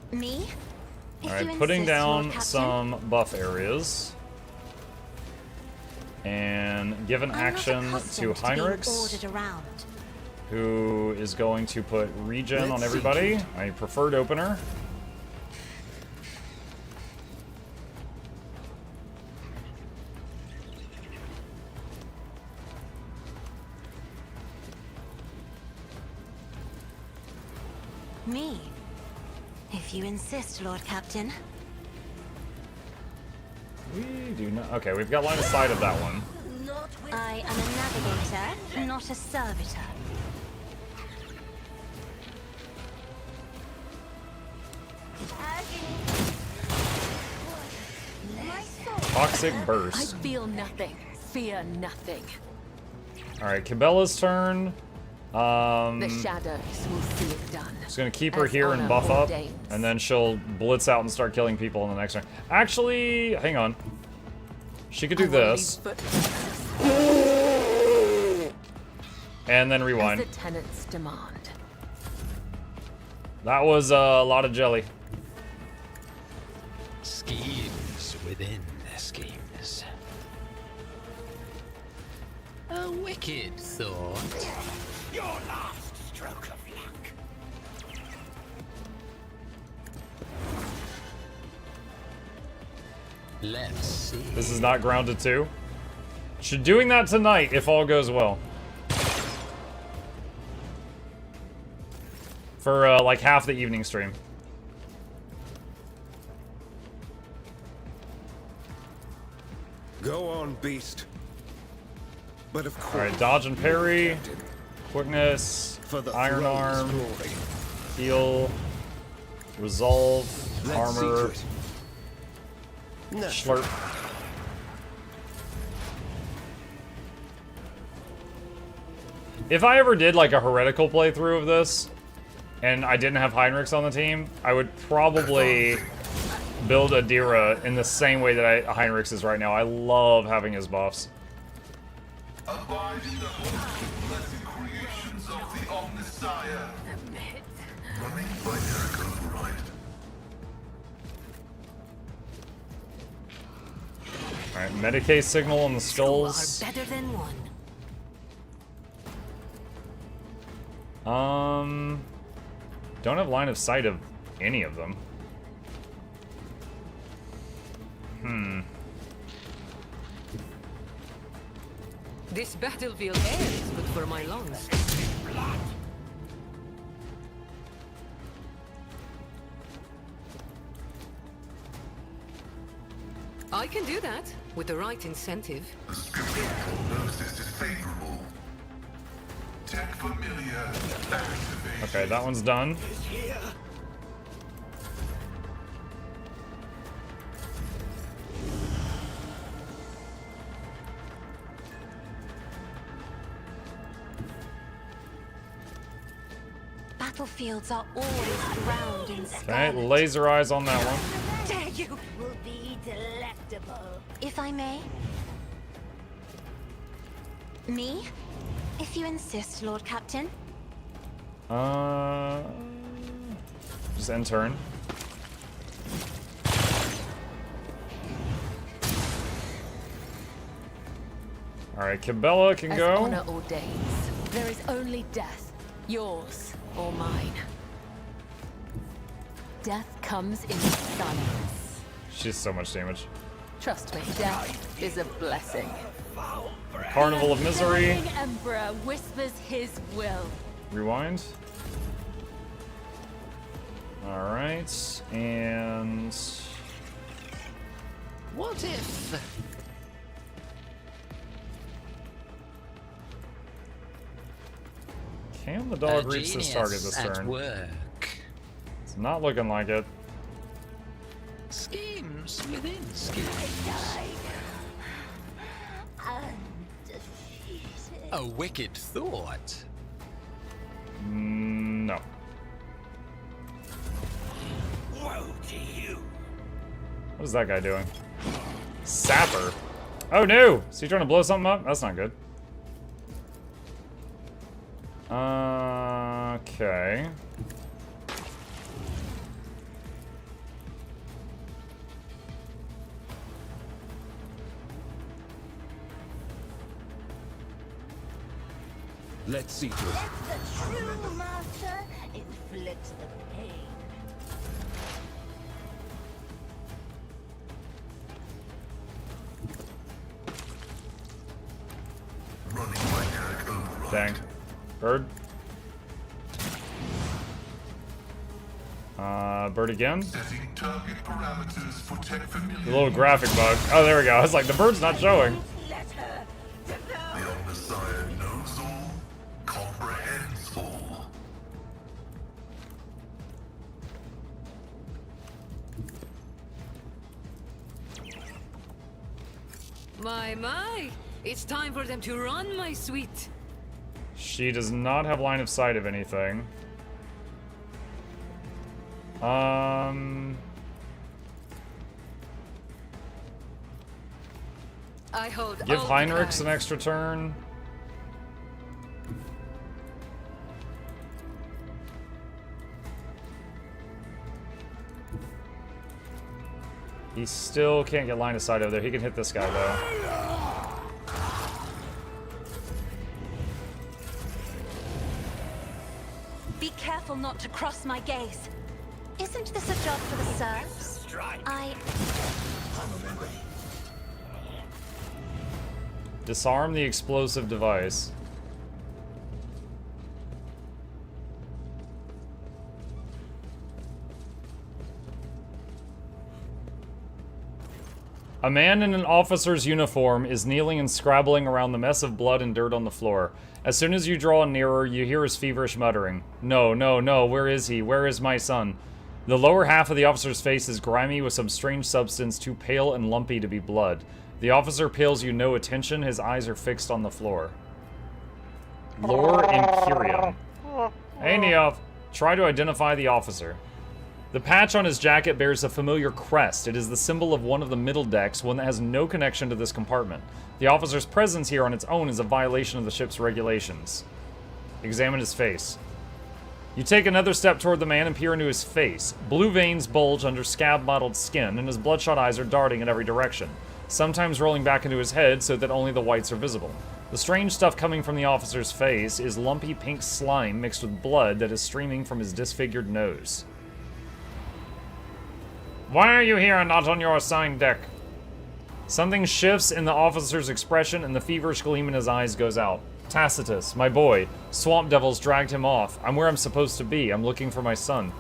Me? Alright, putting down some buff areas. And give an action to Heinrichs, who is going to put regen on everybody. I preferred opener. Me? If you insist, Lord Captain. We do not. Okay, we've got line of sight of that one. I am a navigator, not a servitor. Toxic I burst. feel nothing. Fear nothing. Alright, Cabela's turn. The shadows will see it done. Just gonna keep her As here and honor buff up, ordains. and then she'll blitz out and start killing people in the next turn. Actually, hang on. She could do this. And then rewind. As the tenants demand. That was a lot of jelly. Schemes within the schemes. A wicked thought. Your last stroke of luck. Let's see. This is not grounded 2. Should doing that tonight if all goes well. for like half the evening stream. Go on, beast. But of course. All right, dodge and parry, quickness, For the iron throne's arm, glory. heal, resolve, Let's see to armor, it. No. slurp. If I ever did like a heretical playthrough of this, and I didn't have Heinrichs on the team, I would probably build Adira in the same way that Heinrichs is right now. I love having his buffs. Abide in the holy blessed creations of the Omnissiah. Running binary override. Alright, Medicae signal on the skulls. Better than one. Don't have line of sight of any of them. This battlefield air is good for my lungs. I can do that with the right incentive. The scriptural prognosis is favorable. Tech familiar activation. Okay, that one's done. Battlefields are always drowned in Okay, scarlet. laser eyes on that one. Dare you will be delectable. If I may? Me? If you insist, Lord Captain. Just end turn. Alright, Cabela can As go. honor ordains, there is only death, yours or mine. Death comes in silence. She's so much damage. Trust me, death is a blessing. Carnival of Misery. The Emperor whispers his will. Rewind. Alright, and... What if... Can the dog reach this target this at turn? Work. It's not looking like it. Schemes within schemes. A wicked thought. No. Woe to you. What is that guy doing? Sapper. Oh no! Is he trying to blow something up? That's not good. Okay. Let's see to it. The true master inflicts the pain. Running binary override. Dang. Bird. Bird again. Setting target parameters for tech familiar. A little graphic bug. Oh, there we go. I was like, the bird's not showing. The Omnissiah knows all, comprehends all. My. It's time for them to run, my sweet. She does not have line of sight of anything. I hold Give all Heinrichs the an extra turn. He still can't get line of sight over there. He can hit this guy though. Be careful not to cross my gaze. Isn't this a job for the serfs? Disarm the explosive device. A man in an officer's uniform is kneeling and scrabbling around the mess of blood and dirt on the floor. As soon as you draw nearer, you hear his feverish muttering. No, no, no, where is he? Where is my son? The lower half of the officer's face is grimy with some strange substance too pale and lumpy to be blood. The officer pays you no attention, his eyes are fixed on the floor. Lore Imperium. Hey, Neof. Try to identify the officer. The patch on his jacket bears a familiar crest. It is the symbol of one of the middle decks, one that has no connection to this compartment. The officer's presence here on its own is a violation of the ship's regulations. Examine his face. You take another step toward the man and peer into his face. Blue veins bulge under scab-mottled skin, and his bloodshot eyes are darting in every direction, sometimes rolling back into his head so that only the whites are visible. The strange stuff coming from the officer's face is lumpy pink slime mixed with blood that is streaming from his disfigured nose. Why are you here and not on your assigned deck? Something shifts in the officer's expression and the feverish gleam in his eyes goes out. Tacitus, my boy. Swamp devils dragged him off. I'm where I'm supposed to be. I'm looking for my son.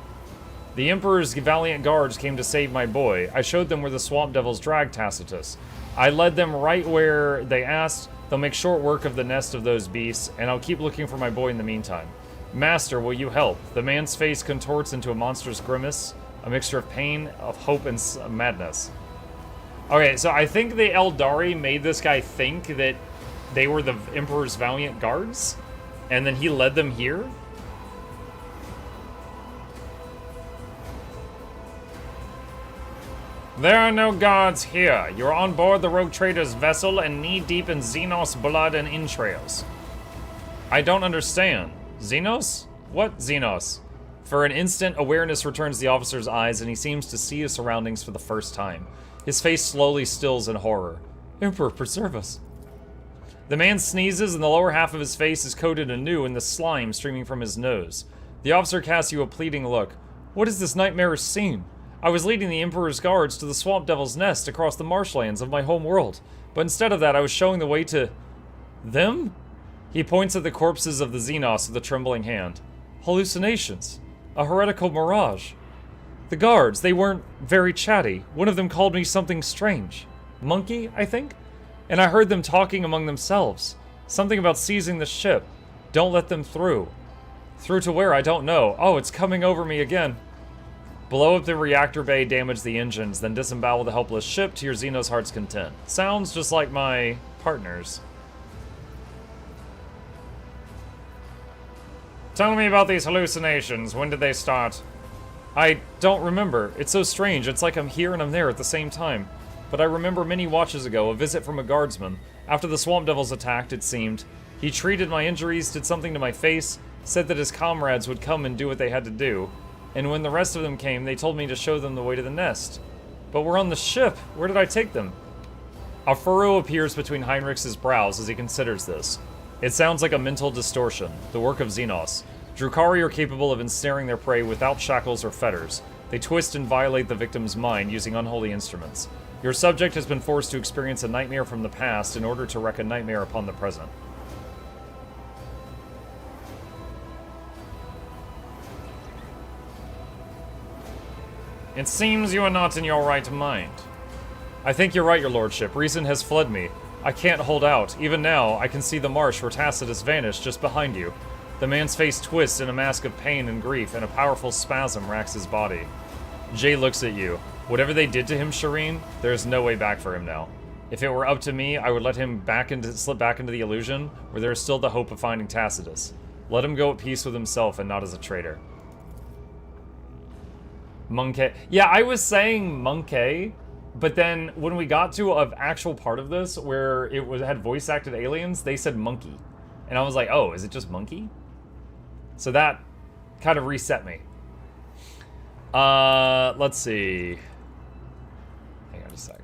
The Emperor's valiant guards came to save my boy. I showed them where the swamp devils dragged Tacitus. I led them right where they asked. They'll make short work of the nest of those beasts, and I'll keep looking for my boy in the meantime. Master, will you help? The man's face contorts into a monstrous grimace. A mixture of pain, of hope, and madness. Okay, so I think the Eldari made this guy think that they were the Emperor's valiant guards, and then he led them here? There are no guards here. You're on board the rogue trader's vessel and knee-deep in Xenos blood and entrails. I don't understand. Xenos? What Xenos? For an instant, awareness returns to the officer's eyes, and he seems to see his surroundings for the first time. His face slowly stills in horror. Emperor, preserve us. The man sneezes, and the lower half of his face is coated anew in the slime streaming from his nose. The officer casts you a pleading look. What is this nightmarish scene? I was leading the Emperor's guards to the Swamp Devil's nest across the marshlands of my home world, but instead of that, I was showing the way to... them? He points at the corpses of the Xenos with a trembling hand. Hallucinations. A heretical mirage. The guards, they weren't very chatty. One of them called me something strange. Monkey, I think? And I heard them talking among themselves. Something about seizing the ship. Don't let them through. Through to where, I don't know. Oh, it's coming over me again. Blow up the reactor bay, damage the engines, then disembowel the helpless ship to your Xenos' heart's content. Sounds just like my partners. Tell me about these hallucinations. When did they start? I don't remember. It's so strange. It's like I'm here and I'm there at the same time. But I remember many watches ago, a visit from a guardsman. After the Swamp Devils attacked, it seemed. He treated my injuries, did something to my face, said that his comrades would come and do what they had to do. And when the rest of them came, they told me to show them the way to the nest. But we're on the ship. Where did I take them? A furrow appears between Heinrich's brows as he considers this. It sounds like a mental distortion, the work of Xenos. Drukhari are capable of ensnaring their prey without shackles or fetters. They twist and violate the victim's mind using unholy instruments. Your subject has been forced to experience a nightmare from the past in order to wreak a nightmare upon the present. It seems you are not in your right mind. I think you're right, your lordship. Reason has fled me. I can't hold out. Even now, I can see the marsh where Tacitus vanished just behind you. The man's face twists in a mask of pain and grief, and a powerful spasm racks his body. Jay looks at you. Whatever they did to him, Shireen, there is no way back for him now. If it were up to me, I would let him slip back into the illusion, where there is still the hope of finding Tacitus. Let him go at peace with himself and not as a traitor. Monkey. Yeah, I was saying monkey, but then when we got to an actual part of this where it had voice acted aliens, they said monkey. And I was like, oh, is it just monkey? So that kind of reset me. Let's see. Hang on just a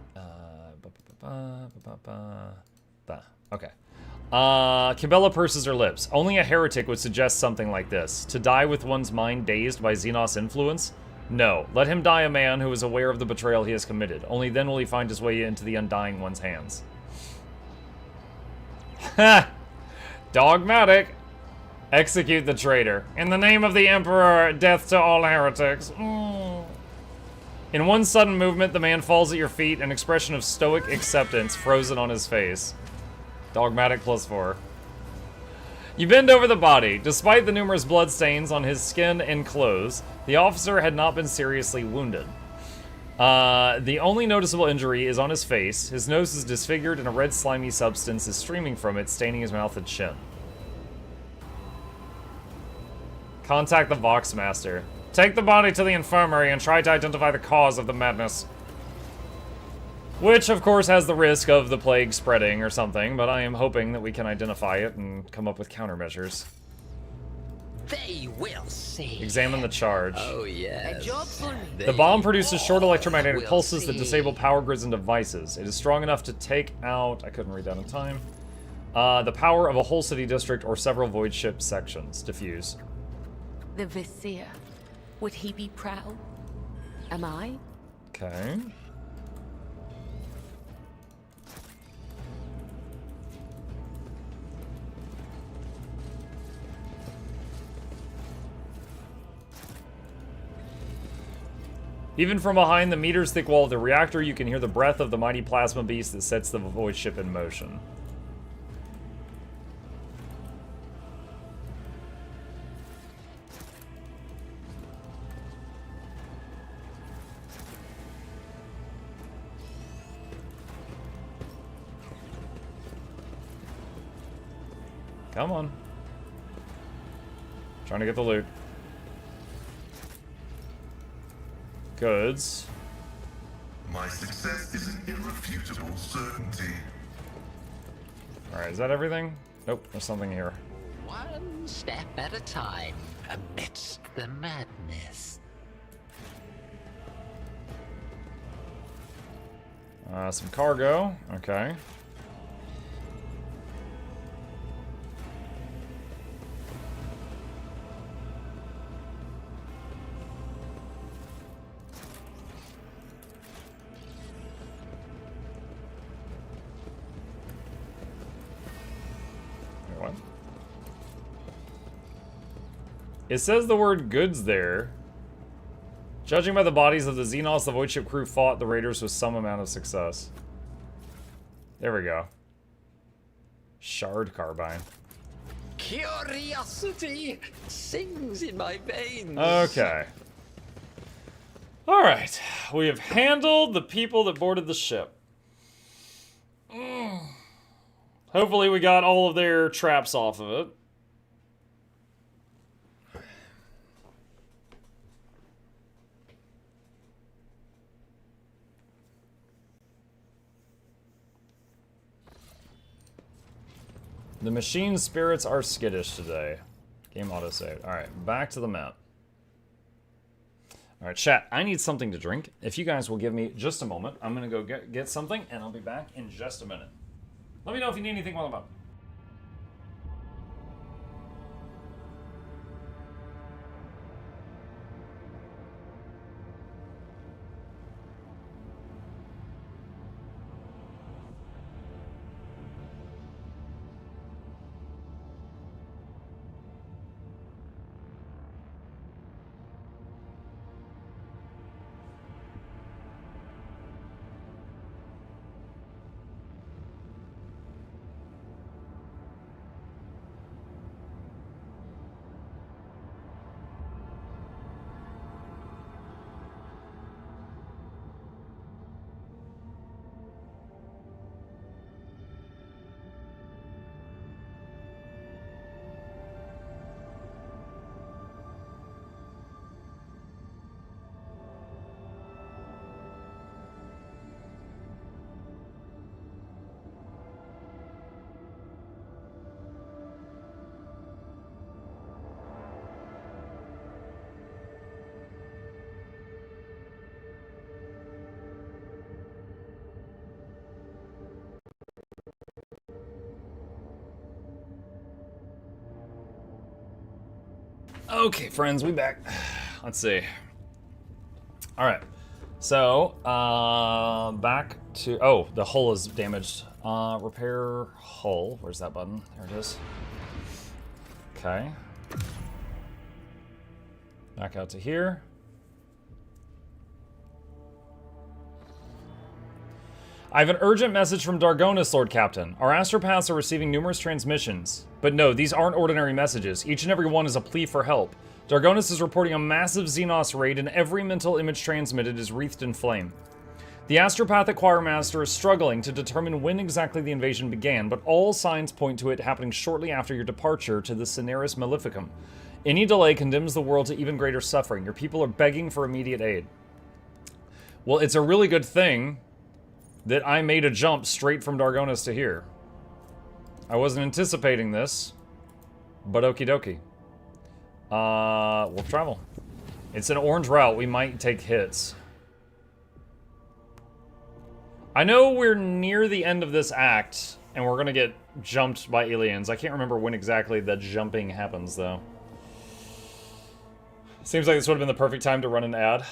sec. Okay. Cabela purses her lips. Only a heretic would suggest something like this. To die with one's mind dazed by Xenos influence? No. Let him die a man who is aware of the betrayal he has committed. Only then will he find his way into the undying one's hands. Ha! Dogmatic. Execute the traitor. In the name of the Emperor, death to all heretics. In one sudden movement, the man falls at your feet, an expression of stoic acceptance frozen on his face. Dogmatic +4. You bend over the body. Despite the numerous bloodstains on his skin and clothes, the officer had not been seriously wounded. The only noticeable injury is on his face. His nose is disfigured and a red slimy substance is streaming from it, staining his mouth and chin. Contact the Voxmaster. Take the body to the infirmary and try to identify the cause of the madness. Which, of course, has the risk of the plague spreading or something, but I am hoping that we can identify it and come up with countermeasures. They will see. Examine the charge. Oh, yes. A job for me. The bomb produces short electromagnetic pulses that disable power grids and devices. It is strong enough to take out... I couldn't read that in time. The power of a whole city district or several void ship sections. Diffuse. The Vizier. Would he be proud? Am I? Okay. Even from behind the meters thick wall of the reactor, you can hear the breath of the mighty plasma beast that sets the void ship in motion. Come on. Trying to get the loot. Goods. My success is an irrefutable certainty. Alright, is that everything? Nope, there's something here. One step at a time amidst the madness. Some cargo. Okay. What? It says the word goods there. Judging by the bodies of the Xenos, the void ship crew fought the raiders with some amount of success. There we go. Shard carbine. Curiosity sings in my veins. Okay. Alright. We have handled the people that boarded the ship. Hopefully we got all of their traps off of it. The machine spirits are skittish today. Game autosave. Alright, back to the map. Alright, chat, I need something to drink. If you guys will give me just a moment, I'm gonna go get something, and I'll be back in just a minute. Let me know if you need anything while I'm up. Okay, friends, we back. Let's see. All right. So, back to... Oh, the hull is damaged. Repair hull. Where's that button? There it is. Okay. Back out to here. I have an urgent message from Dargonus, Lord Captain. Our astropaths are receiving numerous transmissions. But no, these aren't ordinary messages. Each and every one is a plea for help. Dargonus is reporting a massive Xenos raid, and every mental image transmitted is wreathed in flame. The astropathic choir master is struggling to determine when exactly the invasion began, but all signs point to it happening shortly after your departure to the Cineris Maleficum. Any delay condemns the world to even greater suffering. Your people are begging for immediate aid. Well, it's a really good thing that I made a jump straight from Dargonus to here. I wasn't anticipating this, but okie dokie. We'll travel. It's an orange route. We might take hits. I know we're near the end of this act, and we're gonna get jumped by aliens. I can't remember when exactly the jumping happens, though. Seems like this would have been the perfect time to run an ad.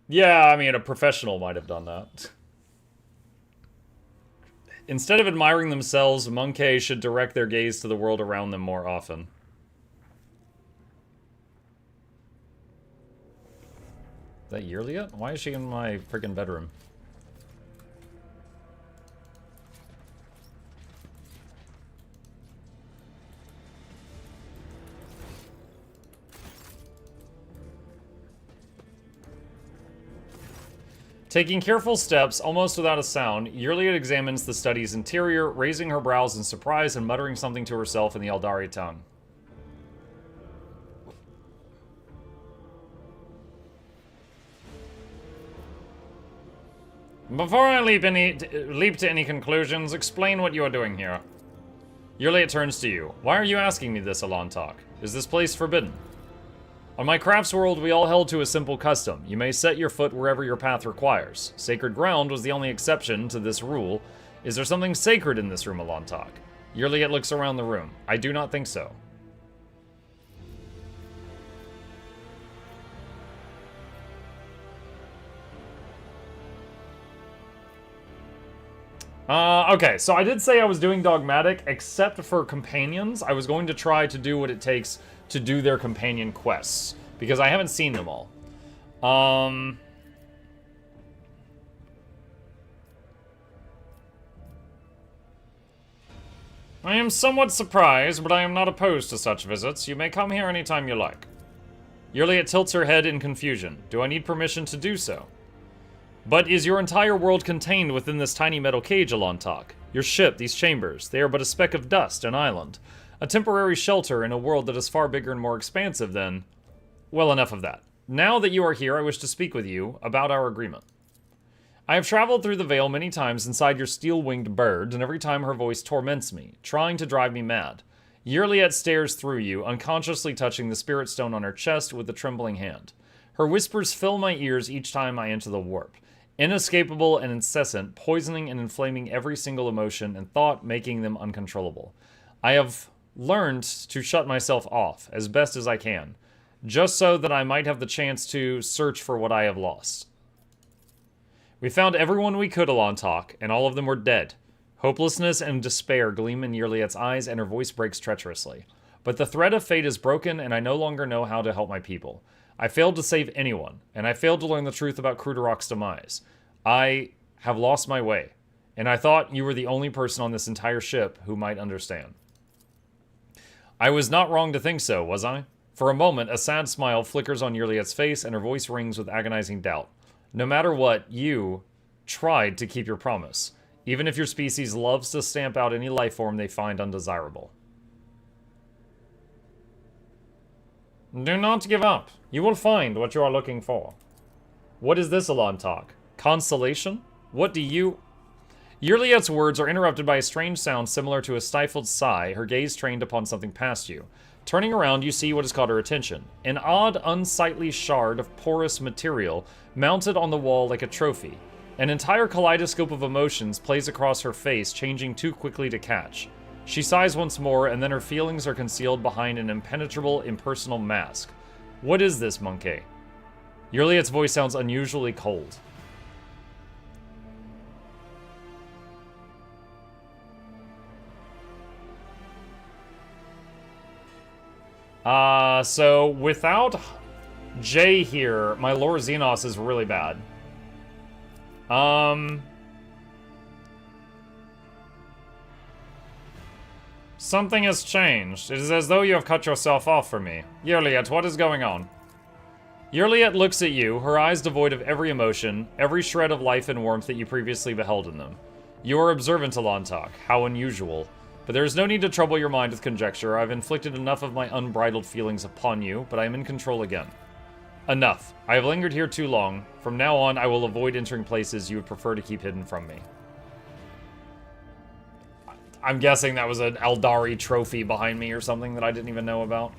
Yeah, I mean, a professional might have done that. Instead of admiring themselves, Monkey should direct their gaze to the world around them more often. Is that Yurlia? Why is she in my freaking bedroom? Taking careful steps, almost without a sound, Yurlia examines the study's interior, raising her brows in surprise and muttering something to herself in the Eldari tongue. Before I leap to any conclusions, explain what you are doing here. Yurlia turns to you. Why are you asking me this, Alantok? Is this place forbidden? On my crafts world, we all held to a simple custom. You may set your foot wherever your path requires. Sacred ground was the only exception to this rule. Is there something sacred in this room, Alantok? Yurlia looks around the room. I do not think so. Okay, so I did say I was doing dogmatic, except for companions. I was going to try to do what it takes to do their companion quests, because I haven't seen them all. I am somewhat surprised, but I am not opposed to such visits. You may come here anytime you like. Yurlia tilts her head in confusion. Do I need permission to do so? But is your entire world contained within this tiny metal cage, Alantok? Your ship, these chambers, they are but a speck of dust, an island. A temporary shelter in a world that is far bigger and more expansive than... Well, enough of that. Now that you are here, I wish to speak with you about our agreement. I have traveled through the Veil many times inside your steel-winged bird, and every time her voice torments me, trying to drive me mad. Yurlia stares through you, unconsciously touching the spirit stone on her chest with a trembling hand. Her whispers fill my ears each time I enter the warp. Inescapable and incessant, poisoning and inflaming every single emotion and thought, making them uncontrollable. I have learned to shut myself off as best as I can, just so that I might have the chance to search for what I have lost. We found everyone we could, Alantok, and all of them were dead. Hopelessness and despair gleam in Yurliet's eyes, and her voice breaks treacherously. But the thread of fate is broken, and I no longer know how to help my people. I failed to save anyone, and I failed to learn the truth about Kruderok's demise. I have lost my way, and I thought you were the only person on this entire ship who might understand. I was not wrong to think so, was I? For a moment, a sad smile flickers on Yurliet's face, and her voice rings with agonizing doubt. No matter what, you tried to keep your promise, even if your species loves to stamp out any life form they find undesirable. Do not give up. You will find what you are looking for. What is this, Alantok? Consolation? What do you... Yurliet's words are interrupted by a strange sound similar to a stifled sigh, her gaze trained upon something past you. Turning around, you see what has caught her attention. An odd, unsightly shard of porous material mounted on the wall like a trophy. An entire kaleidoscope of emotions plays across her face, changing too quickly to catch. She sighs once more, and then her feelings are concealed behind an impenetrable, impersonal mask. What is this, Monkey? Yurliet's voice sounds unusually cold. So without Jay here, my Lore Xenos is really bad. Something has changed. It is as though you have cut yourself off from me. Yurliet, what is going on? Yurliet looks at you, her eyes devoid of every emotion, every shred of life and warmth that you previously beheld in them. You are observant, Alantok. How unusual. But there is no need to trouble your mind with conjecture. I've inflicted enough of my unbridled feelings upon you, but I am in control again. Enough. I have lingered here too long. From now on, I will avoid entering places you would prefer to keep hidden from me. I'm guessing that was an Eldari trophy behind me or something that I didn't even know about.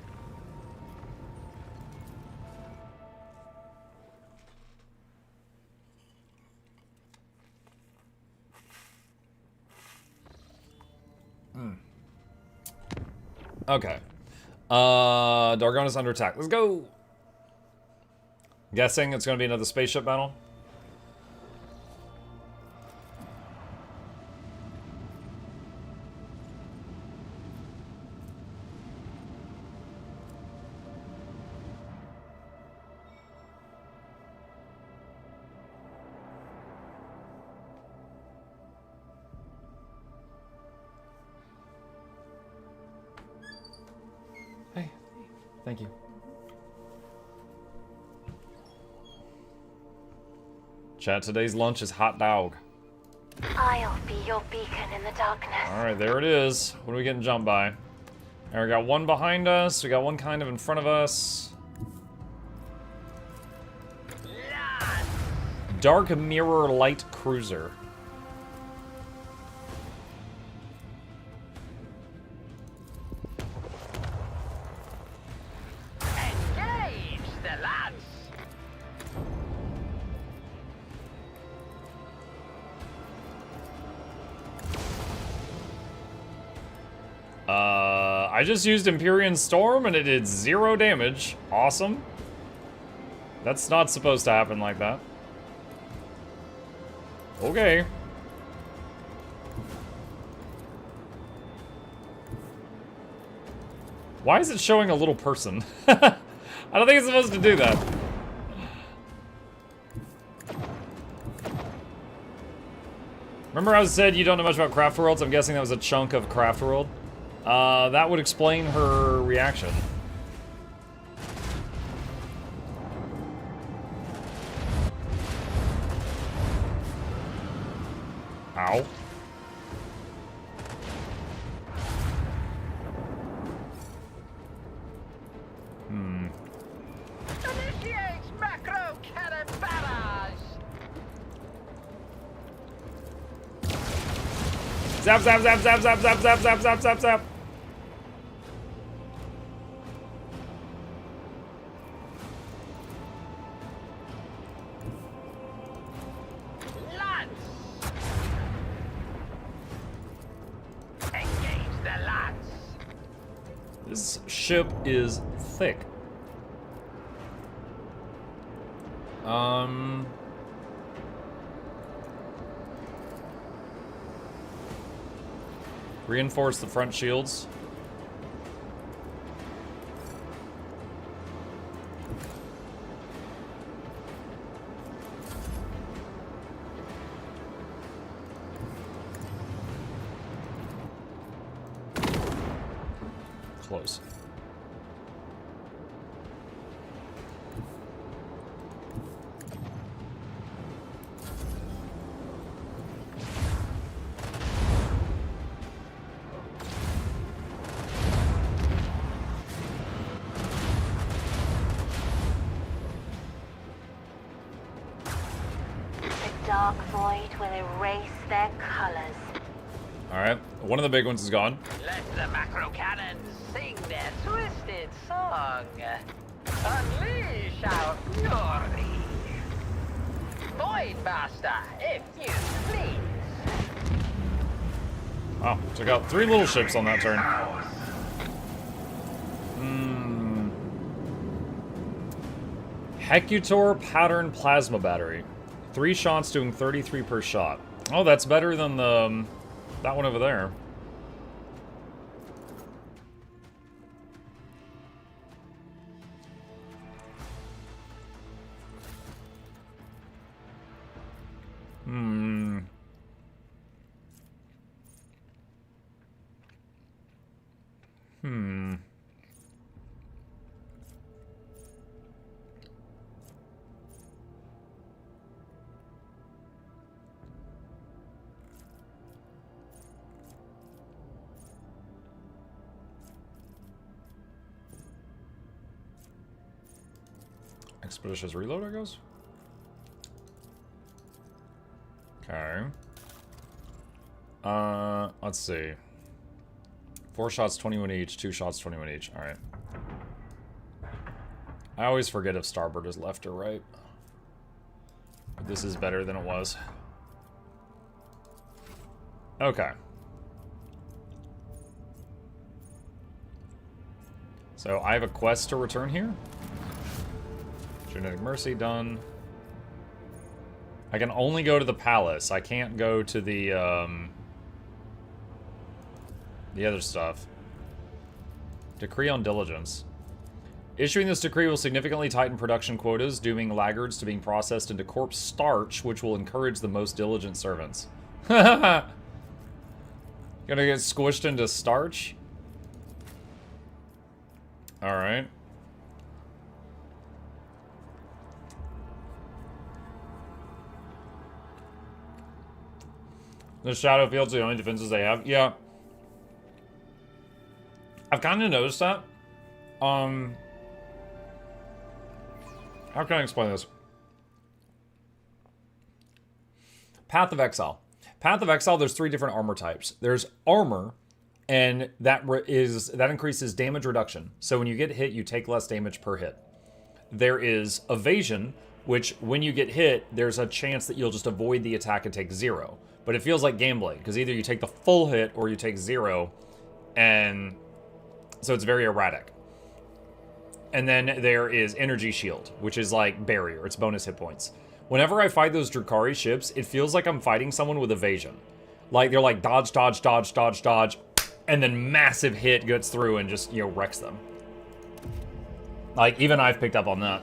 Okay. Dargonus under attack. Let's go! Guessing it's going to be another spaceship battle. Thank you. Chat, today's lunch is hot dog. I'll be your beacon in the darkness. Alright, there it is. What are we getting jumped by? And we got one behind us. We got one kind of in front of us. Dark Mirror Light Cruiser. I just used Empyrean Storm and it did 0 damage. Awesome. That's not supposed to happen like that. Okay. Why is it showing a little person? I don't think it's supposed to do that. Remember I said you don't know much about Craft Worlds? I'm guessing that was a chunk of Craft World. That would explain her reaction. Ow. Initiate macro cannon barrage. Zap, zap, zap, zap, zap, zap, zap, zap, zap, zap, zap. Lance. Engage the lance. This ship is thick. Reinforce the front shields. Close. Dark void will erase their colors. Alright, one of the big ones is gone. Let the macro cannons sing their twisted song. Unleash our fury. Void Master, if you please. Wow, took out 3 little ships on that turn. Hecutor Pattern Plasma Battery. 3 shots doing 33 per shot. Oh, that's better than the that one over there. Expeditious reload, I guess? Okay. Let's see. 4 shots, 21 each. 2 shots, 21 each. Alright. I always forget if starboard is left or right. But this is better than it was. Okay. So I have a quest to return here. Genetic Mercy done. I can only go to the palace. I can't go to the other stuff. Decree on diligence. Issuing this decree will significantly tighten production quotas, dooming laggards to being processed into corpse starch, which will encourage the most diligent servants. Gonna get squished into starch? Alright. The Shadow Field's the only defenses they have? Yeah. I've kind of noticed that. How can I explain this? Path of Exile. Path of Exile, there's 3 different armor types. There's armor, and that increases damage reduction. So when you get hit, you take less damage per hit. There is evasion, which when you get hit, there's a chance that you'll just avoid the attack and take 0. But it feels like gambling, because either you take the full hit or you take 0, and so it's very erratic. And then there is Energy Shield, which is like Barrier. It's bonus hit points. Whenever I fight those Drukhari ships, it feels like I'm fighting someone with evasion. Like, they're like dodge, dodge, dodge, dodge, dodge, and then massive hit gets through and just, you know, wrecks them. Like, even I've picked up on that.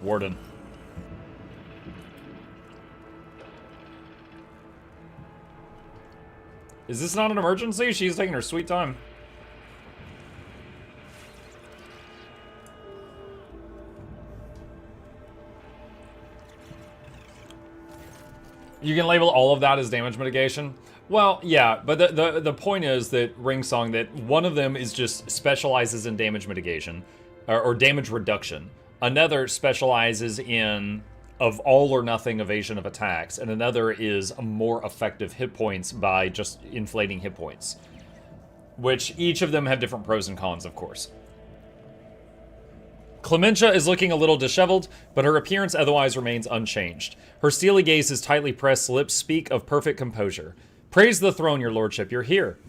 Warden. Is this not an emergency? She's taking her sweet time. You can label all of that as damage mitigation. Well, yeah, but the point is that Ringsong, that one of them is just specializes in damage mitigation, or damage reduction. Another specializes in of all or nothing evasion of attacks, and another is a more effective hit points by just inflating hit points. Which each of them have different pros and cons, of course. Clementia is looking a little disheveled, but her appearance otherwise remains unchanged. Her steely gaze is tightly pressed lips speak of perfect composure. Praise the throne, your lordship, you're here.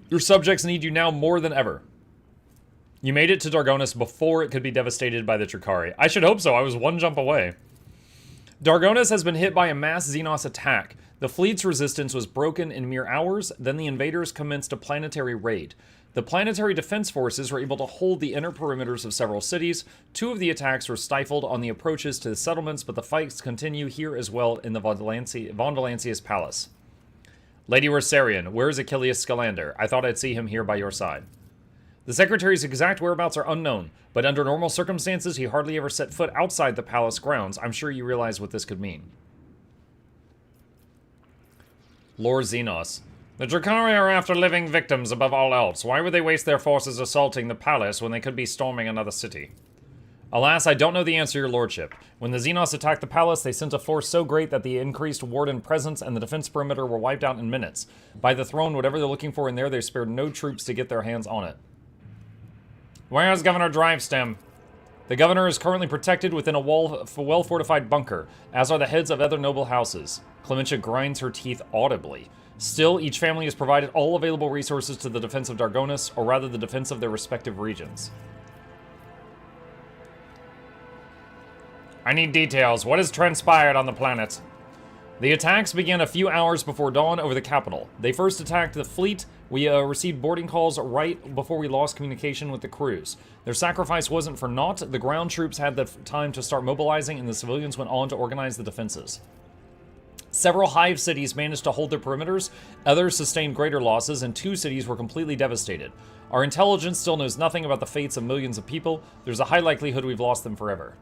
Your subjects need you now more than ever. You made it to Dargonus before it could be devastated by the Drukhari. I should hope so, I was one jump away. Dargonus has been hit by a mass Xenos attack. The fleet's resistance was broken in mere hours, then the invaders commenced a planetary raid. The planetary defense forces were able to hold the inner perimeters of several cities. 2 of the attacks were stifled on the approaches to the settlements, but the fights continue here as well in the Vondalantius Palace. Lady Rosarian, where is Achilles Scalander? I thought I'd see him here by your side. The Secretary's exact whereabouts are unknown, but under normal circumstances, he hardly ever set foot outside the palace grounds. I'm sure you realize what this could mean. Lord Xenos. The Drukhari are after living victims above all else. Why would they waste their forces assaulting the palace when they could be storming another city? Alas, I don't know the answer, your lordship. When the Xenos attacked the palace, they sent a force so great that the increased warden presence and the defense perimeter were wiped out in minutes. By the throne, whatever they're looking for in there, they spared no troops to get their hands on it. Where is Governor Drivestem? The governor is currently protected within a well-fortified bunker, as are the heads of other noble houses. Clementia grinds her teeth audibly. Still, each family has provided all available resources to the defense of Dargonus, or rather the defense of their respective regions. I need details. What has transpired on the planet? The attacks began a few hours before dawn over the capital. They first attacked the fleet. We received boarding calls right before we lost communication with the crews. Their sacrifice wasn't for naught. The ground troops had the time to start mobilizing, and the civilians went on to organize the defenses. Several hive cities managed to hold their perimeters, others sustained greater losses, and 2 cities were completely devastated. Our intelligence still knows nothing about the fates of millions of people. There's a high likelihood we've lost them forever.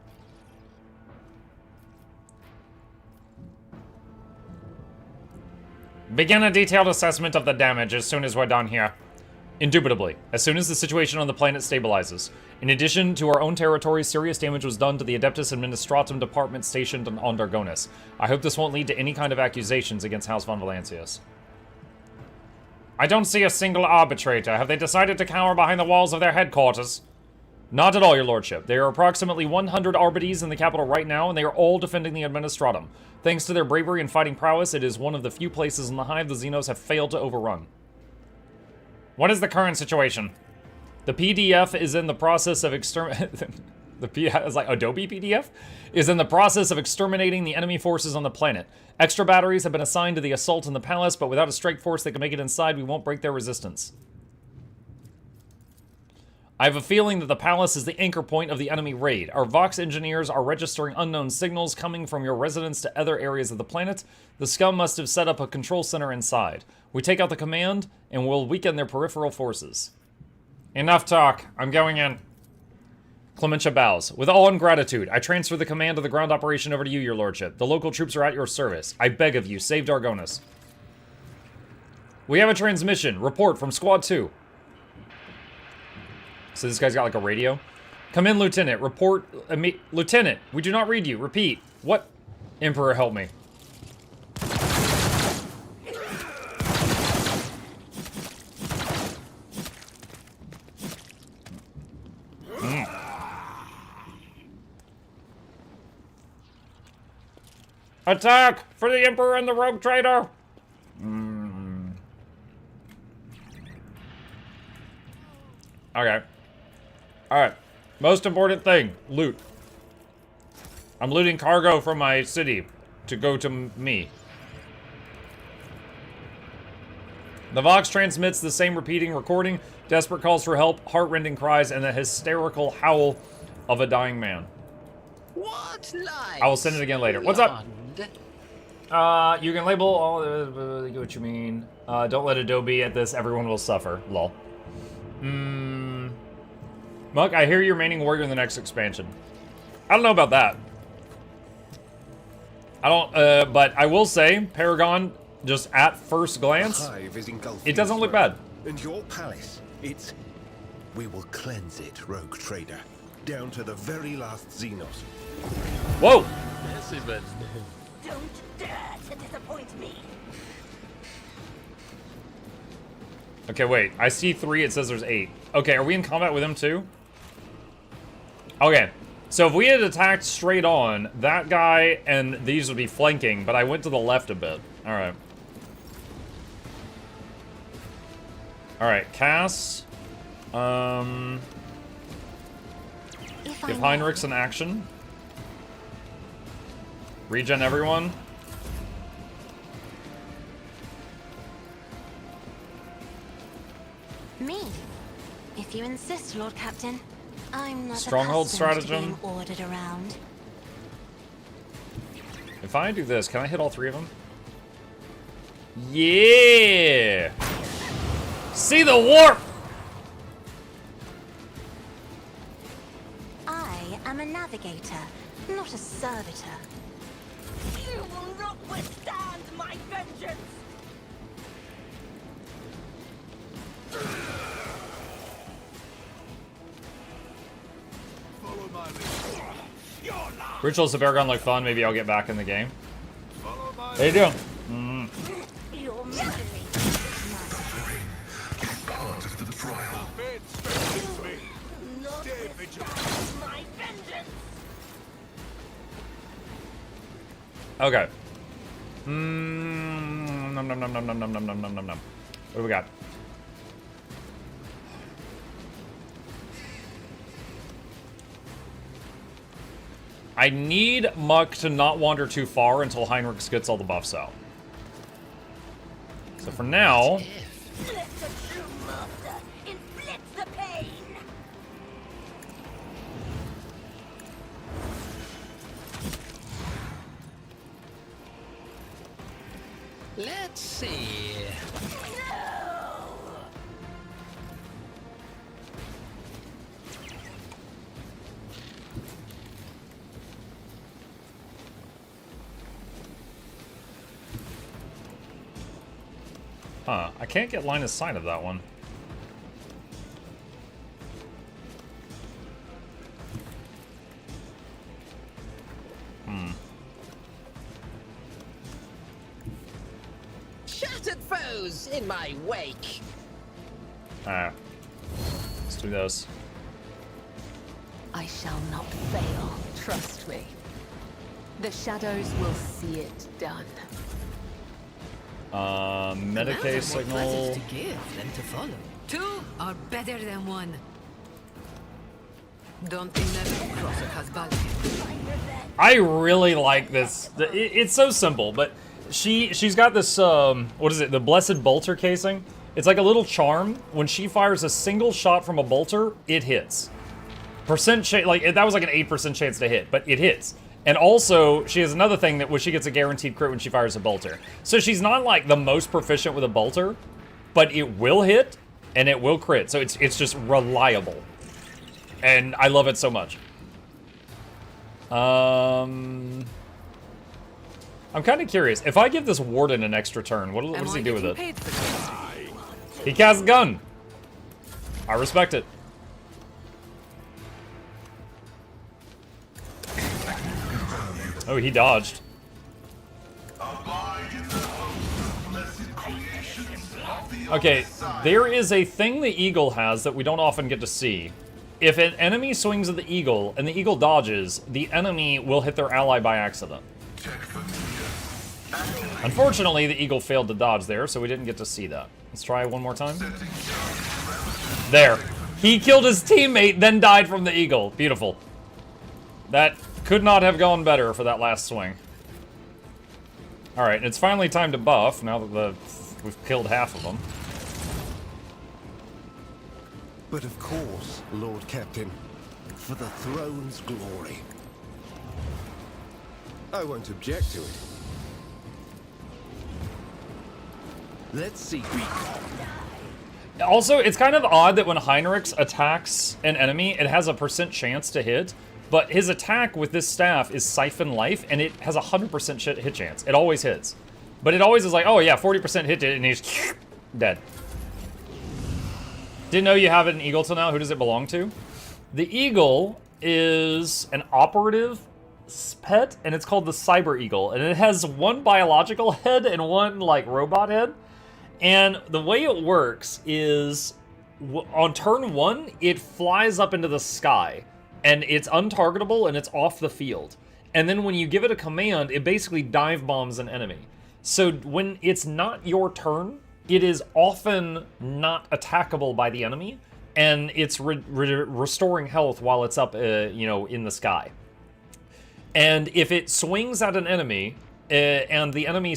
Begin a detailed assessment of the damage as soon as we're done here. Indubitably, as soon as the situation on the planet stabilizes. In addition to our own territory, serious damage was done to the Adeptus Administratum department stationed on Dargonus. I hope this won't lead to any kind of accusations against House von Valancius. I don't see a single arbitrator. Have they decided to cower behind the walls of their headquarters? Not at all, your lordship. There are approximately 100 Arbites in the capital right now, and they are all defending the Administratum. Thanks to their bravery and fighting prowess, it is one of the few places in the Hive the Xenos have failed to overrun. What is the current situation? The PDF is in the process of it's like Adobe PDF? Is in the process of exterminating the enemy forces on the planet. Extra batteries have been assigned to the assault in the palace, but without a strike force that can make it inside, we won't break their resistance. I have a feeling that the palace is the anchor point of the enemy raid. Our Vox engineers are registering unknown signals coming from your residence to other areas of the planet. The scum must have set up a control center inside. We take out the command, and we'll weaken their peripheral forces. Enough talk. I'm going in. Clementia bows. With all ingratitude, I transfer the command of the ground operation over to you, your lordship. The local troops are at your service. I beg of you, save Dargonus. We have a transmission. Report from Squad 2. So this guy's got like a radio. Come in, Lieutenant. Report. Lieutenant, we do not read you. Repeat. What? Emperor, help me. Attack for the Emperor and the rogue trader. Okay. Alright. Most important thing. Loot. I'm looting cargo from my city to go to me. The Vox transmits the same repeating recording, desperate calls for help, heart-rending cries, and the hysterical howl of a dying man. What lies? I will send it again later. What's up? You can label all what you mean. Don't let Adobe at this. Everyone will suffer. Lol. Muck, I hear you're remaining warrior in the next expansion. I don't know about that. I don't, but I will say, Paragon, just at first glance, it doesn't look bad. And your palace, it's... We will cleanse it, rogue trader. Down to the very last Xenos. Whoa! Don't dare to disappoint me. Okay, wait. I see 3. It says there's 8. Okay, are we in combat with him too? Okay. So if we had attacked straight on, that guy and these would be flanking, but I went to the left a bit. Alright. Alright, Cass. Give Heinrichs an action. Regen everyone. Me? If you insist, Lord Captain. I'm not Stronghold accustomed to stratagem. being ordered around. If I do this, can I hit all 3 of them? Yeah! See the warp! I am a navigator, not a servitor. You will not withstand my vengeance! Ritualist of Paragon look fun. Maybe I'll get back in the game. How you doing? You're missing me. Part of the trial. Not withstand my vengeance! Okay. Nom nom nom nom nom nom nom nom nom nom nom. What do we got? I need Muck to not wander too far until Heinrichs gets all the buffs out. So for now... Let the true master inflict the pain! Let's see. Huh, I can't get line of sight of that one. Shattered foes in my wake. Alright. Let's do those. I shall not fail, trust me. The shadows will see it done. Medicae signal. Presents to give than to follow. Two are better than one. Don't never cross a Kazbal. I really like this. It's so simple, but she's got this, what is it, the Blessed Bolter casing? It's like a little charm. When she fires a single shot from a bolter, it hits. Percent chance, like, that was like an 8% chance to hit, but it hits. And also, she has another thing that where she gets a guaranteed crit when she fires a bolter. So she's not like the most proficient with a bolter, but it will hit, and it will crit. So it's just reliable. And I love it so much. I'm kind of curious. If I give this Warden an extra turn, what does he do with it? He casts gun. I respect it. Oh, he dodged. Okay, there is a thing the eagle has that we don't often get to see. If an enemy swings at the eagle and the eagle dodges, the enemy will hit their ally by accident. Unfortunately, the eagle failed to dodge there, so we didn't get to see that. Let's try one more time. There. He killed his teammate, then died from the eagle. Beautiful. That could not have gone better for that last swing. Alright, it's finally time to buff, now that we've killed half of them. But of course, Lord Captain, for the throne's glory. I won't object to it. Let's see. Also, it's kind of odd that when Heinrichs attacks an enemy, it has a % chance to hit, but his attack with this staff is Siphon Life, and it has a 100% hit chance. It always hits. But it always is like, oh yeah, 40% hit it, and he's dead. Didn't know you have an eagle till now. Who does it belong to? The eagle is an operative pet, and it's called the Cyber Eagle, and it has one biological head and one, like, robot head. And the way it works is, on turn 1, it flies up into the sky, and it's untargetable, and it's off the field. And then when you give it a command, it basically dive bombs an enemy. So when it's not your turn, it is often not attackable by the enemy, and it's restoring health while it's up, you know, in the sky. And if it swings at an enemy, and the enemy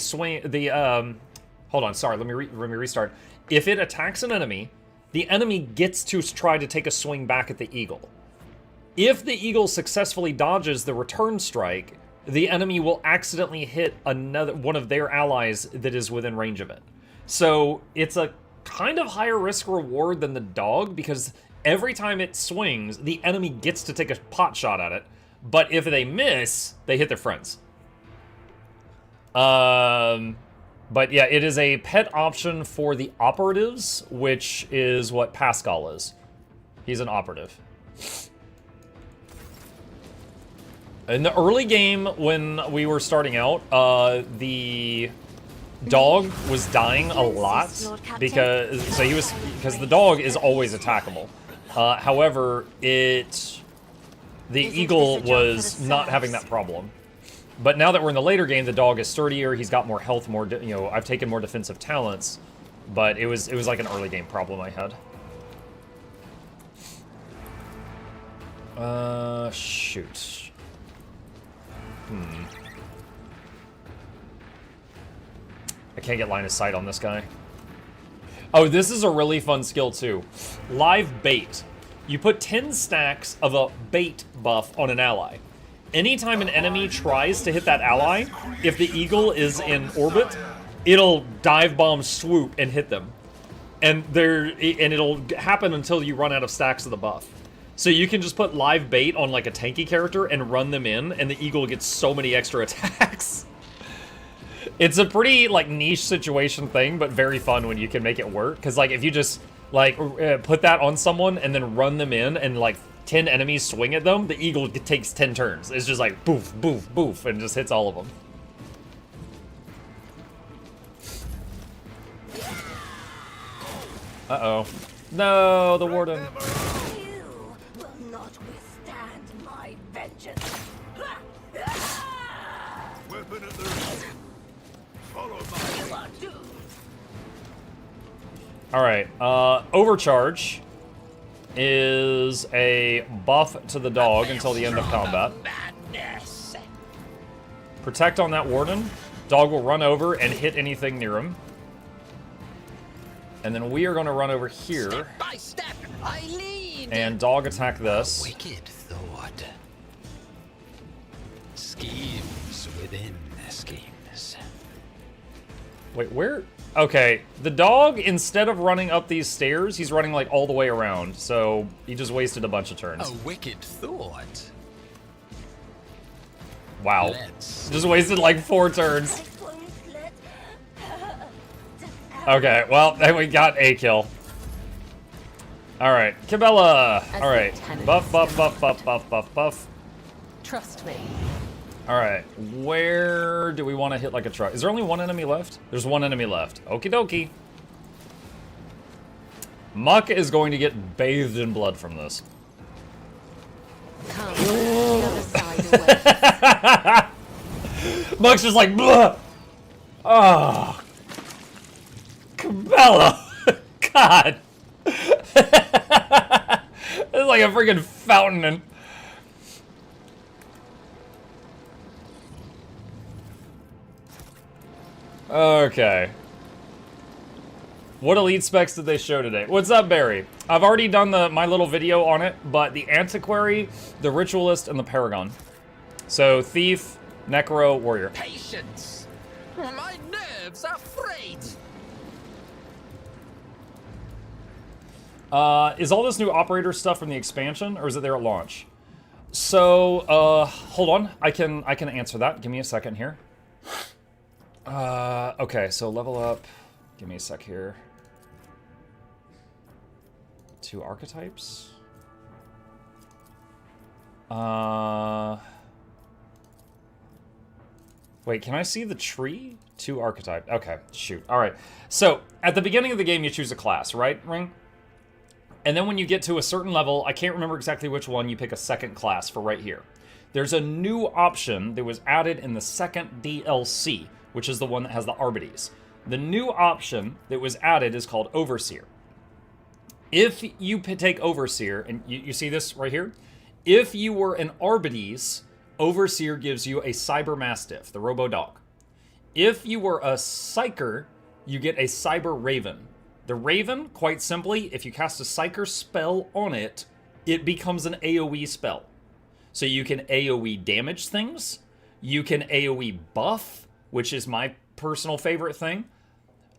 hold on, sorry, let me restart. If it attacks an enemy, the enemy gets to try to take a swing back at the eagle. If the eagle successfully dodges the return strike, the enemy will accidentally hit one of their allies that is within range of it. So it's a kind of higher risk reward than the dog, because every time it swings, the enemy gets to take a pot shot at it, but if they miss, they hit their friends. But yeah, it is a pet option for the operatives, which is what Pascal is. He's an operative. In the early game, when we were starting out, the dog was dying a lot because the dog is always attackable. However, the eagle was not having that problem. But now that we're in the later game, the dog is sturdier. He's got more health, more I've taken more defensive talents, but it was like an early game problem I had. Shoot. I can't get line of sight on this guy. Oh, this is a really fun skill too. Live bait. You put 10 stacks of a bait buff on an ally. Anytime an enemy tries to hit that ally, if the eagle is in orbit, it'll dive bomb swoop and hit them. And it'll happen until you run out of stacks of the buff. So you can just put live bait on like a tanky character and run them in, and the eagle gets so many extra attacks. It's a pretty, like, niche situation thing, but very fun when you can make it work. Because, like, if you just, like, put that on someone and then run them in and, like, 10 enemies swing at them, the eagle takes 10 turns. It's just like, boof, boof, boof, and just hits all of them. Uh-oh. No, the warden. You will not withstand my vengeance. Weapon at the ready. Follow my You are doomed. Alright, overcharge is a buff to the dog until the end of combat. Protect on that warden. Dog will run over and hit anything near him. And then we are going to run over here. Step by step, I lead. And dog attack this. Wicked thought. Schemes within schemes. Wait, where? Okay, the dog, instead of running up these stairs, he's running like all the way around. So he just wasted a bunch of turns. A wicked thought. Wow. Let's Just wasted like 4 turns. Okay, well, then we got a kill. Alright, Cabela! Alright, buff, buff, buff, buff, buff, buff, buff. Trust me. Alright, where do we want to hit like a truck? Is there only one enemy left? There's one enemy left. Okie dokie. Muck is going to get bathed in blood from this. Come, the other side away. Muck's just like, blah! Oh. Cabela! God! It's like a freaking fountain and... Okay. What elite specs did they show today? What's up, Barry? I've already done my little video on it, but the antiquary, the ritualist, and the paragon. So, thief, necro, warrior. Patience. My nerves are frayed. Is all this new operator stuff from the expansion, or is it there at launch? So, hold on. I can answer that. Give me a second here. Okay, so level up. Give me a sec here. 2 archetypes. Wait, can I see the tree? 2 archetype. Okay, shoot. All right. So, at the beginning of the game, you choose a class, right, Ring? And then when you get to a certain level, I can't remember exactly which one, you pick a second class for right here. There's a new option that was added in the second DLC, which is the one that has the Arbites. The new option that was added is called Overseer. If you take Overseer, and you see this right here? If you were an Arbites, Overseer gives you a Cyber Mastiff, the Robo Dog. If you were a Psyker, you get a Cyber Raven. The Raven, quite simply, if you cast a Psyker spell on it, it becomes an AoE spell. So you can AoE damage things, you can AoE buff, which is my personal favorite thing.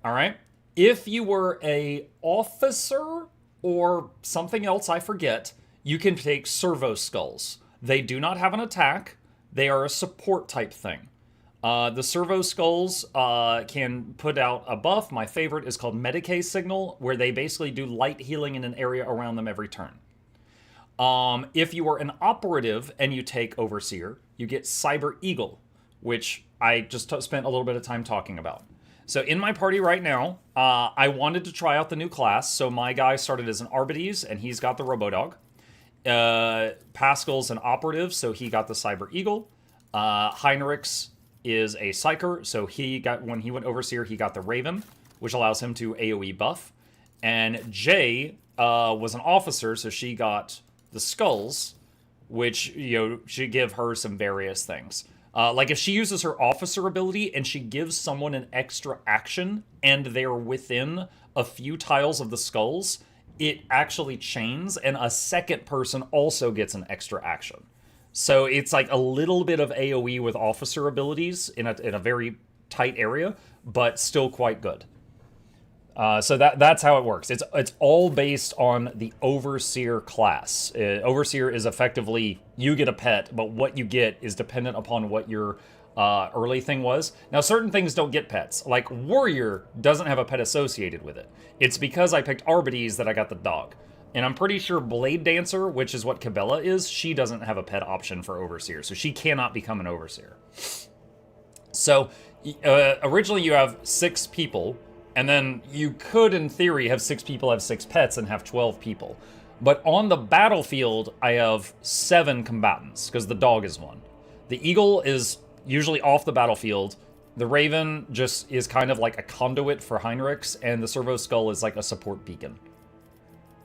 All right? If you were a officer or something else, I forget, you can take Servo Skulls. They do not have an attack. They are a support type thing. The Servo Skulls can put out a buff. My favorite is called Medicae Signal, where they basically do light healing in an area around them every turn. If you are an operative and you take Overseer, you get Cyber Eagle, which I just spent a little bit of time talking about. So in my party right now, I wanted to try out the new class, so my guy started as an Arbites, and he's got the Robodog. Pascal's an operative, so he got the Cyber Eagle. Heinrich's is a Psyker, so when he went Overseer, he got the Raven, which allows him to AoE buff. And Jay was an officer, so she got the Skulls, which, should give her some various things. Like if she uses her officer ability and she gives someone an extra action and they're within a few tiles of the Skulls, it actually chains and a second person also gets an extra action. So it's like a little bit of AoE with officer abilities in a very tight area, but still quite good. So that's how it works. It's all based on the Overseer class. Overseer is effectively, you get a pet, but what you get is dependent upon what your early thing was. Now, certain things don't get pets. Like, Warrior doesn't have a pet associated with it. It's because I picked Arbides that I got the dog. And I'm pretty sure Blade Dancer, which is what Cabela is, she doesn't have a pet option for Overseer. So she cannot become an Overseer. So, originally you have 6 people. And then you could, in theory, have 6 people have 6 pets and have 12 people. But on the battlefield, I have 7 combatants, because the dog is one. The eagle is usually off the battlefield. The raven just is kind of like a conduit for Heinrichs, and the servo skull is like a support beacon.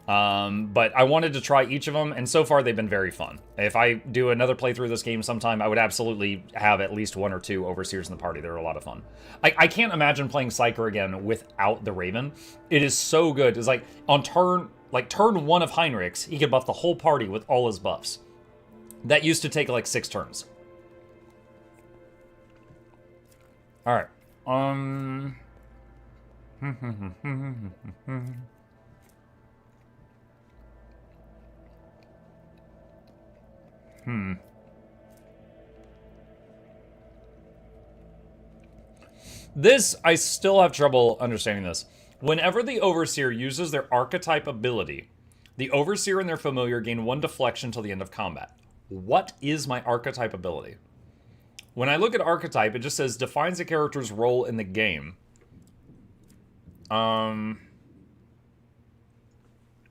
But I wanted to try each of them, and so far they've been very fun. If I do another playthrough of this game sometime, I would absolutely have at least 1 or 2 Overseers in the party. They're a lot of fun. I can't imagine playing Psyker again without the Raven. It is so good. It's like, on turn 1 of Heinrichs, he could buff the whole party with all his buffs. That used to take like 6 turns. Alright. This, I still have trouble understanding this. Whenever the Overseer uses their archetype ability, the Overseer and their familiar gain 1 deflection till the end of combat. What is my archetype ability? When I look at archetype, it just says defines a character's role in the game.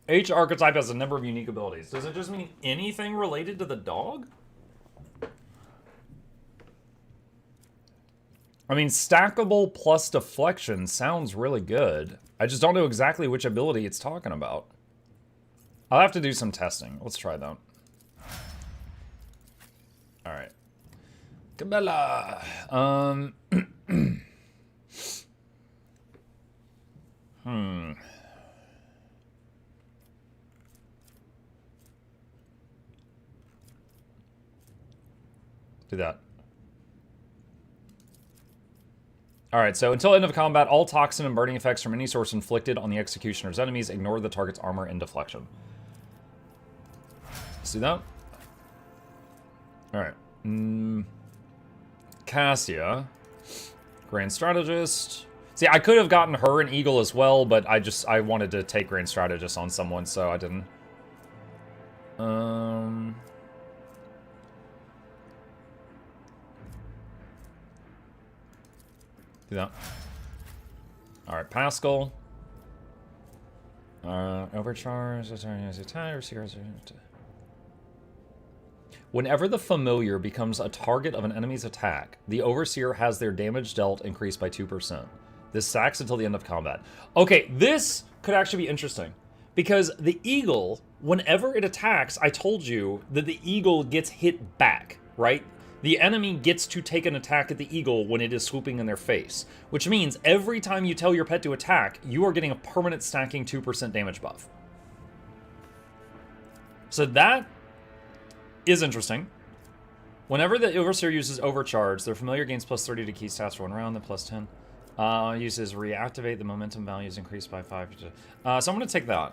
Each archetype has a number of unique abilities. Does it just mean anything related to the dog? I mean, stackable plus deflection sounds really good. I just don't know exactly which ability it's talking about. I'll have to do some testing. Let's try that. Alright. Cabela. Do that. Alright, so until end of combat, all toxin and burning effects from any source inflicted on the executioner's enemies ignore the target's armor and deflection. See that? Alright. Cassia. Grand Strategist. See, I could have gotten her an Eagle as well, but I wanted to take Grand Strategist on someone, so I didn't. Do that. Alright, Pascal. Overcharge. Whenever the familiar becomes a target of an enemy's attack, the Overseer has their damage dealt increased by 2%. This stacks until the end of combat. Okay, this could actually be interesting. Because the Eagle, whenever it attacks, I told you that the Eagle gets hit back, right? The enemy gets to take an attack at the Eagle when it is swooping in their face. Which means every time you tell your pet to attack, you are getting a permanent stacking 2% damage buff. So that is interesting. Whenever the Overseer uses Overcharge, their familiar gains plus 30 to key stats for 1 round, then plus 10. Uses reactivate, the momentum value is increased by 5. So I'm going to take that.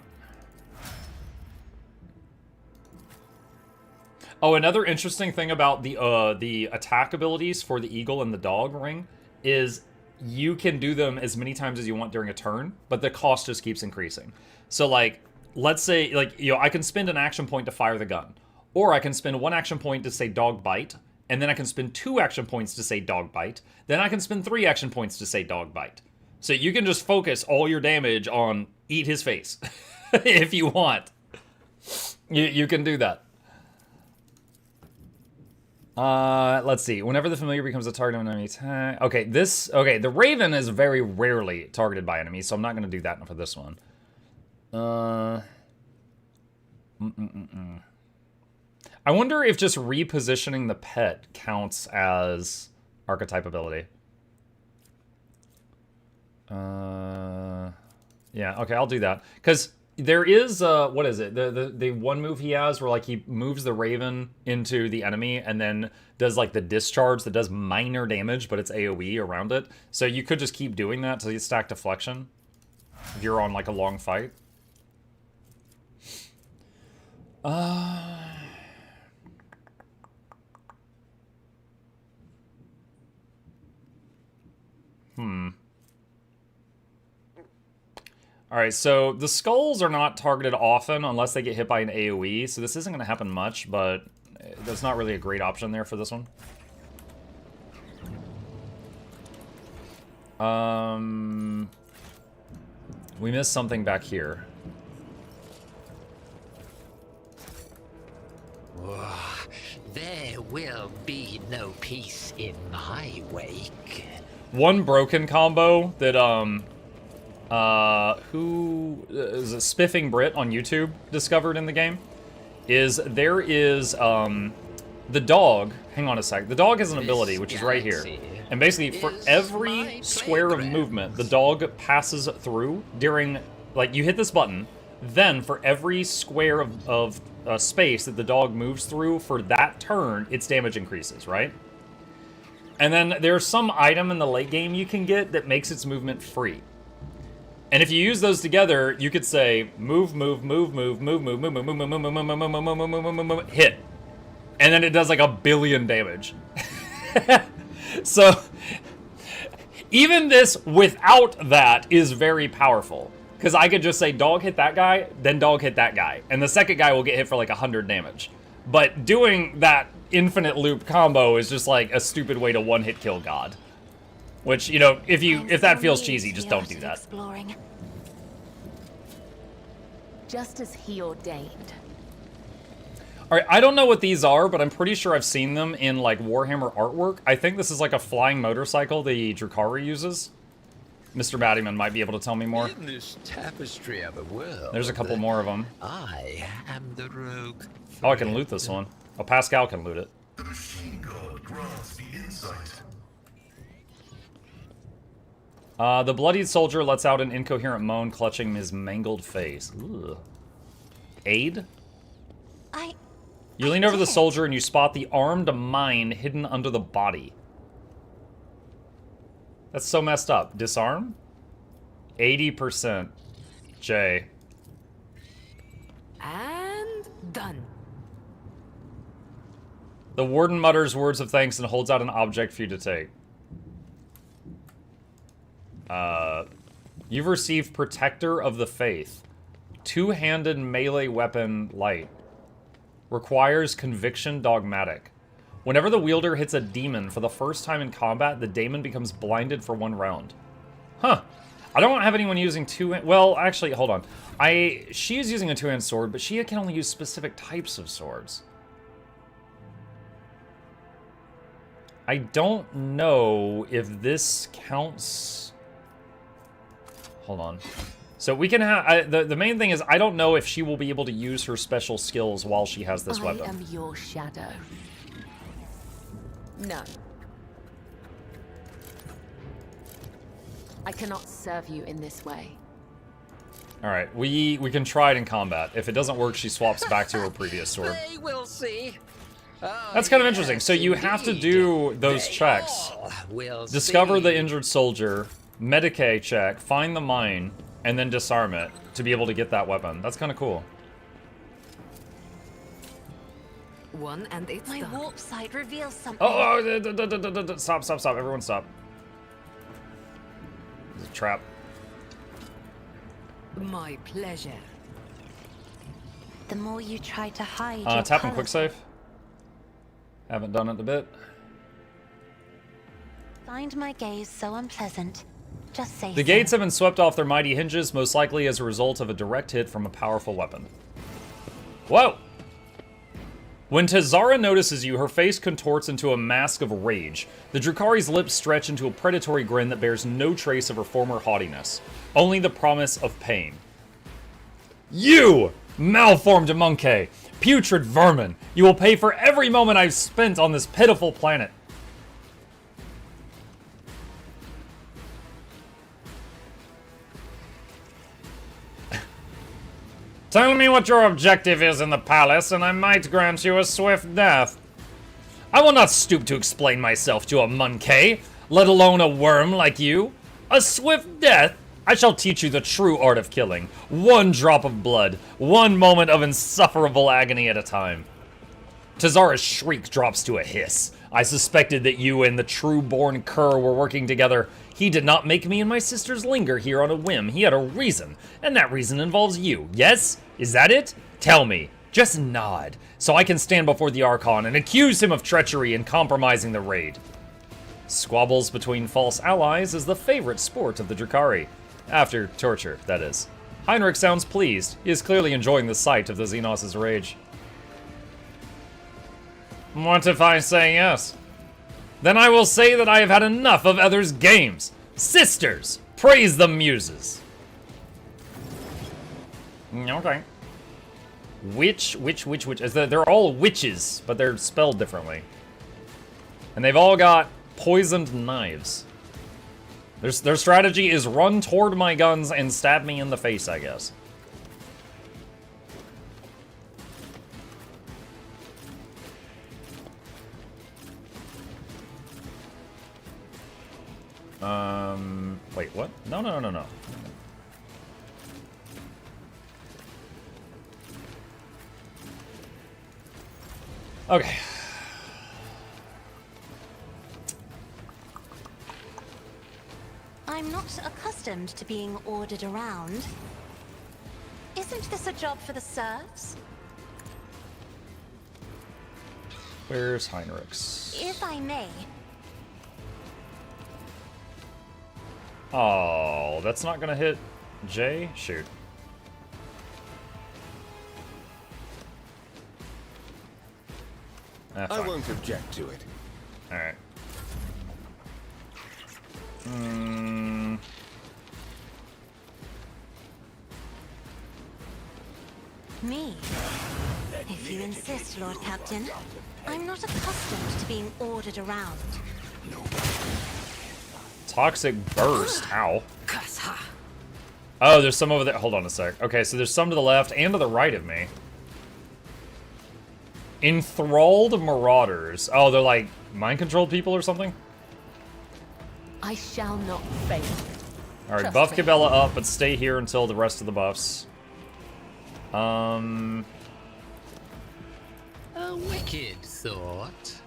Oh, another interesting thing about the attack abilities for the Eagle and the Dog Ring is you can do them as many times as you want during a turn, but the cost just keeps increasing. So, like, let's say, like, you know, I can spend an action point to fire the gun, or I can spend 1 action point to say Dog Bite, and then I can spend 2 action points to say Dog Bite, then I can spend 3 action points to say Dog Bite. So you can just focus all your damage on eat his face, if you want. You can do that. Let's see. Whenever the familiar becomes a target of an enemy attack. Okay, the Raven is very rarely targeted by enemies, so I'm not going to do that for this one. I wonder if just repositioning the pet counts as archetype ability. Yeah, okay, I'll do that. Because there is, what is it? The one move he has where, like, he moves the Raven into the enemy and then does, like, the discharge that does minor damage, but it's AoE around it. So you could just keep doing that till you stack deflection if you're on, like, a long fight. Alright, so the skulls are not targeted often unless they get hit by an AoE, so this isn't going to happen much, but there's not really a great option there for this one. We missed something back here. There will be no peace in my wake. One broken combo that, who is a Spiffing Brit on YouTube discovered in the game is there is, the dog, hang on a sec, the dog has an ability, which is right here. And basically, for every square of movement the dog passes through during, like, you hit this button, then for every square of space that the dog moves through for that turn, its damage increases, right? And then there's some item in the late game you can get that makes its movement free. And if you use those together, you could say move, move, move, move, move, move, move, move, move, move, move, move, move, move, move, move, move, hit. And then it does like 1 billion damage. So, even this without that is very powerful. Because I could just say, dog hit that guy, then dog hit that guy. And the second guy will get hit for like 100 damage. But doing that infinite loop combo is just like a stupid way to one-hit kill God. Which, you know, if that feels cheesy, just don't do that. Just as he ordained. Alright, I don't know what these are, but I'm pretty sure I've seen them in, like, Warhammer artwork. I think this is like a flying motorcycle the Drukhari uses. Mr. Battyman might be able to tell me more. In this tapestry of a world, there's a couple more of them. I am the rogue. Oh, I can loot this one. Oh, Pascal can loot it. The machine god grants the insight. The bloodied soldier lets out an incoherent moan, clutching his mangled face. Ugh. Aid? You lean over the soldier and you spot the armed mine hidden under the body. That's so messed up. Disarm? 80%. J. And done. The warden mutters words of thanks and holds out an object for you to take. You've received Protector of the Faith. Two-handed melee weapon light. Requires Conviction Dogmatic. Whenever the wielder hits a demon for the first time in combat, the demon becomes blinded for 1 round. Huh. I don't have anyone using well, actually, hold on. She is using a two-hand sword, but she can only use specific types of swords. I don't know if this counts. Hold on. So we can have, the main thing is I don't know if she will be able to use her special skills while she has this weapon. I am your shadow. No. I cannot serve you in this way. Alright, we can try it in combat. If it doesn't work, she swaps back to her previous sword. They will see. That's kind of interesting. So you have to do those checks. Discover the injured soldier, Medicae check, find the mine, and then disarm it to be able to get that weapon. That's kind of cool. One and it's My done. warp sight reveals something. Oh, stop, stop, stop. Everyone stop. It's a trap. My pleasure. The more you try to hide your Tap and colors- quick save. Haven't done it in a bit. Find my gaze so unpleasant. Just say The so. gates have been swept off their mighty hinges, most likely as a result of a direct hit from a powerful weapon. Whoa! When Tazara notices you, her face contorts into a mask of rage. The Drukhari's lips stretch into a predatory grin that bears no trace of her former haughtiness. Only the promise of pain. You! Malformed monkey! Putrid vermin! You will pay for every moment I've spent on this pitiful planet. Tell me what your objective is in the palace, and I might grant you a swift death. I will not stoop to explain myself to a monkey, let alone a worm like you. A swift death? I shall teach you the true art of killing. 1 drop of blood, 1 moment of insufferable agony at a time. Tazara's shriek drops to a hiss. I suspected that you and the true-born cur were working together. He did not make me and my sisters linger here on a whim. He had a reason, and that reason involves you. Yes? Is that it? Tell me. Just nod, so I can stand before the Archon and accuse him of treachery and compromising the raid. Squabbles between false allies is the favorite sport of the Drukhari. After torture, that is. Heinrich sounds pleased. He is clearly enjoying the sight of the Xenos' rage. What if I say yes? Then I will say that I have had enough of others' games. Sisters, praise the muses. Okay. Witch. They're all witches, but they're spelled differently. And they've all got poisoned knives. Their strategy is run toward my guns and stab me in the face, I guess. Wait, what? No. Okay. I'm not accustomed to being ordered around. Isn't this a job for the serfs? Where's Heinrich's? If I may. Oh, that's not gonna hit Jay? Shoot. I won't object to it. Alright. Me? If you insist, Lord Captain. I'm not accustomed to being ordered around. Toxic burst. Ow. Oh, there's some over there. Hold on a sec. Okay, so there's some to the left and to the right of me. Enthralled marauders. Oh, they're like mind-controlled people or something? I shall not fail. Alright, buff Cabela up, but stay here until the rest of the buffs. A wicked thought.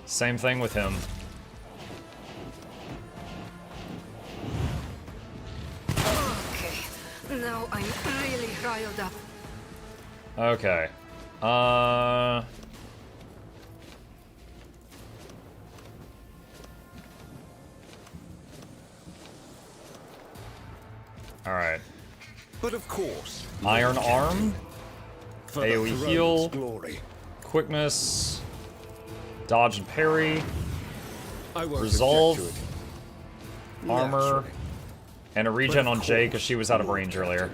Same thing with him. Okay, now I'm really riled up. Okay. Alright. But of course. Iron Arm. AoE heal. Glory. Quickness. Dodge and parry. I won't Resolve. object to it. Armor. Naturally. And a regen on Jay because she was out of range earlier.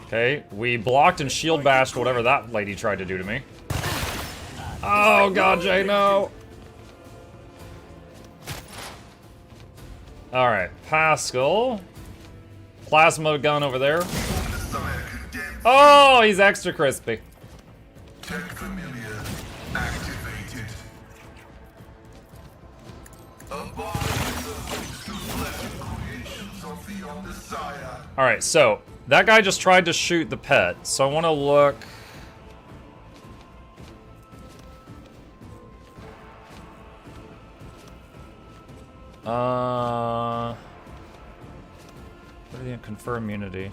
Okay, we blocked and shield bashed whatever that lady tried to do to me. Oh god, Jay, no! Alright, Pascal. Plasma gun over there. Oh, he's extra crispy. Tech familiar activated. Abide the host of blessed creations of the Omnissiah. Alright, so that guy just tried to shoot the pet, so I want to look. What do you confer immunity?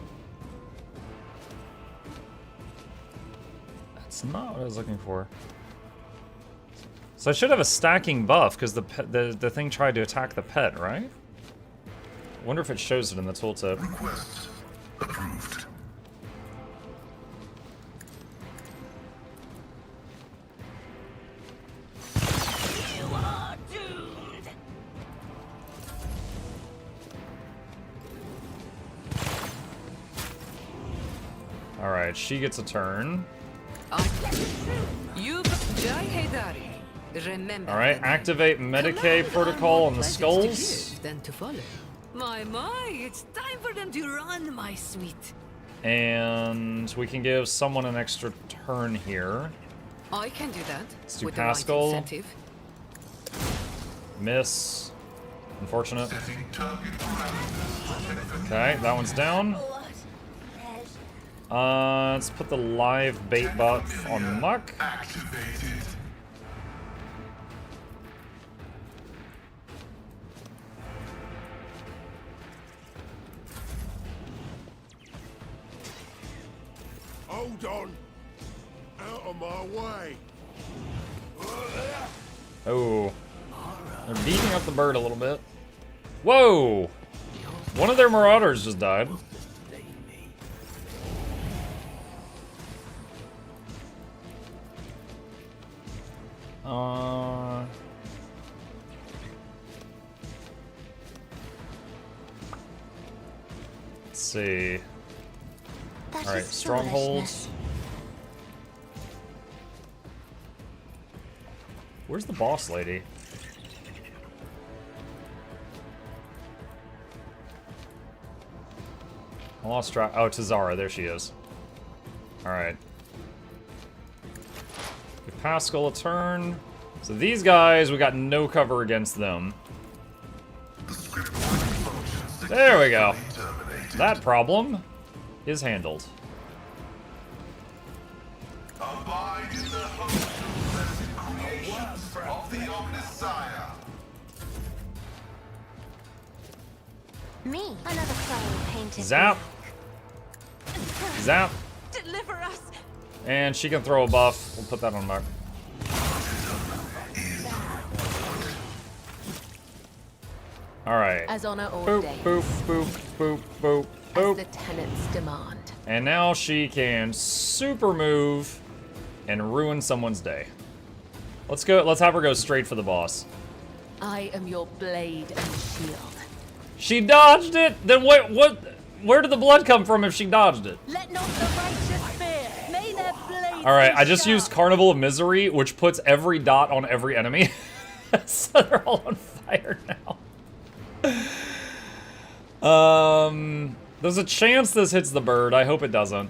That's not what I was looking for. So I should have a stacking buff because the thing tried to attack the pet, right? I wonder if it shows it in the tooltip. Request approved. You are doomed. Alright, she gets a turn. Remember. Alright, activate Medicaid protocol on the skulls. Then to follow. My, it's time for them to run, my sweet. And we can give someone an extra turn here. I can do that. Let's do with the right Pascal. incentive. Miss. Unfortunate. Setting target parameters. Okay, that one's down. Let's put the live bait buff on Muck. Activated. Hold on. Out of my way. Oh. They're beating up the bird a little bit. Whoa! One of their marauders just died. Let's see. Alright, strongholds. Where's the boss lady? I lost track. Oh, Tazara, there she is. Alright. Give Pascal a turn. So these guys, we got no cover against them. There we go. That problem is handled. Abide in the hope of creations of the Omnissiah. Me, another crow painted. Zap. Zap. Deliver us. And she can throw a buff. We'll put that on Mark. Alright. As honor Boop, ordains. boop, boop, boop, boop, As boop. the tenants demand. And now she can super move and ruin someone's day. Let's go. Let's have her go straight for the boss. I am your blade and shield. She dodged it. Then what? Where did the blood come from if she dodged it? Let not the righteous fear. May their blades. All right. I just used Carnival of Misery, which puts every dot on every enemy, so they're all on fire now. There's a chance this hits the bird. I hope it doesn't.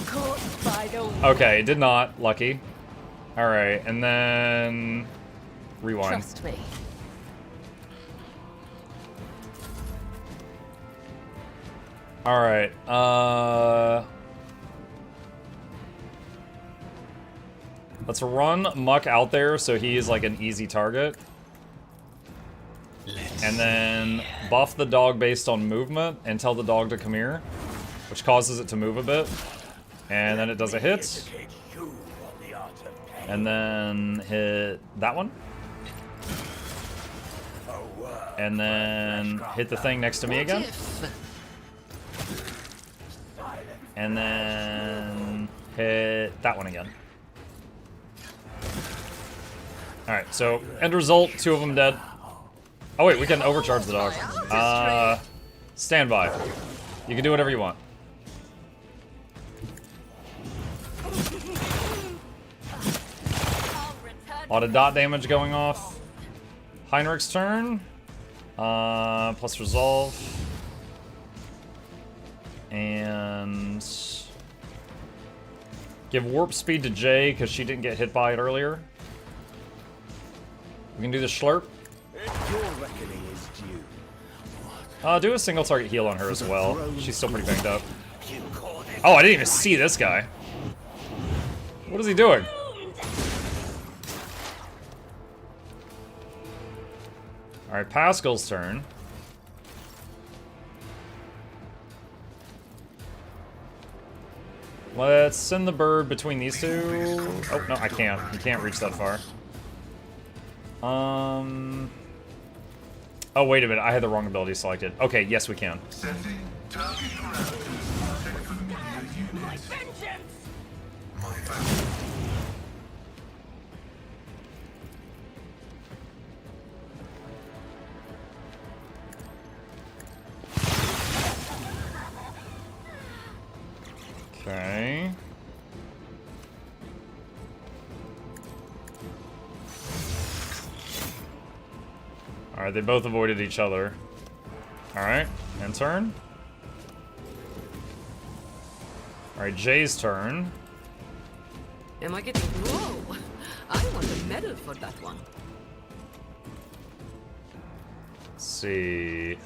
Caught by the Okay, it did not. Lucky. All right, and then rewind. Trust me. All right. Let's run Muck out there so he is like an easy target. And then buff the dog based on movement and tell the dog to come here, which causes it to move a bit. And then it does a hit. And then hit that one. And then hit the thing next to me again. And then hit that one again. Alright, so end result, 2 of them dead. Oh wait, we can overcharge the dog. Stand by. You can do whatever you want. A lot of dot damage going off. Heinrich's turn. Plus resolve. And give warp speed to Jay because she didn't get hit by it earlier. We can do the slurp. Do a single target heal on her as well. She's still pretty banged up. Oh, I didn't even see this guy. What is he doing? Alright, Pascal's turn. Let's send the bird between these two. Oh, no, I can't. You can't reach that far. Oh, wait a minute. I had the wrong ability selected. Okay, yes, we can. Setting target parameters. Check familiar units. My value. Okay. Alright, they both avoided each other. Alright, and turn. Alright, Jay's turn. Am I getting... Whoa! I want a medal for that one. Let's see.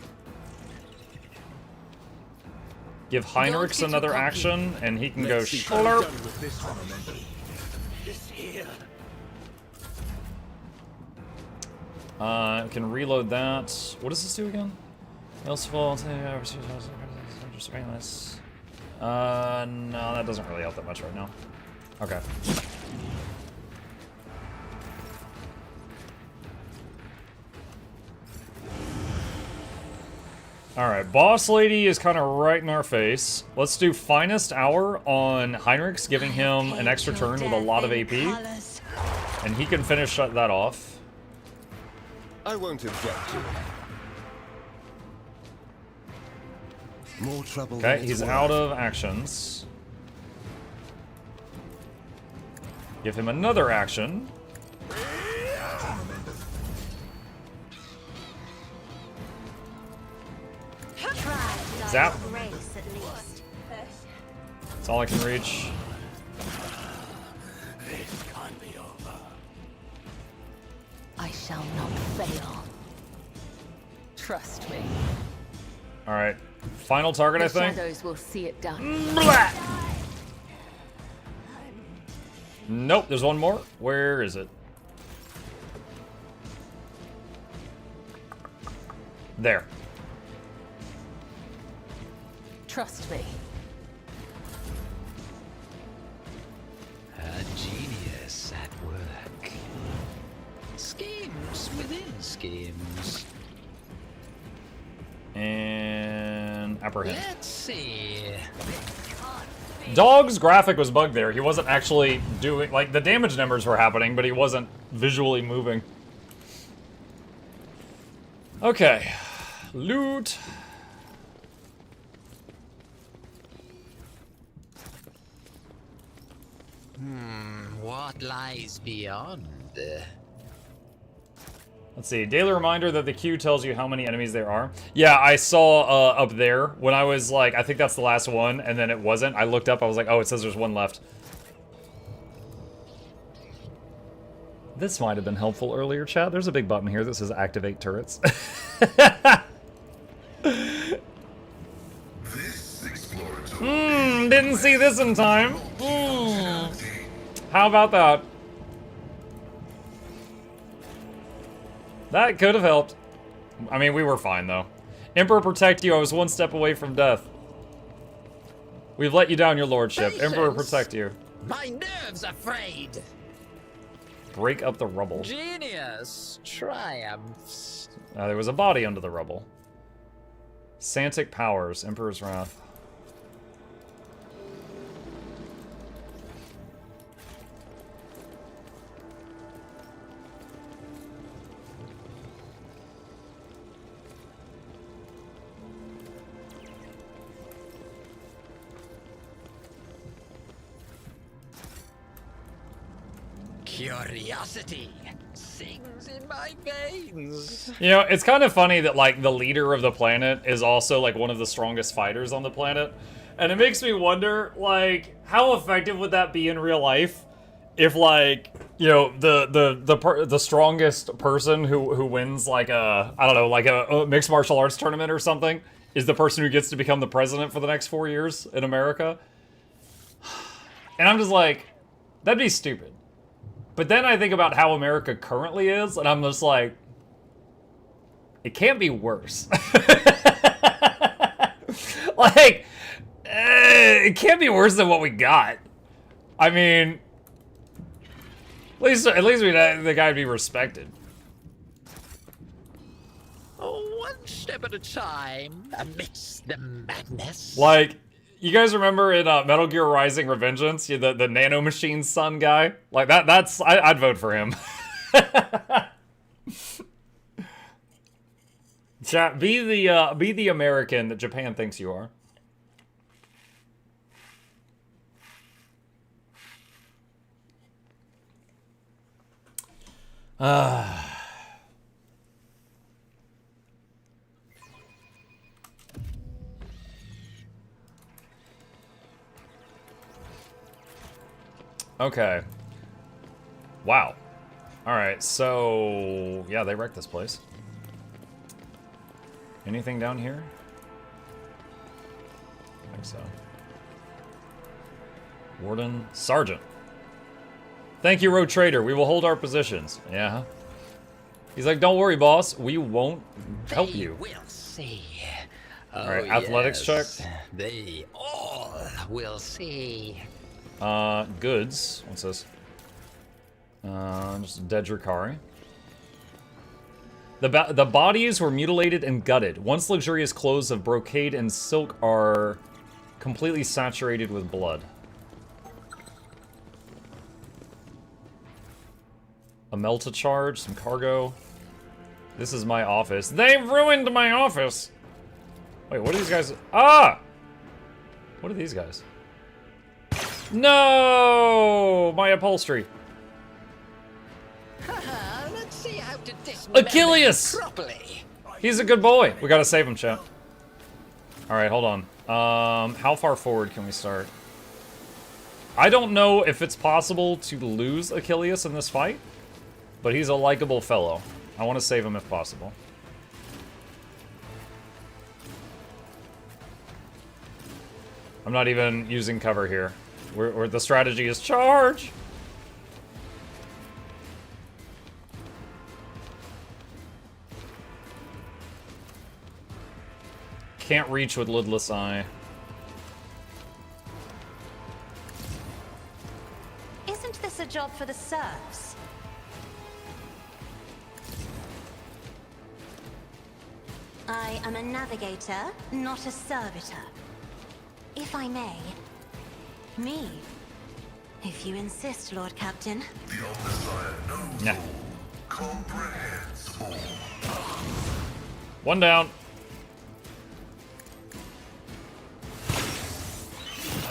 Give Heinrichs another action, and he can go slurp. Can reload that. What does this do again? No, that doesn't really help that much right now. Okay. Alright, Boss Lady is kind of right in our face. Let's do Finest Hour on Heinrichs, giving him an extra turn with a lot of AP. And he can finish that off. I won't object to it. More trouble. Okay, he's out of actions. Give him another action. Zap. That's all I can reach. I shall not fail. Trust me. Alright. Final target, I think. Shadows will see it done. Blah! Nope, there's one more. Where is it? There. Trust me. A genius at work. Schemes within schemes. And apprehend. Let's see. Dog's graphic was bugged there. He wasn't actually doing, like, the damage numbers were happening, but he wasn't visually moving. Okay. Loot. What lies beyond? Let's see. Daily reminder that the queue tells you how many enemies there are. Yeah, I saw up there when I was like, I think that's the last one, and then it wasn't. I looked up, I was like, oh, it says there's one left. This might have been helpful earlier, chat. There's a big button here that says activate turrets. Didn't see this in time. How about that? That could have helped. I mean, we were fine, though. Emperor, protect you. I was one step away from death. We've let you down, your lordship. Patience. Emperor, protect you. My nerves are frayed. Break up the rubble. Genius triumphs. There was a body under the rubble. Santic powers. Emperor's wrath. Curiosity sings in my veins. You know, it's kind of funny that, like, the leader of the planet is also, like, one of the strongest fighters on the planet. And it makes me wonder, like, how effective would that be in real life? If, like, you know, the strongest person who wins, like, I don't know, like a mixed martial arts tournament or something is the person who gets to become the president for the next 4 years in America. And I'm just like, that'd be stupid. But then I think about how America currently is, and I'm just like, it can't be worse. Like, it can't be worse than what we got. I mean, at least the guy would be respected. Oh, one step at a time amidst the madness. Like, you guys remember in Metal Gear Rising Revengeance, the nanomachine son guy? Like, I'd vote for him. Chat, be the American that Japan thinks you are. Okay. Wow. Alright, so... yeah, they wrecked this place. Anything down here? think so. Warden. Sergeant. Thank you, Road Trader. We will hold our positions. Yeah. He's like, don't worry, boss. We won't help you. We'll see. Alright, athletics check. They all will see. Goods. What's this? Just dead Drakari. The bodies were mutilated and gutted. Once luxurious clothes of brocade and silk are completely saturated with blood. A Melta charge, some cargo. This is my office. They've ruined my office! Wait, what are these guys? Ah! What are these guys? No! My upholstery. Let's see how to dismember Achilles! properly. He's a good boy. We gotta save him, chat. Alright, hold on. How far forward can we start? I don't know if it's possible to lose Achilles in this fight, but he's a likable fellow. I want to save him if possible. I'm not even using cover here. Where the strategy is charge! Can't reach with lidless eye. Isn't this a job for the serfs? I am a navigator, not a servitor. If I may. Me. If you insist, Lord Captain. The Omnissiah knows Nah. all, comprehends all. One down.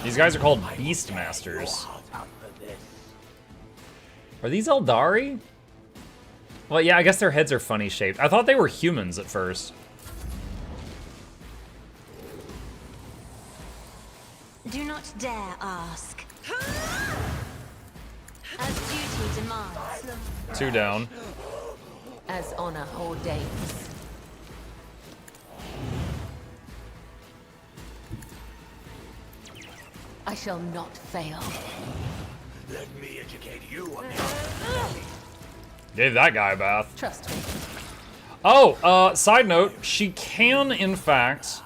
These guys are called Beastmasters. Are these Eldari? Well, yeah, I guess their heads are funny shaped. I thought they were humans at first. Do not dare ask. As duty demands. 2 down. As honor ordains. I shall not fail. Let me educate you. Gave that guy a bath. Trust me. Oh, side note, she can, in fact,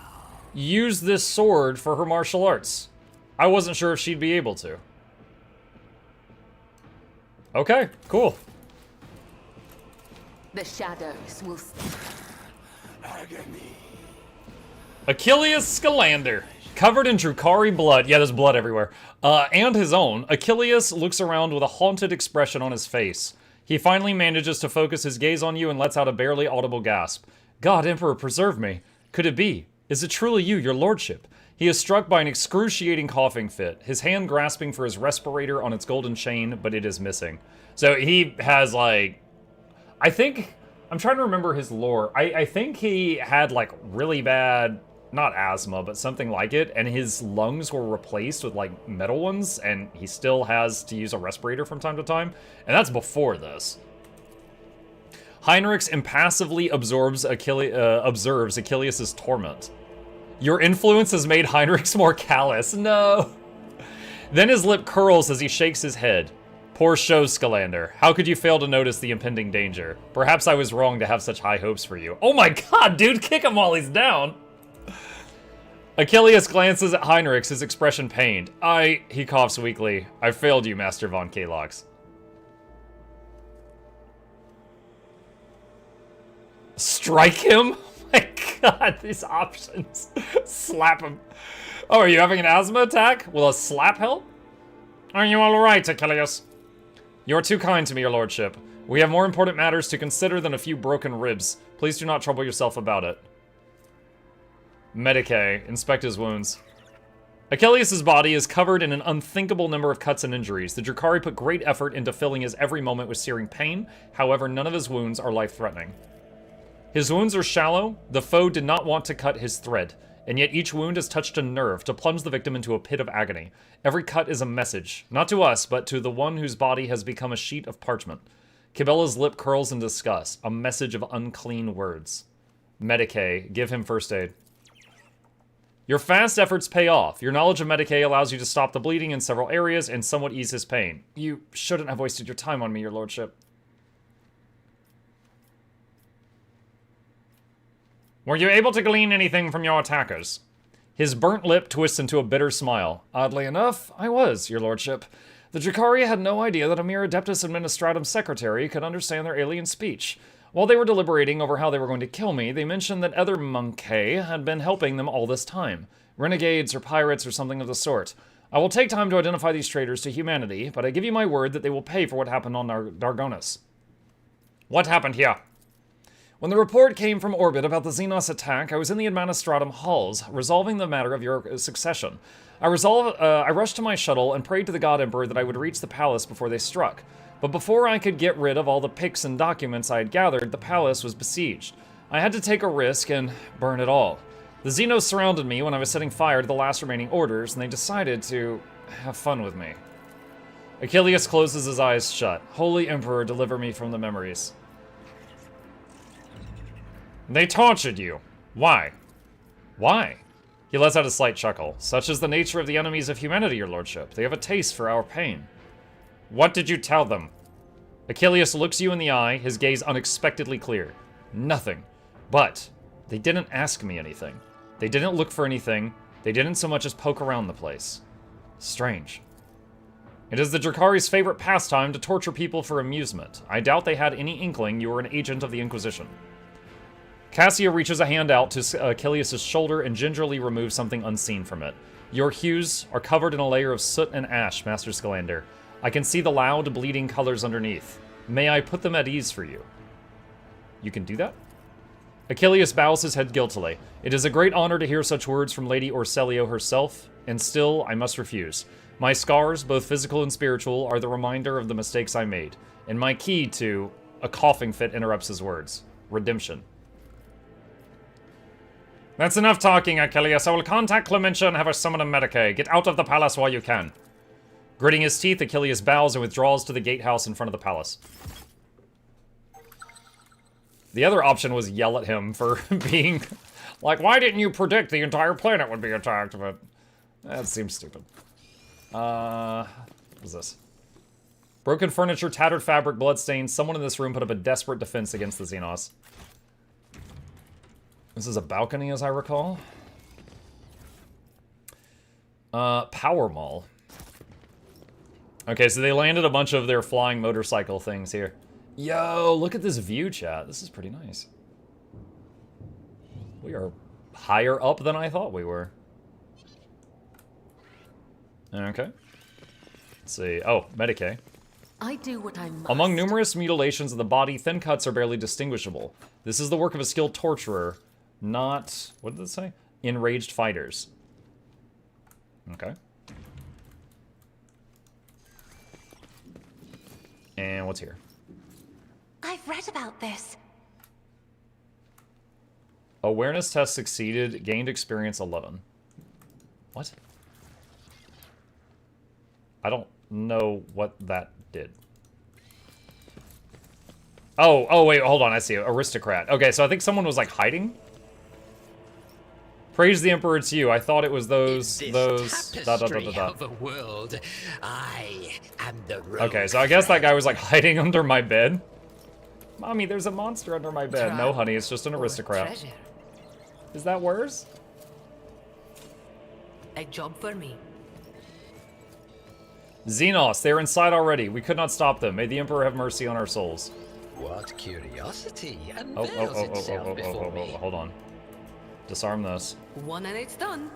use this sword for her martial arts. I wasn't sure if she'd be able to. Okay, cool. The shadows will... Achilles Scalander. Covered in Drakari blood. Yeah, there's blood everywhere. And his own. Achilles looks around with a haunted expression on his face. He finally manages to focus his gaze on you and lets out a barely audible gasp. God, Emperor, preserve me. Could it be? Is it truly you, your lordship? He is struck by an excruciating coughing fit, his hand grasping for his respirator on its golden chain, but it is missing. So he has, like... I think... I'm trying to remember his lore. I think he had, like, really bad... Not asthma, but something like it, and his lungs were replaced with, like, metal ones, and he still has to use a respirator from time to time, and that's before this. Heinrichs impassively observes Achilles' torment. Your influence has made Heinrichs more callous. No! Then his lip curls as he shakes his head. Poor show, Scalander. How could you fail to notice the impending danger? Perhaps I was wrong to have such high hopes for you. Oh my god, dude, kick him while he's down! Achilles glances at Heinrichs, his expression pained. He coughs weakly. I failed you, Master von Kalox. Strike him? Oh my god, these options. Slap him. Oh, are you having an asthma attack? Will a slap help? Are you alright, Achilles? You're too kind to me, your lordship. We have more important matters to consider than a few broken ribs. Please do not trouble yourself about it. Medicae. Inspect his wounds. Achilles' body is covered in an unthinkable number of cuts and injuries. The Drakari put great effort into filling his every moment with searing pain. However, none of his wounds are life-threatening. His wounds are shallow. The foe did not want to cut his thread, and yet each wound has touched a nerve to plunge the victim into a pit of agony. Every cut is a message, not to us, but to the one whose body has become a sheet of parchment. Cabela's lip curls in disgust, a message of unclean words. Medicae. Give him first aid. Your fast efforts pay off. Your knowledge of Medicae allows you to stop the bleeding in several areas and somewhat ease his pain. You shouldn't have wasted your time on me, your lordship. Were you able to glean anything from your attackers? His burnt lip twists into a bitter smile. Oddly enough, I was, your lordship. The Drakari had no idea that a mere Adeptus Administratum secretary could understand their alien speech. While they were deliberating over how they were going to kill me, they mentioned that other monkai had been helping them all this time. Renegades or pirates or something of the sort. I will take time to identify these traitors to humanity, but I give you my word that they will pay for what happened on Dargonus. What happened here? When the report came from orbit about the Xenos attack, I was in the Administratum halls, resolving the matter of your succession. I rushed to my shuttle and prayed to the God Emperor that I would reach the palace before they struck. But before I could get rid of all the pics and documents I had gathered, the palace was besieged. I had to take a risk and burn it all. The Xenos surrounded me when I was setting fire to the last remaining orders, and they decided to have fun with me. Achilles closes his eyes shut. Holy Emperor, deliver me from the memories. They tortured you. Why? Why? He lets out a slight chuckle. Such is the nature of the enemies of humanity, your lordship. They have a taste for our pain. What did you tell them? Achilles looks you in the eye, his gaze unexpectedly clear. Nothing. But they didn't ask me anything. They didn't look for anything. They didn't so much as poke around the place. Strange. It is the Drakari's favorite pastime to torture people for amusement. I doubt they had any inkling you were an agent of the Inquisition. Cassia reaches a hand out to Achilles' shoulder and gingerly removes something unseen from it. Your hues are covered in a layer of soot and ash, Master Scalander. I can see the loud, bleeding colors underneath. May I put them at ease for you? You can do that? Achilles bows his head guiltily. It is a great honor to hear such words from Lady Orselio herself, and still I must refuse. My scars, both physical and spiritual, are the reminder of the mistakes I made, and my key to... A coughing fit interrupts his words. Redemption. That's enough talking, Achilles. I will contact Clementia and have her summon a Medicae. Get out of the palace while you can. Gritting his teeth, Achilles bows and withdraws to the gatehouse in front of the palace. The other option was yell at him for being... like, why didn't you predict the entire planet would be attacked? But that seems stupid. What is this? Broken furniture, tattered fabric, bloodstains. Someone in this room put up a desperate defense against the Xenos. This is a balcony, as I recall. Power Mall. Okay, so they landed a bunch of their flying motorcycle things here. Yo, look at this view, chat. This is pretty nice. We are higher up than I thought we were. Okay. Let's see. Oh, Medicae. I do what I must. Among numerous mutilations of the body, thin cuts are barely distinguishable. This is the work of a skilled torturer, not... what did it say? Enraged fighters. Okay. And what's here? I've read about this. Awareness test succeeded. Gained experience 11. What? I don't know what that did. Oh, wait, hold on. I see. Aristocrat. Okay, so I think someone was, like, hiding? Praise the Emperor, it's you. I thought it was those... Of a world, I am the rogue. Okay, so I guess that guy was, like, hiding under my bed. Mommy, there's a monster under my bed. No, honey, it's just an aristocrat. Is that worse? A job for me. Xenos, they're inside already. We could not stop them. May the Emperor have mercy on our souls. What curiosity unveils itself before me. Hold on. Disarm this. One and it's done.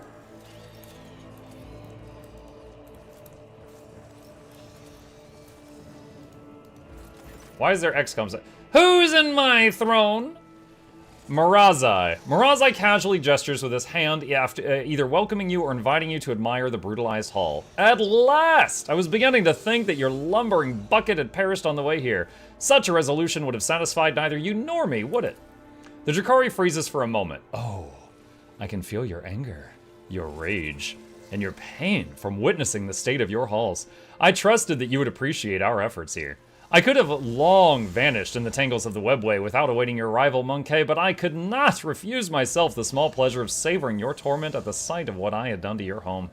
Why is there XCOMs? Who's in my throne? Mirazai. Mirazai casually gestures with his hand after either welcoming you or inviting you to admire the brutalized hall. At last! I was beginning to think that your lumbering bucket had perished on the way here. Such a resolution would have satisfied neither you nor me, would it? The Drakari freezes for a moment. Oh, I can feel your anger, your rage, and your pain from witnessing the state of your halls. I trusted that you would appreciate our efforts here. I could have long vanished in the tangles of the webway without awaiting your arrival, Monkey, but I could not refuse myself the small pleasure of savoring your torment at the sight of what I had done to your home.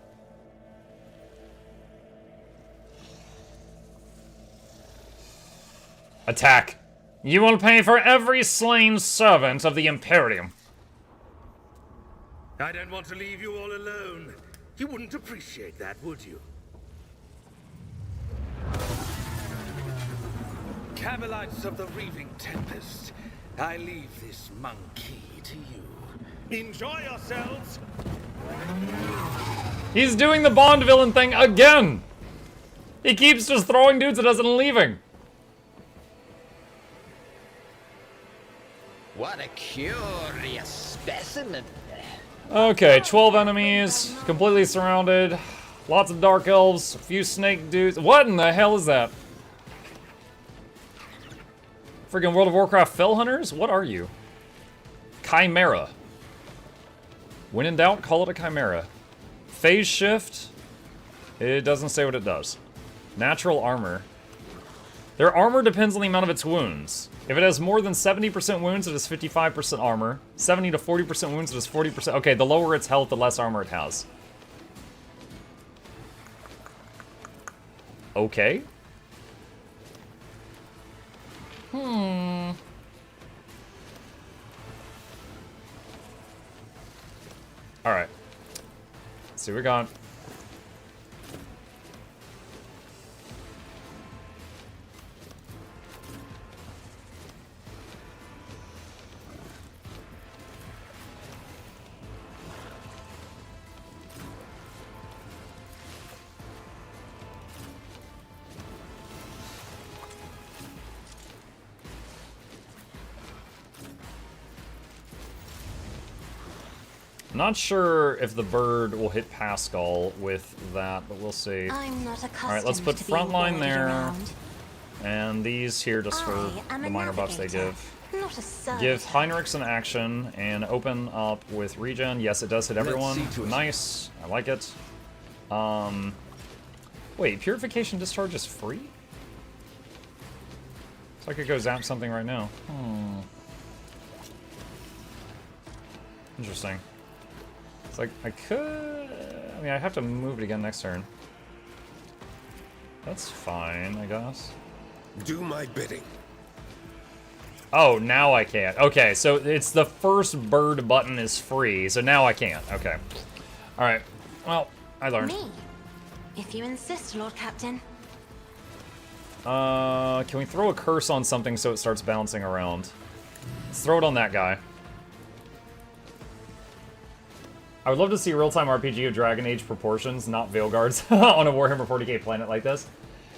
Attack. You will pay for every slain servant of the Imperium. I don't want to leave you all alone. You wouldn't appreciate that, would you? Camelites of the Reaving Tempest, I leave this monkey to you. Enjoy yourselves! He's doing the Bond villain thing again! He keeps just throwing dudes at us and leaving. What a curious specimen. Okay, 12 enemies, completely surrounded, lots of dark elves, a few snake dudes. What in the hell is that? Friggin' World of Warcraft Fell Hunters? What are you? Chimera. When in doubt, call it a chimera. Phase shift. It doesn't say what it does. Natural armor. Their armor depends on the amount of its wounds. If it has more than 70% wounds, it has 55% armor. 70 to 40% wounds, it has 40%. Okay, the lower its health, the less armor it has. Okay. Alright. Let's see what we got. Not sure if the bird will hit Pascal with that, but we'll see. Alright, let's put frontline there. And these here just for the minor buffs they give. Give Heinrichs an action and open up with regen. Yes, it does hit everyone. Nice. I like it. Wait, Purification Discharge is free? So I could go zap something right now. Interesting. It's like, I could... I mean, I have to move it again next turn. That's fine, I guess. Do my bidding. Oh, now I can't. Okay, so it's the first bird button is free, so now I can't. Okay. Alright. Well, I learned. Me, if you insist, Lord Captain. Can we throw a curse on something so it starts bouncing around? Let's throw it on that guy. I would love to see a real-time RPG of Dragon Age proportions, not Veilguards, on a Warhammer 40k planet like this.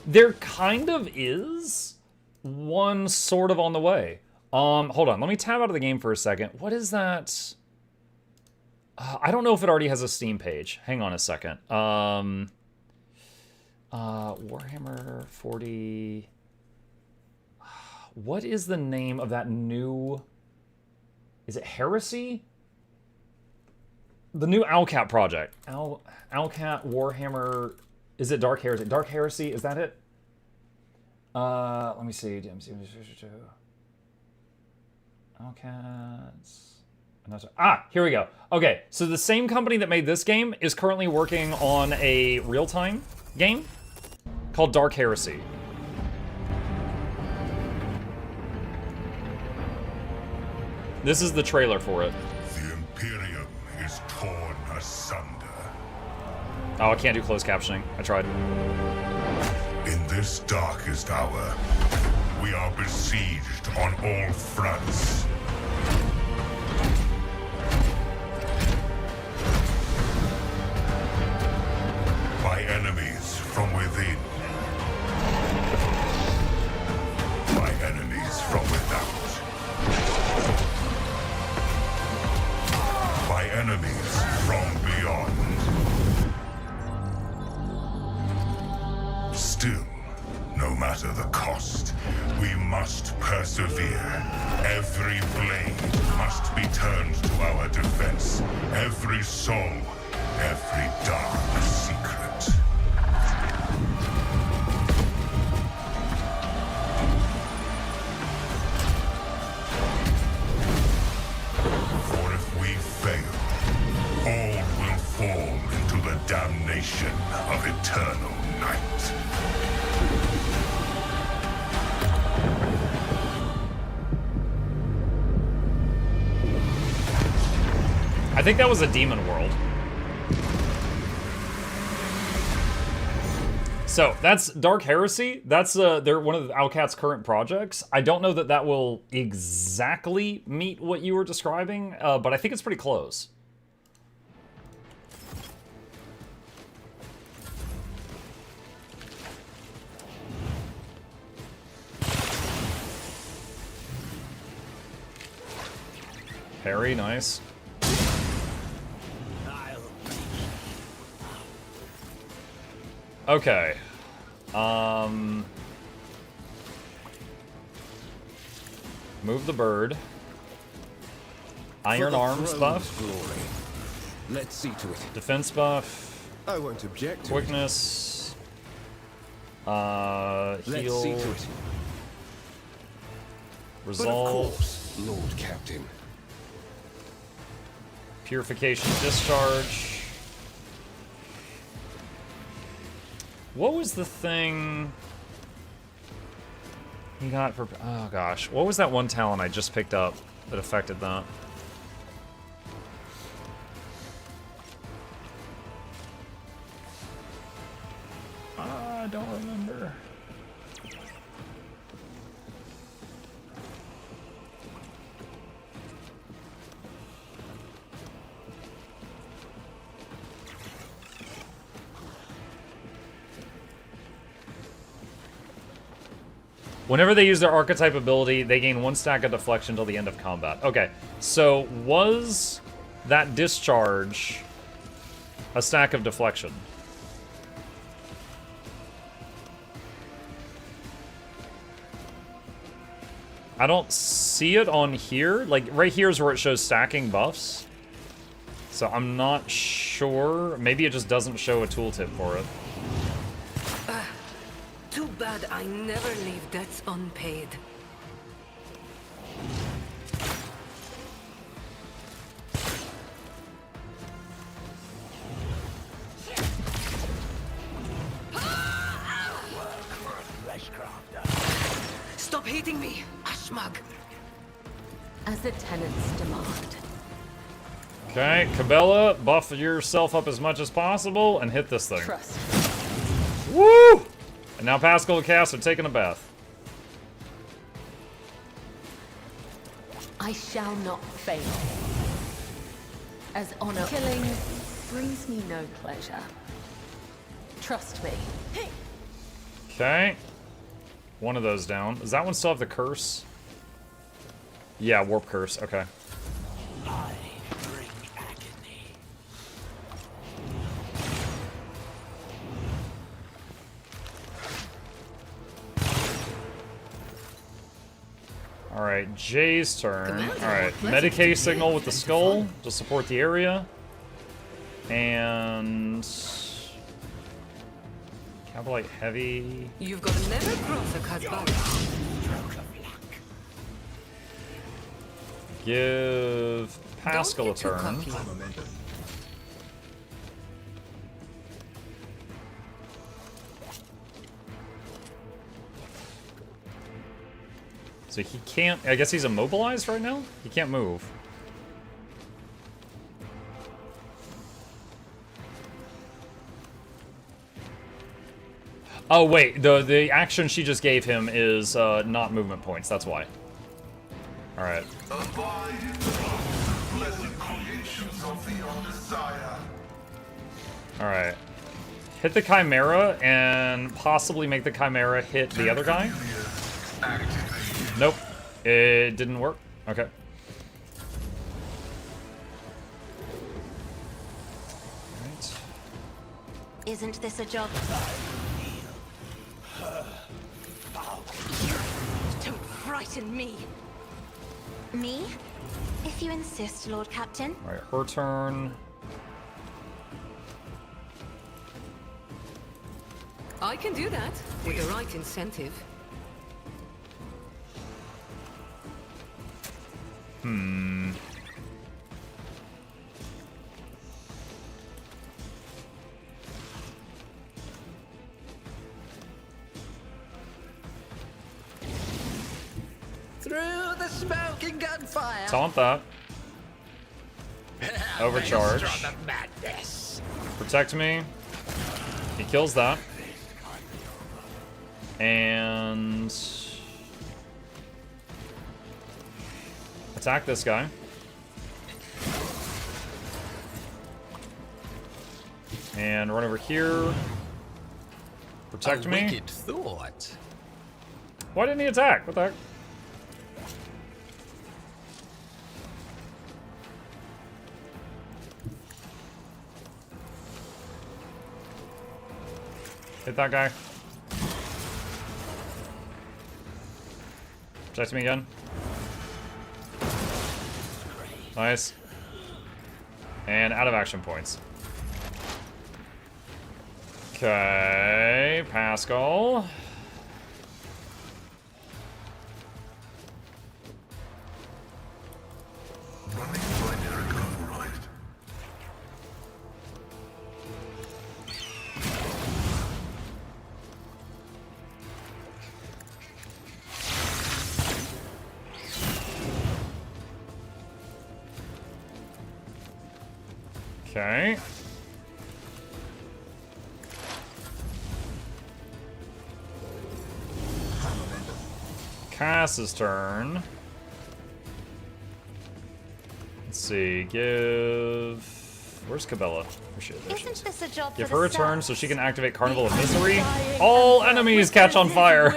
There kind of is one sort of on the way. Hold on, let me tab out of the game for a second. What is that? I don't know if it already has a Steam page. Hang on a second. Warhammer 40... What is the name of that new... Is it Heresy? The new Owlcat project. Owlcat Warhammer... Is it Dark Heresy? Dark Heresy, is that it? Let me see. DMC... Owlcats... Ah, here we go. Okay, so the same company that made this game is currently working on a real-time game called Dark Heresy. This is the trailer for it. The Imperium is torn asunder. Oh, I can't do closed captioning. I tried. In this darkest hour, we are besieged on all fronts. By enemies from within. By enemies from without. By enemies from beyond. Still, no matter the cost, we must persevere. Every blade must be turned to our defense. Every soul, every dark secret. I think that was a demon world. So that's Dark Heresy. That's they're one of the Alcat's current projects. I don't know that that will exactly meet what you were describing, but I think it's pretty close. Parry, nice. Okay. Move the bird. Iron arms buff. Glory. Let's see to it. Defense buff. I won't object to Quickness. Let's Heal. see to it. Resolve. But of course, Lord Captain. Purification discharge. What was the thing he got for... Oh, gosh. What was that one talent I just picked up that affected that? I don't remember. Whenever they use their archetype ability, they gain 1 stack of deflection till the end of combat. Okay, so was that discharge a stack of deflection? I don't see it on here. Like, right here is where it shows stacking buffs. So I'm not sure. Maybe it just doesn't show a tooltip for it. Too bad I never leave debts unpaid. Stop hating me, Ashmag. As the tenants demand. Okay, Cabela, buff yourself up as much as possible and hit this thing. Trust. Woo! And now Pascal and Cass are taking a bath. I shall not fail. As honor killing brings me no pleasure. Trust me. Okay. One of those down. Does that one still have the curse? Yeah, warp curse. Okay. I bring agony. Alright, Jay's turn. Alright, Medicae signal with the skull to support the area. And... Cabalite heavy. You've got to never cross a Kazbala. Give Pascal a turn. So he can't... I guess he's immobilized right now? He can't move. Oh, wait. The action she just gave him is not movement points. That's why. Alright. Alright. Hit the Chimera and possibly make the Chimera hit the other guy. Nope. It didn't work. Okay. Right. Isn't this a job? Don't frighten me. Me? If you insist, Lord Captain. Alright, her turn. I can do that with the right incentive. Hmm. Through the smoke and gunfire. Taunt that. Overcharge. Protect me. He kills that. And attack this guy. And run over here. Protect me. Wicked thought. Why didn't he attack? What the heck? Hit that guy. Protect me again. Nice. And out of action points. Okay, Pascal. Okay. Cass's turn. Let's see, give... Where's Cabela? Isn't this a job Give for her a the turn South? so she can activate Carnival of Misery. All enemies catch on fire!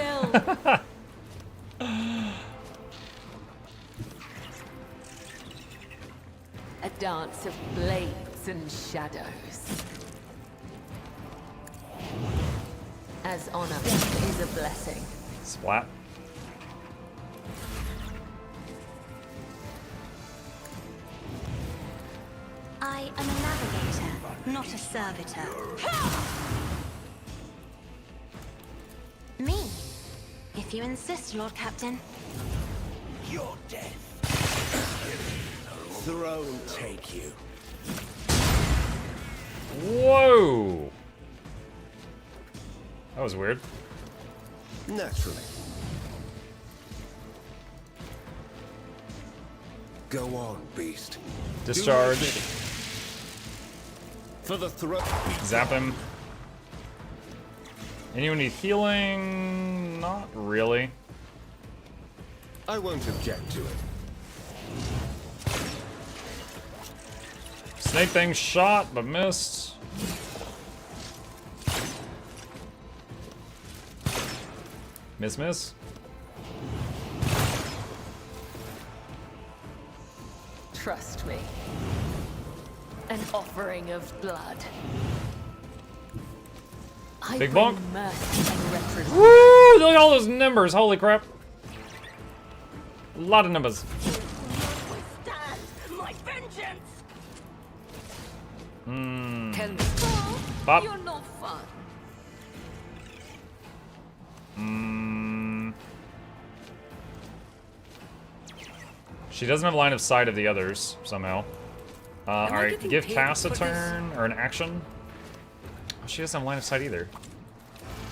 A dance of blades and shadows. As honor is a blessing. Splat. I am a navigator, not a servitor. Me, if you insist, Lord Captain. Your death. Throne take you. Whoa! That was weird. Naturally. Go on, beast. Discharge. For the throne. Zap him. Anyone need healing? Not really. I won't object to it. Snake thing shot, but missed. Miss. Trust me. An offering of blood. I Big bring bonk. mercy and retribution. Woo! Look at all those numbers. Holy crap. A lot of numbers. My vengeance! Tell me. Bop. You're not fun. She doesn't have line of sight of the others, somehow. Alright, give Cass a turn, or an action. Oh, she doesn't have line of sight either.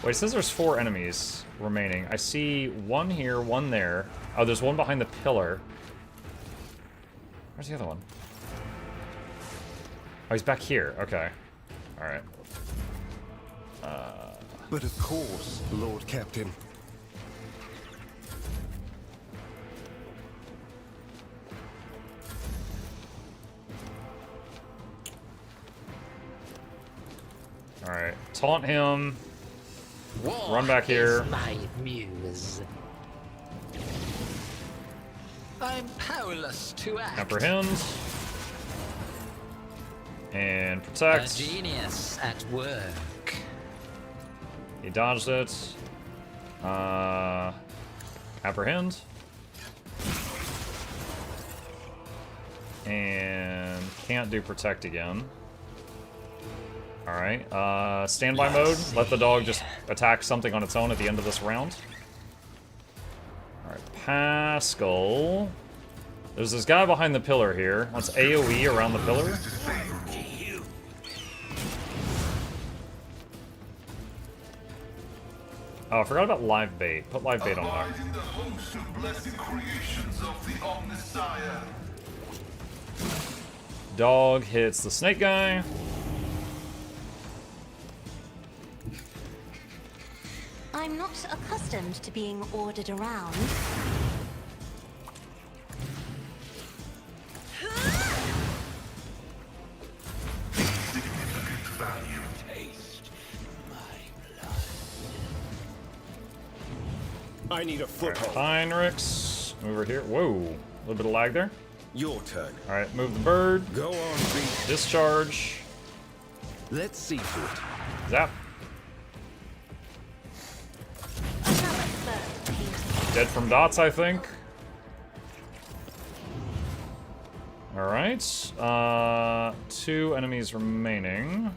Wait, it says there's 4 enemies remaining. I see one here, one there. Oh, there's one behind the pillar. Where's the other one? Oh, he's back here. Okay. Alright. But of course, Lord Captain. Alright. Taunt him. War Run back here. is my muse. I'm powerless to act. Apprehend. And A protect. genius at work. He dodged it. Apprehend. And can't do protect again. Alright, standby mode. Let the dog just attack something on its own at the end of this round. Alright, Pascal. There's this guy behind the pillar here. Let's AoE around the pillar. Oh, I forgot about live bait. Put live bait on there. Dog hits the snake guy. I'm not accustomed to being ordered around. I need a foothold. Heinrichs. Over here. Whoa. A little bit of lag there. Your turn. Alright, move the bird. Go on, beat. Discharge. Let's see to it. Zap. Dead from dots, I think. Alright. 2 enemies remaining.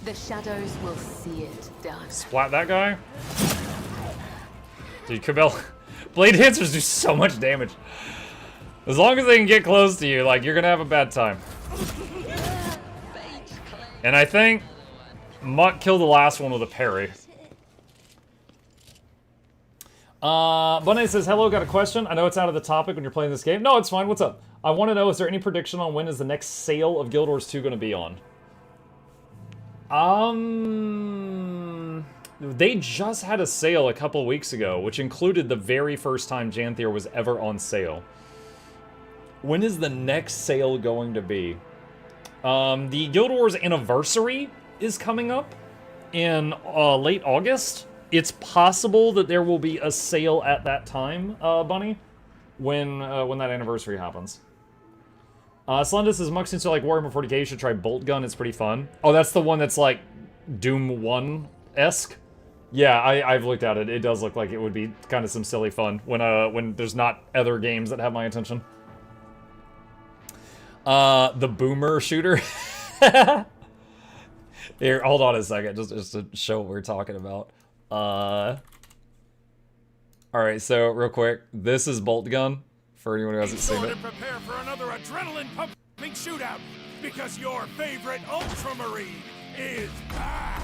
The shadows will see it done. Splat that guy. Dude, Cabell. Blade dancers do so much damage. As long as they can get close to you, like, you're gonna have a bad time. And I think Muck killed the last one with a parry. Bunny says, hello, got a question. I know it's out of the topic when you're playing this game. No, it's fine. What's up? I want to know, is there any prediction on when is the next sale of Guild Wars 2 going to be on? They just had a sale a couple weeks ago, which included the very first time Janthier was ever on sale. When is the next sale going to be? The Guild Wars anniversary is coming up in late August. It's possible that there will be a sale at that time, Bunny, when that anniversary happens. Slendus says, Mux, since you like Warhammer 40k, you should try Bolt Gun. It's pretty fun. Oh, that's the one that's like Doom 1-esque? Yeah, I've looked at it. It does look like it would be kind of some silly fun when there's not other games that have my attention. The Boomer shooter. Here, hold on a second, just to show what we're talking about. Alright, so real quick, this is Bolt Gun, for anyone who hasn't seen it. Prepare for another adrenaline-pumping shootout, because your favorite Ultramarine is back!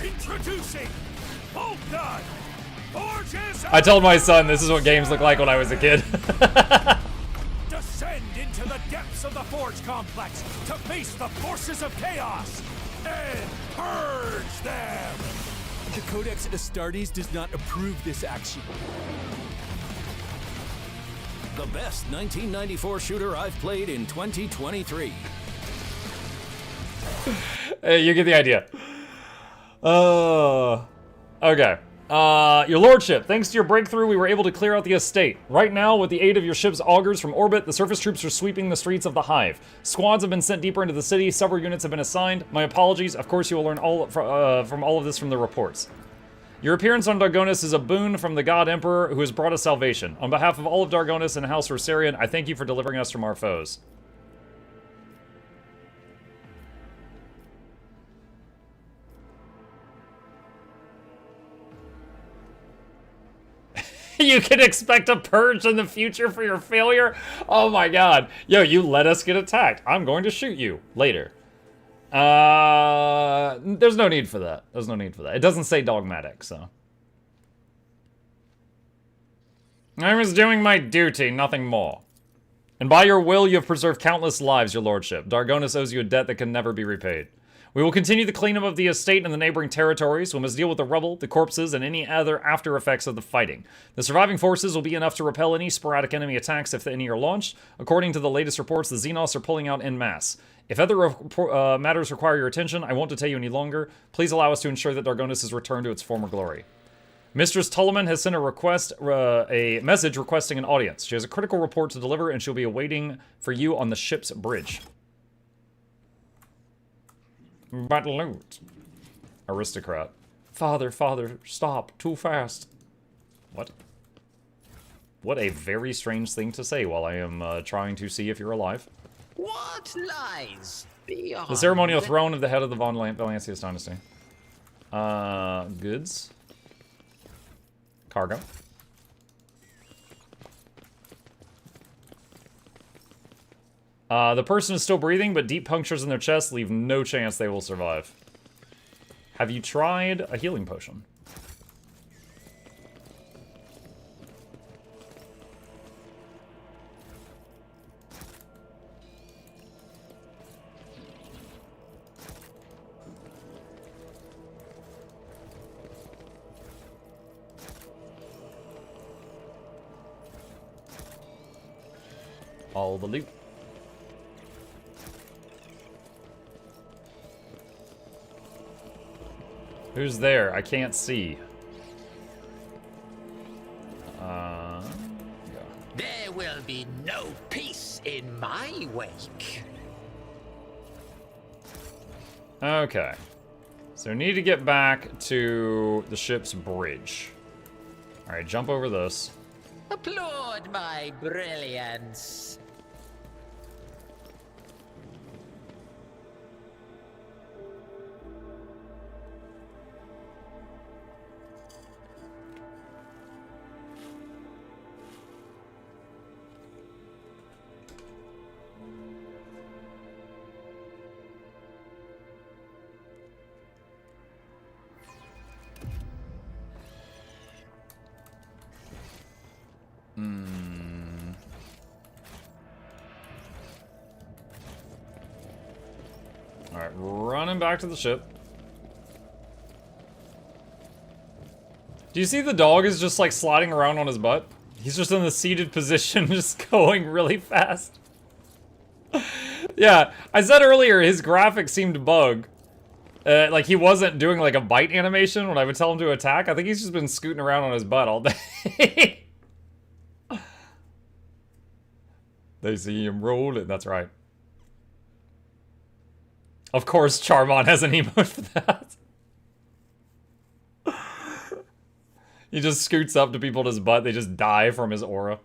Introducing Bolt Gun! Forges I told my son this is what games look like when I was a kid. Descend into the depths of the Forge Complex to face the forces of chaos and purge them! The Codex Astartes does not approve this action. The best 1994 shooter I've played in 2023. Hey, you get the idea. Okay. Your lordship, thanks to your breakthrough, we were able to clear out the estate. Right now, with the aid of your ship's augurs from orbit, the surface troops are sweeping the streets of the Hive. Squads have been sent deeper into the city, several units have been assigned. My apologies, of course you will learn from all of this from the reports. Your appearance on Dargonus is a boon from the God Emperor who has brought us salvation. On behalf of all of Dargonus and House Rosarian, I thank you for delivering us from our foes. You can expect a purge in the future for your failure? Oh my god. Yo, you let us get attacked. I'm going to shoot you later. There's no need for that. There's no need for that. It doesn't say dogmatic, so. I was doing my duty, nothing more. And by your will, you have preserved countless lives, your lordship. Dargonus owes you a debt that can never be repaid. We will continue the cleanup of the estate and the neighboring territories. We must deal with the rubble, the corpses, and any other after effects of the fighting. The surviving forces will be enough to repel any sporadic enemy attacks if any are launched. According to the latest reports, the Xenos are pulling out en masse. If other matters require your attention, I won't detain you any longer. Please allow us to ensure that Dargonus is returned to its former glory. Mistress Tulliman has sent a message requesting an audience. She has a critical report to deliver, and she'll be awaiting for you on the ship's bridge. But loot. Aristocrat. Father, father, stop. Too fast. What? What a very strange thing to say while I am trying to see if you're alive. What lies beyond The ceremonial throne of the head of the Von Valancius dynasty. Goods. Cargo. The person is still breathing, but deep punctures in their chest leave no chance they will survive. Have you tried a healing potion? all the loot. Who's there? I can't see. There will be no peace in my wake. Okay. So we need to get back to the ship's bridge. Alright, jump over this. Applaud my brilliance. Alright, running back to the ship. Do you see the dog is just like sliding around on his butt? He's just in the seated position, just going really fast. Yeah, I said earlier his graphics seemed bug. Like he wasn't doing like a bite animation when I would tell him to attack. I think he's just been scooting around on his butt all day. They see him rolling. That's right. Of course, Charmon has an emote for that. He just scoots up to people in his butt. They just die from his aura.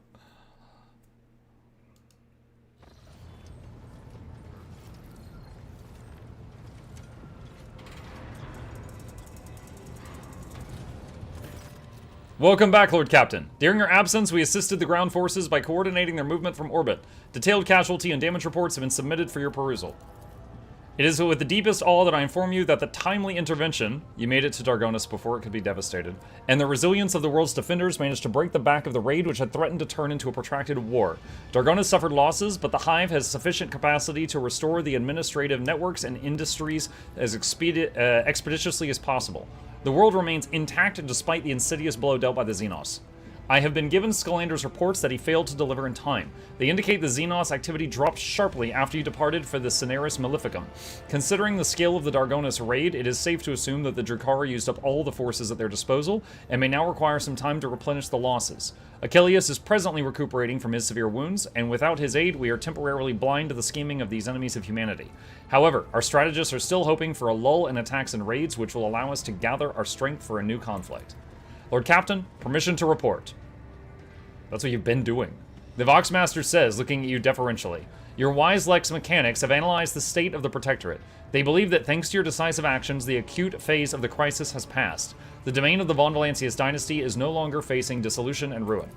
Welcome back, Lord Captain. During your absence, we assisted the ground forces by coordinating their movement from orbit. Detailed casualty and damage reports have been submitted for your perusal. It is with the deepest awe that I inform you that the timely intervention, you made it to Dargonus before it could be devastated, and the resilience of the world's defenders managed to break the back of the raid which had threatened to turn into a protracted war. Dargonus suffered losses, but the Hive has sufficient capacity to restore the administrative networks and industries as expeditiously as possible. The world remains intact despite the insidious blow dealt by the Xenos. I have been given Scalander's reports that he failed to deliver in time. They indicate the Xenos activity dropped sharply after you departed for the Cineris Maleficum. Considering the scale of the Dargonus raid, it is safe to assume that the Drukhari used up all the forces at their disposal, and may now require some time to replenish the losses. Achilles is presently recuperating from his severe wounds, and without his aid, we are temporarily blind to the scheming of these enemies of humanity. However, our strategists are still hoping for a lull in attacks and raids, which will allow us to gather our strength for a new conflict. Lord Captain, permission to report. That's what you've been doing. The Voxmaster says, looking at you deferentially, your wise Lex mechanics have analyzed the state of the Protectorate. They believe that thanks to your decisive actions, the acute phase of the crisis has passed. The domain of the Von Valancius dynasty is no longer facing dissolution and ruin.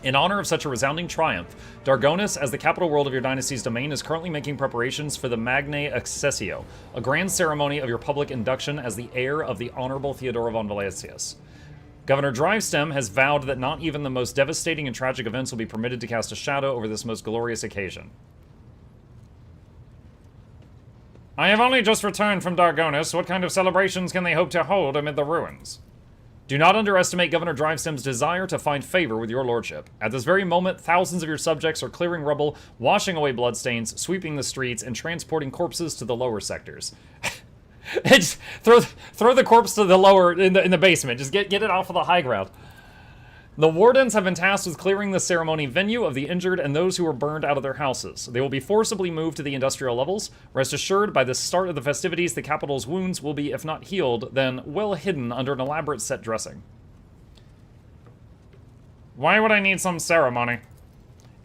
In honor of such a resounding triumph, Dargonus, as the capital world of your dynasty's domain, is currently making preparations for the Magnae Accessio, a grand ceremony of your public induction as the heir of the Honorable Theodora Von Valancius. Governor Drivestem has vowed that not even the most devastating and tragic events will be permitted to cast a shadow over this most glorious occasion. I have only just returned from Dargonus. What kind of celebrations can they hope to hold amid the ruins? Do not underestimate Governor Drivestem's desire to find favor with your lordship. At this very moment, thousands of your subjects are clearing rubble, washing away bloodstains, sweeping the streets, and transporting corpses to the lower sectors. Just throw the corpse to the lower in the basement. Just get it off of the high ground. The wardens have been tasked with clearing the ceremony venue of the injured and those who were burned out of their houses. They will be forcibly moved to the industrial levels. Rest assured, by the start of the festivities, the capital's wounds will be, if not healed, then well hidden under an elaborate set dressing. Why would I need some ceremony?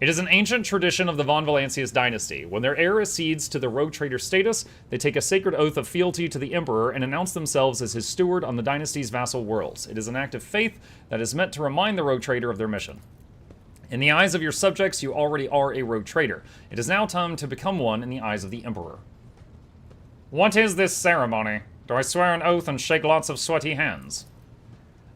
It is an ancient tradition of the Von Valancius dynasty. When their heir accedes to the rogue trader status, they take a sacred oath of fealty to the emperor and announce themselves as his steward on the dynasty's vassal worlds. It is an act of faith that is meant to remind the rogue trader of their mission. In the eyes of your subjects, you already are a rogue trader. It is now time to become one in the eyes of the emperor. What is this ceremony? Do I swear an oath and shake lots of sweaty hands?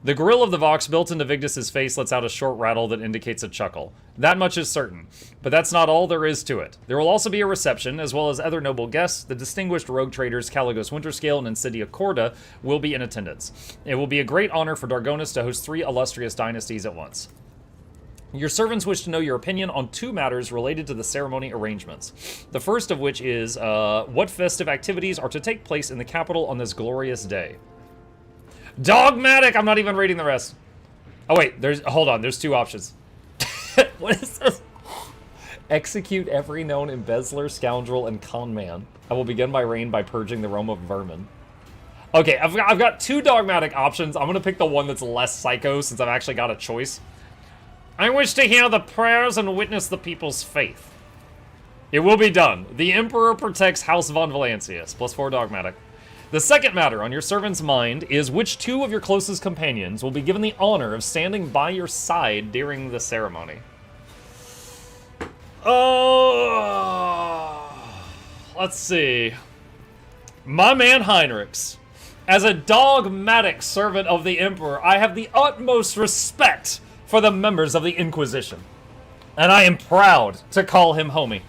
The grill of the Vox built into Vigdis's face lets out a short rattle that indicates a chuckle. That much is certain, but that's not all there is to it. There will also be a reception, as well as other noble guests. The distinguished rogue traders Caligos Winterscale and Insidia Corda will be in attendance. It will be a great honor for Dargonus to host 3 illustrious dynasties at once. Your servants wish to know your opinion on 2 matters related to the ceremony arrangements. The first of which is, what festive activities are to take place in the capital on this glorious day? Dogmatic! I'm not even reading the rest. Oh wait, hold on, there's 2 options. What is this? Execute every known embezzler, scoundrel, and con man. I will begin my reign by purging the realm of vermin. Okay, I've got 2 dogmatic options. I'm gonna pick the one that's less psycho since I've actually got a choice. I wish to hear the prayers and witness the people's faith. It will be done. The Emperor protects House von Valancius. +4 dogmatic. The second matter on your servant's mind is which 2 of your closest companions will be given the honor of standing by your side during the ceremony. Oh, let's see. My man Heinrichs. As a dogmatic servant of the Emperor, I have the utmost respect for the members of the Inquisition, and I am proud to call him homie.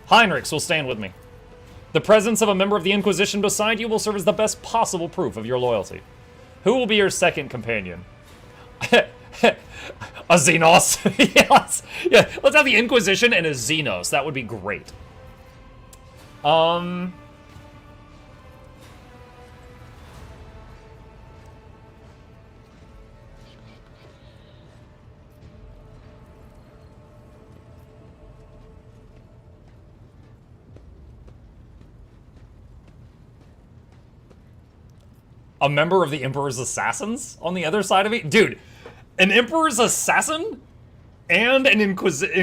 Heinrichs will stand with me. The presence of a member of the Inquisition beside you will serve as the best possible proof of your loyalty. Who will be your second companion? A Xenos. Yes. Yeah, let's have the Inquisition and a Xenos. That would be great. A member of the Emperor's Assassins on the other side of me? Dude, an Emperor's Assassin and an Inquisition,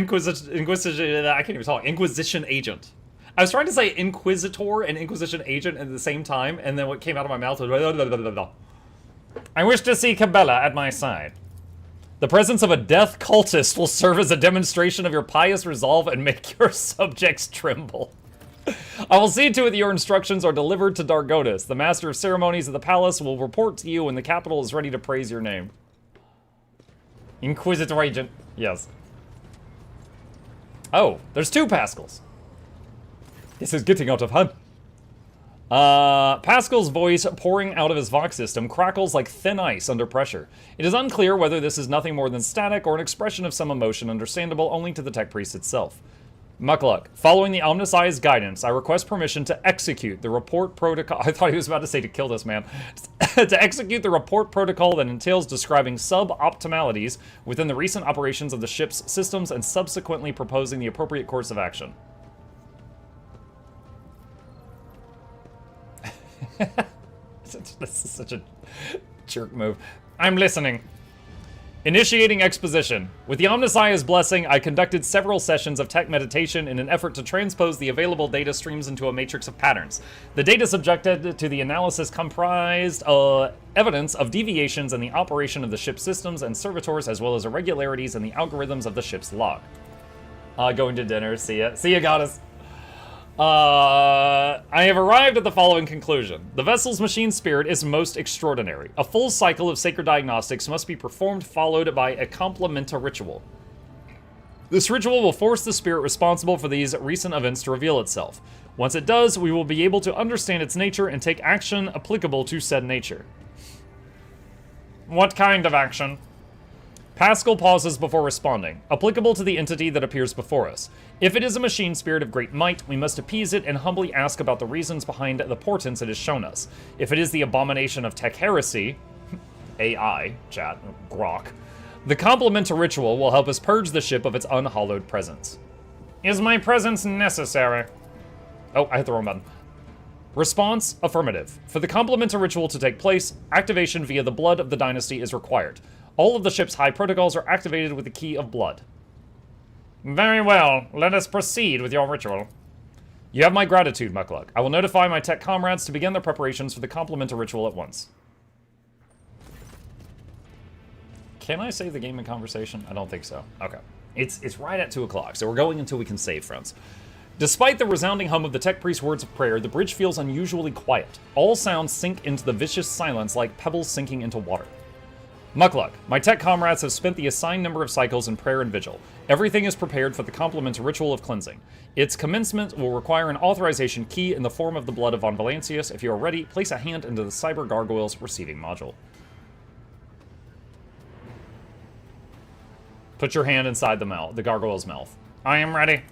I can't even talk, Inquisition agent. I was trying to say Inquisitor and Inquisition agent at the same time, and then what came out of my mouth was blah, blah, blah, blah, blah. I wish to see Cabela at my side. The presence of a death cultist will serve as a demonstration of your pious resolve and make your subjects tremble. I will see to it that your instructions are delivered to Dargonus. The master of ceremonies of the palace will report to you when the capital is ready to praise your name. Inquisitor agent. Yes. Oh, there's 2 Pascals. This is getting out of hand. Pascal's voice pouring out of his Vox system crackles like thin ice under pressure. It is unclear whether this is nothing more than static or an expression of some emotion understandable only to the tech priest itself. Mukluk, following the Omnisci's guidance, I request permission to execute the report protocol. I thought he was about to say to kill this man. To execute the report protocol that entails describing sub-optimalities within the recent operations of the ship's systems and subsequently proposing the appropriate course of action. This is such a jerk move. I'm listening. Initiating exposition. With the Omnisci's blessing, I conducted several sessions of tech meditation in an effort to transpose the available data streams into a matrix of patterns. The data subjected to the analysis comprised evidence of deviations in the operation of the ship's systems and servitors, as well as irregularities in the algorithms of the ship's log. Going to dinner. See ya. See ya, goddess. I have arrived at the following conclusion. The vessel's machine spirit is most extraordinary. A full cycle of sacred diagnostics must be performed, followed by a complementa ritual. This ritual will force the spirit responsible for these recent events to reveal itself. Once it does, we will be able to understand its nature and take action applicable to said nature. What kind of action? Pascal pauses before responding. Applicable to the entity that appears before us. If it is a machine spirit of great might, we must appease it and humbly ask about the reasons behind the portents it has shown us. If it is the abomination of tech heresy, AI, chat, grok, the complementary ritual will help us purge the ship of its unhallowed presence. Is my presence necessary? Oh, I hit the wrong button. Response, affirmative. For the complementary ritual to take place, activation via the blood of the dynasty is required. All of the ship's high protocols are activated with the key of blood. Very well, let us proceed with your ritual. You have my gratitude, Mukluk. I will notify my tech comrades to begin their preparations for the complementary ritual at once. Can I save the game in conversation? I don't think so. Okay. It's right at 2 o'clock, so we're going until we can save, friends. Despite the resounding hum of the tech priest's words of prayer, the bridge feels unusually quiet. All sounds sink into the vicious silence like pebbles sinking into water. Mukluk, my tech comrades have spent the assigned number of cycles in prayer and vigil. Everything is prepared for the complementary ritual of cleansing. Its commencement will require an authorization key in the form of the blood of von Valancius. If you are ready, place a hand into the Cyber Gargoyle's receiving module. Put your hand inside the gargoyle's mouth. I am ready.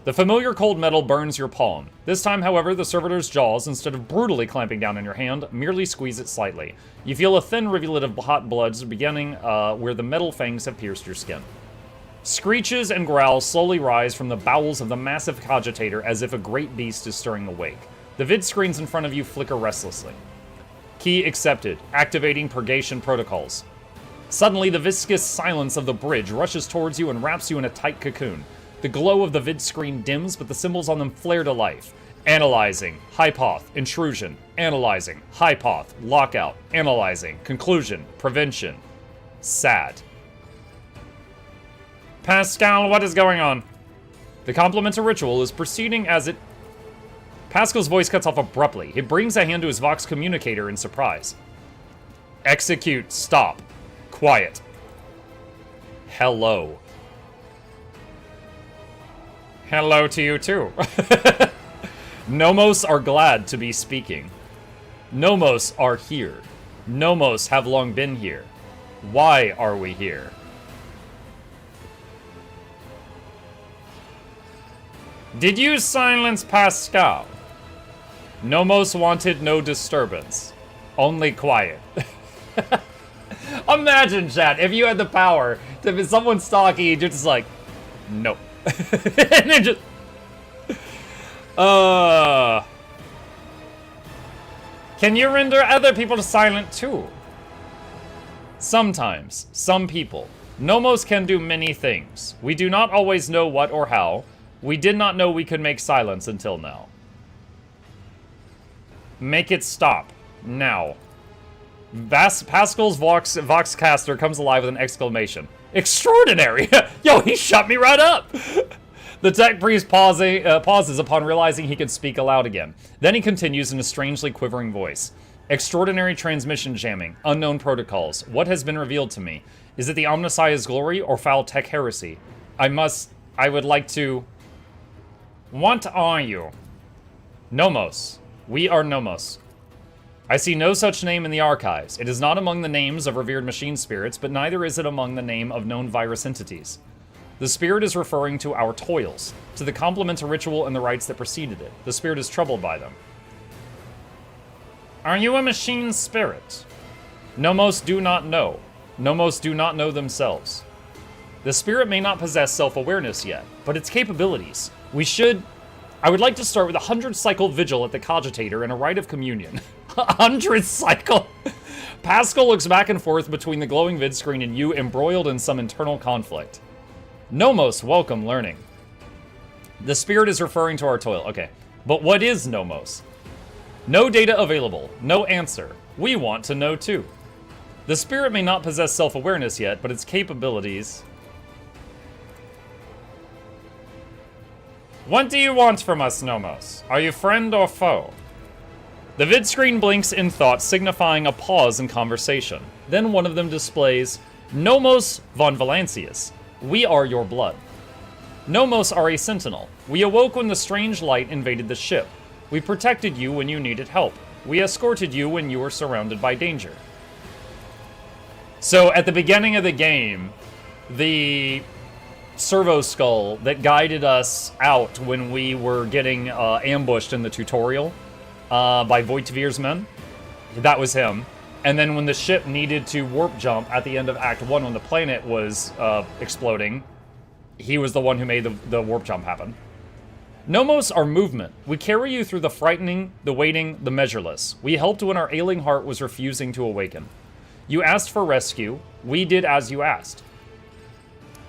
The familiar cold metal burns your palm. This time, however, the servitor's jaws, instead of brutally clamping down on your hand, merely squeeze it slightly. You feel a thin rivulet of hot blood beginning where the metal fangs have pierced your skin. Screeches and growls slowly rise from the bowels of the massive cogitator as if a great beast is stirring awake. The vid screens in front of you flicker restlessly. Key accepted. Activating purgation protocols. Suddenly, the viscous silence of the bridge rushes towards you and wraps you in a tight cocoon. The glow of the vid screen dims, but the symbols on them flare to life. Analyzing, hypoth, intrusion, analyzing, hypoth, lockout, analyzing, conclusion, prevention. Sad. Pascal, what is going on? The complemental ritual is proceeding as it... Pascal's voice cuts off abruptly. He brings a hand to his Vox communicator in surprise. Execute. Stop. Quiet. Hello. Hello to you too. Nomos are glad to be speaking. Nomos are here. Nomos have long been here. Why are we here? Did you silence Pascal? Nomos wanted no disturbance. Only quiet. Imagine, chat, if you had the power to, if someone's talking, you're just like, nope. And then just... Can you render other people silent too? Sometimes. Some people. Nomos can do many things. We do not always know what or how. We did not know we could make silence until now. Make it stop. Now. Pascal's Voxcaster comes alive with an exclamation. Extraordinary! Yo, he shut me right up! The tech priest pauses upon realizing he can speak aloud again. Then he continues in a strangely quivering voice. Extraordinary transmission jamming. Unknown protocols. What has been revealed to me? Is it the Omnissiah's glory or foul tech heresy? I would like to... What are you? Nomos. We are Nomos. I see no such name in the archives. It is not among the names of revered machine spirits, but neither is it among the name of known virus entities. The spirit is referring to our toils, to the complemental ritual and the rites that preceded it. The spirit is troubled by them. Are you a machine spirit? Nomos do not know. Nomos do not know themselves. The spirit may not possess self-awareness yet, but its capabilities. I would like to start with a 100-cycle vigil at the cogitator and a rite of communion. 100 cycle? Pascal looks back and forth between the glowing vid screen and you, embroiled in some internal conflict. Nomos, welcome learning. The spirit is referring to our toil. Okay, but what is Nomos? No data available. No answer. We want to know too. The spirit may not possess self-awareness yet, but its capabilities... What do you want from us, Nomos? Are you friend or foe? The vid screen blinks in thought, signifying a pause in conversation. Then one of them displays, Nomos von Valancius. We are your blood. Nomos are a sentinel. We awoke when the strange light invaded the ship. We protected you when you needed help. We escorted you when you were surrounded by danger. So at the beginning of the game, the servo skull that guided us out when we were getting ambushed in the tutorial by Voitvir's men, that was him. And then when the ship needed to warp jump at the end of Act 1 when the planet was exploding, he was the one who made the warp jump happen. Nomos are movement. We carry you through the frightening, the waiting, the measureless. We helped when our ailing heart was refusing to awaken. You asked for rescue. We did as you asked.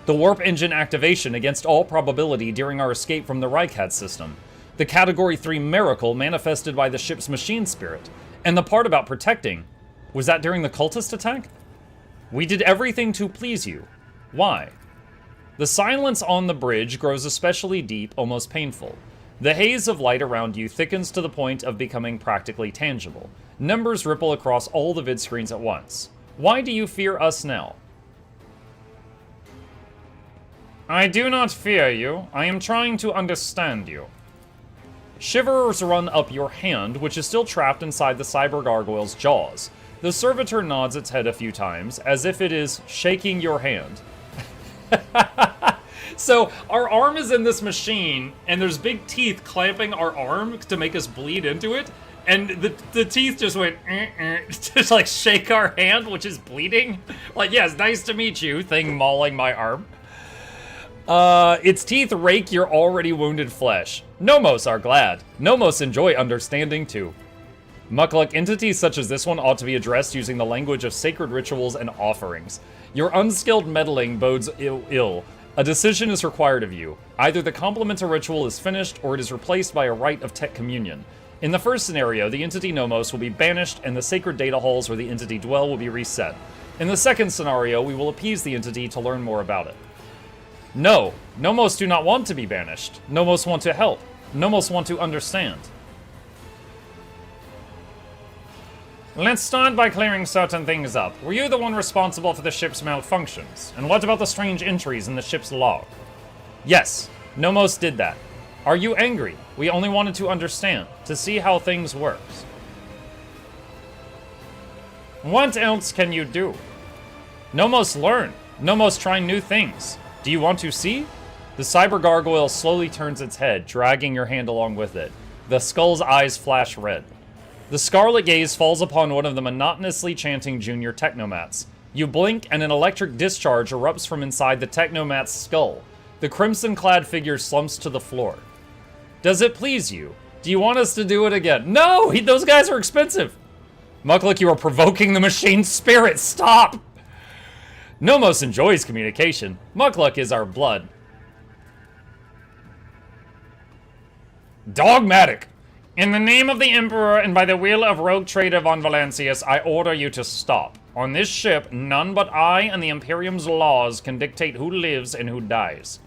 The warp engine activation against all probability during our escape from the Reichad system. The Category 3 miracle manifested by the ship's machine spirit. And the part about protecting, was that during the cultist attack? We did everything to please you. Why? The silence on the bridge grows especially deep, almost painful. The haze of light around you thickens to the point of becoming practically tangible. Numbers ripple across all the vid screens at once. Why do you fear us now? I do not fear you. I am trying to understand you. Shivers run up your hand, which is still trapped inside the cyber gargoyle's jaws. The servitor nods its head a few times, as if it is shaking your hand. So our arm is in this machine, and there's big teeth clamping our arm to make us bleed into it. And the teeth just went, just like shake our hand, which is bleeding. Like, yes, nice to meet you, thing mauling my arm. Its teeth rake your already wounded flesh. Nomos are glad. Nomos enjoy understanding too. Mukluk, entities such as this one ought to be addressed using the language of sacred rituals and offerings. Your unskilled meddling bodes ill. A decision is required of you. Either the complementar ritual is finished, or it is replaced by a rite of tech communion. In the first scenario, the entity Nomos will be banished, and the sacred data halls where the entity dwell will be reset. In the second scenario, we will appease the entity to learn more about it. No, Nomos do not want to be banished. Nomos want to help. Nomos want to understand. Let's start by clearing certain things up. Were you the one responsible for the ship's malfunctions? And what about the strange entries in the ship's log? Yes, Nomos did that. Are you angry? We only wanted to understand, to see how things work. What else can you do? Nomos learn. Nomos try new things. Do you want to see? The cyber gargoyle slowly turns its head, dragging your hand along with it. The skull's eyes flash red. The scarlet gaze falls upon one of the monotonously chanting junior technomats. You blink, and an electric discharge erupts from inside the technomat's skull. The crimson-clad figure slumps to the floor. Does it please you? Do you want us to do it again? No! Those guys are expensive! Mukluk, you are provoking the machine's spirit! Stop! Nomos enjoys communication. Mukluk is our blood. Dogmatic! In the name of the Emperor and by the will of rogue trader von Valancius, I order you to stop. On this ship, none but I and the Imperium's laws can dictate who lives and who dies.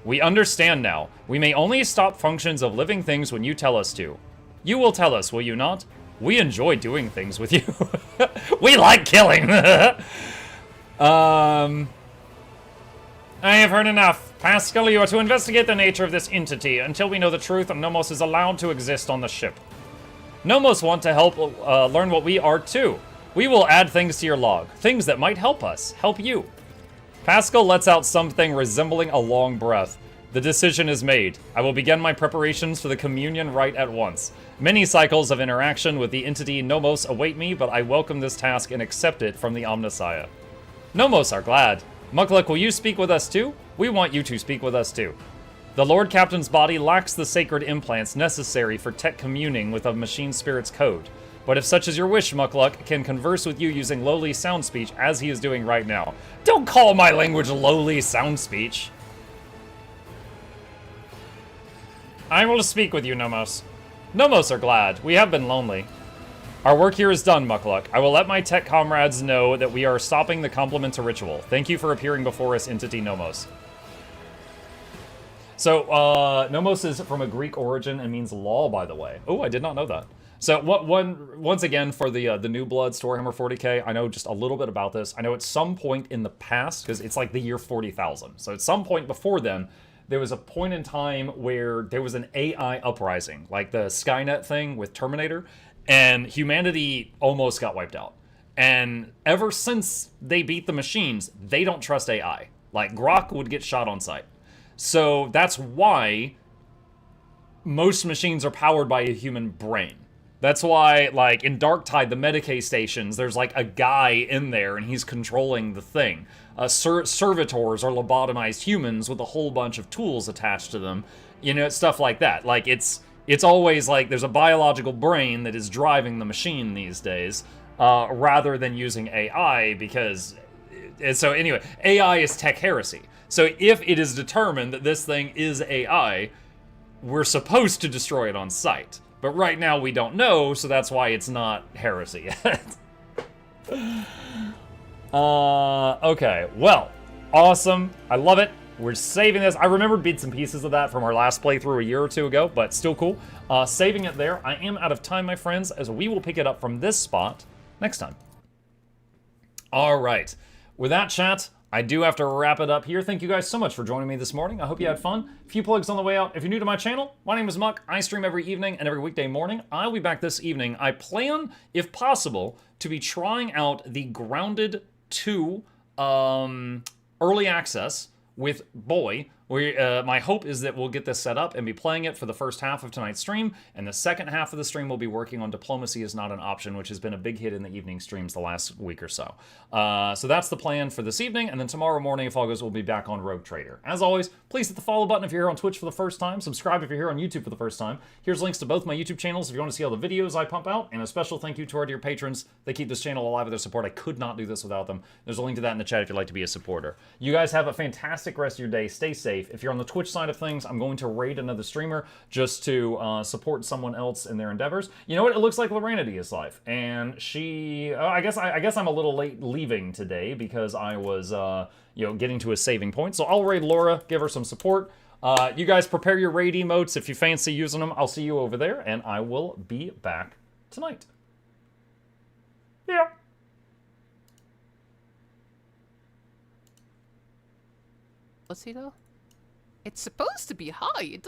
We understand now. We may only stop functions of living things when you tell us to. You will tell us, will you not? We enjoy doing things with you. We like killing. I have heard enough. Pascal, you are to investigate the nature of this entity. Until we know the truth, Nomos is allowed to exist on the ship. Nomos want to help learn what we are too. We will add things to your log. Things that might help us. Help you. Pascal lets out something resembling a long breath. The decision is made. I will begin my preparations for the communion rite at once. Many cycles of interaction with the entity Nomos await me, but I welcome this task and accept it from the Omnissiah. Nomos are glad. Mukluk, will you speak with us too? We want you to speak with us too. The Lord Captain's body lacks the sacred implants necessary for tech communing with a machine spirit's code. But if such is your wish, Mukluk can converse with you using lowly sound speech as he is doing right now. Don't call my language lowly sound speech. I will speak with you, Nomos. Nomos are glad. We have been lonely. Our work here is done, Mukluk. I will let my tech comrades know that we are stopping the complementar ritual. Thank you for appearing before us, Entity Nomos. So, Nomos is from a Greek origin and means law, by the way. Oh, I did not know that. So, once again, for the New Blood Storyhammer 40k, I know just a little bit about this. I know at some point in the past, because it's like the year 40,000. So at some point before then, there was a point in time where there was an AI uprising, like the Skynet thing with Terminator, and humanity almost got wiped out. And ever since they beat the machines, they don't trust AI. Like, Grok would get shot on sight. So that's why most machines are powered by a human brain. That's why, like, in Darktide, the Medicae stations, there's, like, a guy in there, and he's controlling the thing. Servitors are lobotomized humans with a whole bunch of tools attached to them. You know, stuff like that. Like, it's always, like, there's a biological brain that is driving the machine these days, rather than using AI, because... So, anyway, AI is tech heresy. So, if it is determined that this thing is AI, we're supposed to destroy it on sight. But right now we don't know, so that's why it's not heresy yet. Okay, well, awesome. I love it. We're saving this. I remembered bits and pieces of that from our last playthrough a year or two ago, but still cool. Saving it there. I am out of time, my friends, as we will pick it up from this spot next time. All right. With that, chat, I do have to wrap it up here. Thank you guys so much for joining me this morning. I hope you had fun. A few plugs on the way out. If you're new to my channel, my name is Muck. I stream every evening and every weekday morning. I'll be back this evening. I plan, if possible, to be trying out the Grounded 2 early access with Boy. My hope is that we'll get this set up and be playing it for the first half of tonight's stream, and the second half of the stream we'll be working on Diplomacy is Not an Option, which has been a big hit in the evening streams the last week or so. So that's the plan for this evening, and then tomorrow morning, if all goes, we'll be back on Rogue Trader. As always, please hit the follow button if you're here on Twitch for the first time, subscribe if you're here on YouTube for the first time. Here's links to both my YouTube channels if you want to see all the videos I pump out, and a special thank you to our dear patrons. They keep this channel alive with their support. I could not do this without them. There's a link to that in the chat if you'd like to be a supporter. You guys have a fantastic rest of your day. Stay safe. If you're on the Twitch side of things, I'm going to raid another streamer just to support someone else in their endeavors. You know what? It looks like Loranity is live, and she. I guess I'm a little late leaving today because I was getting to a saving point. So I'll raid Laura, give her some support. You guys prepare your raid emotes if you fancy using them. I'll see you over there, and I will be back tonight. Yeah. What's he though? It's supposed to be high. It doesn't.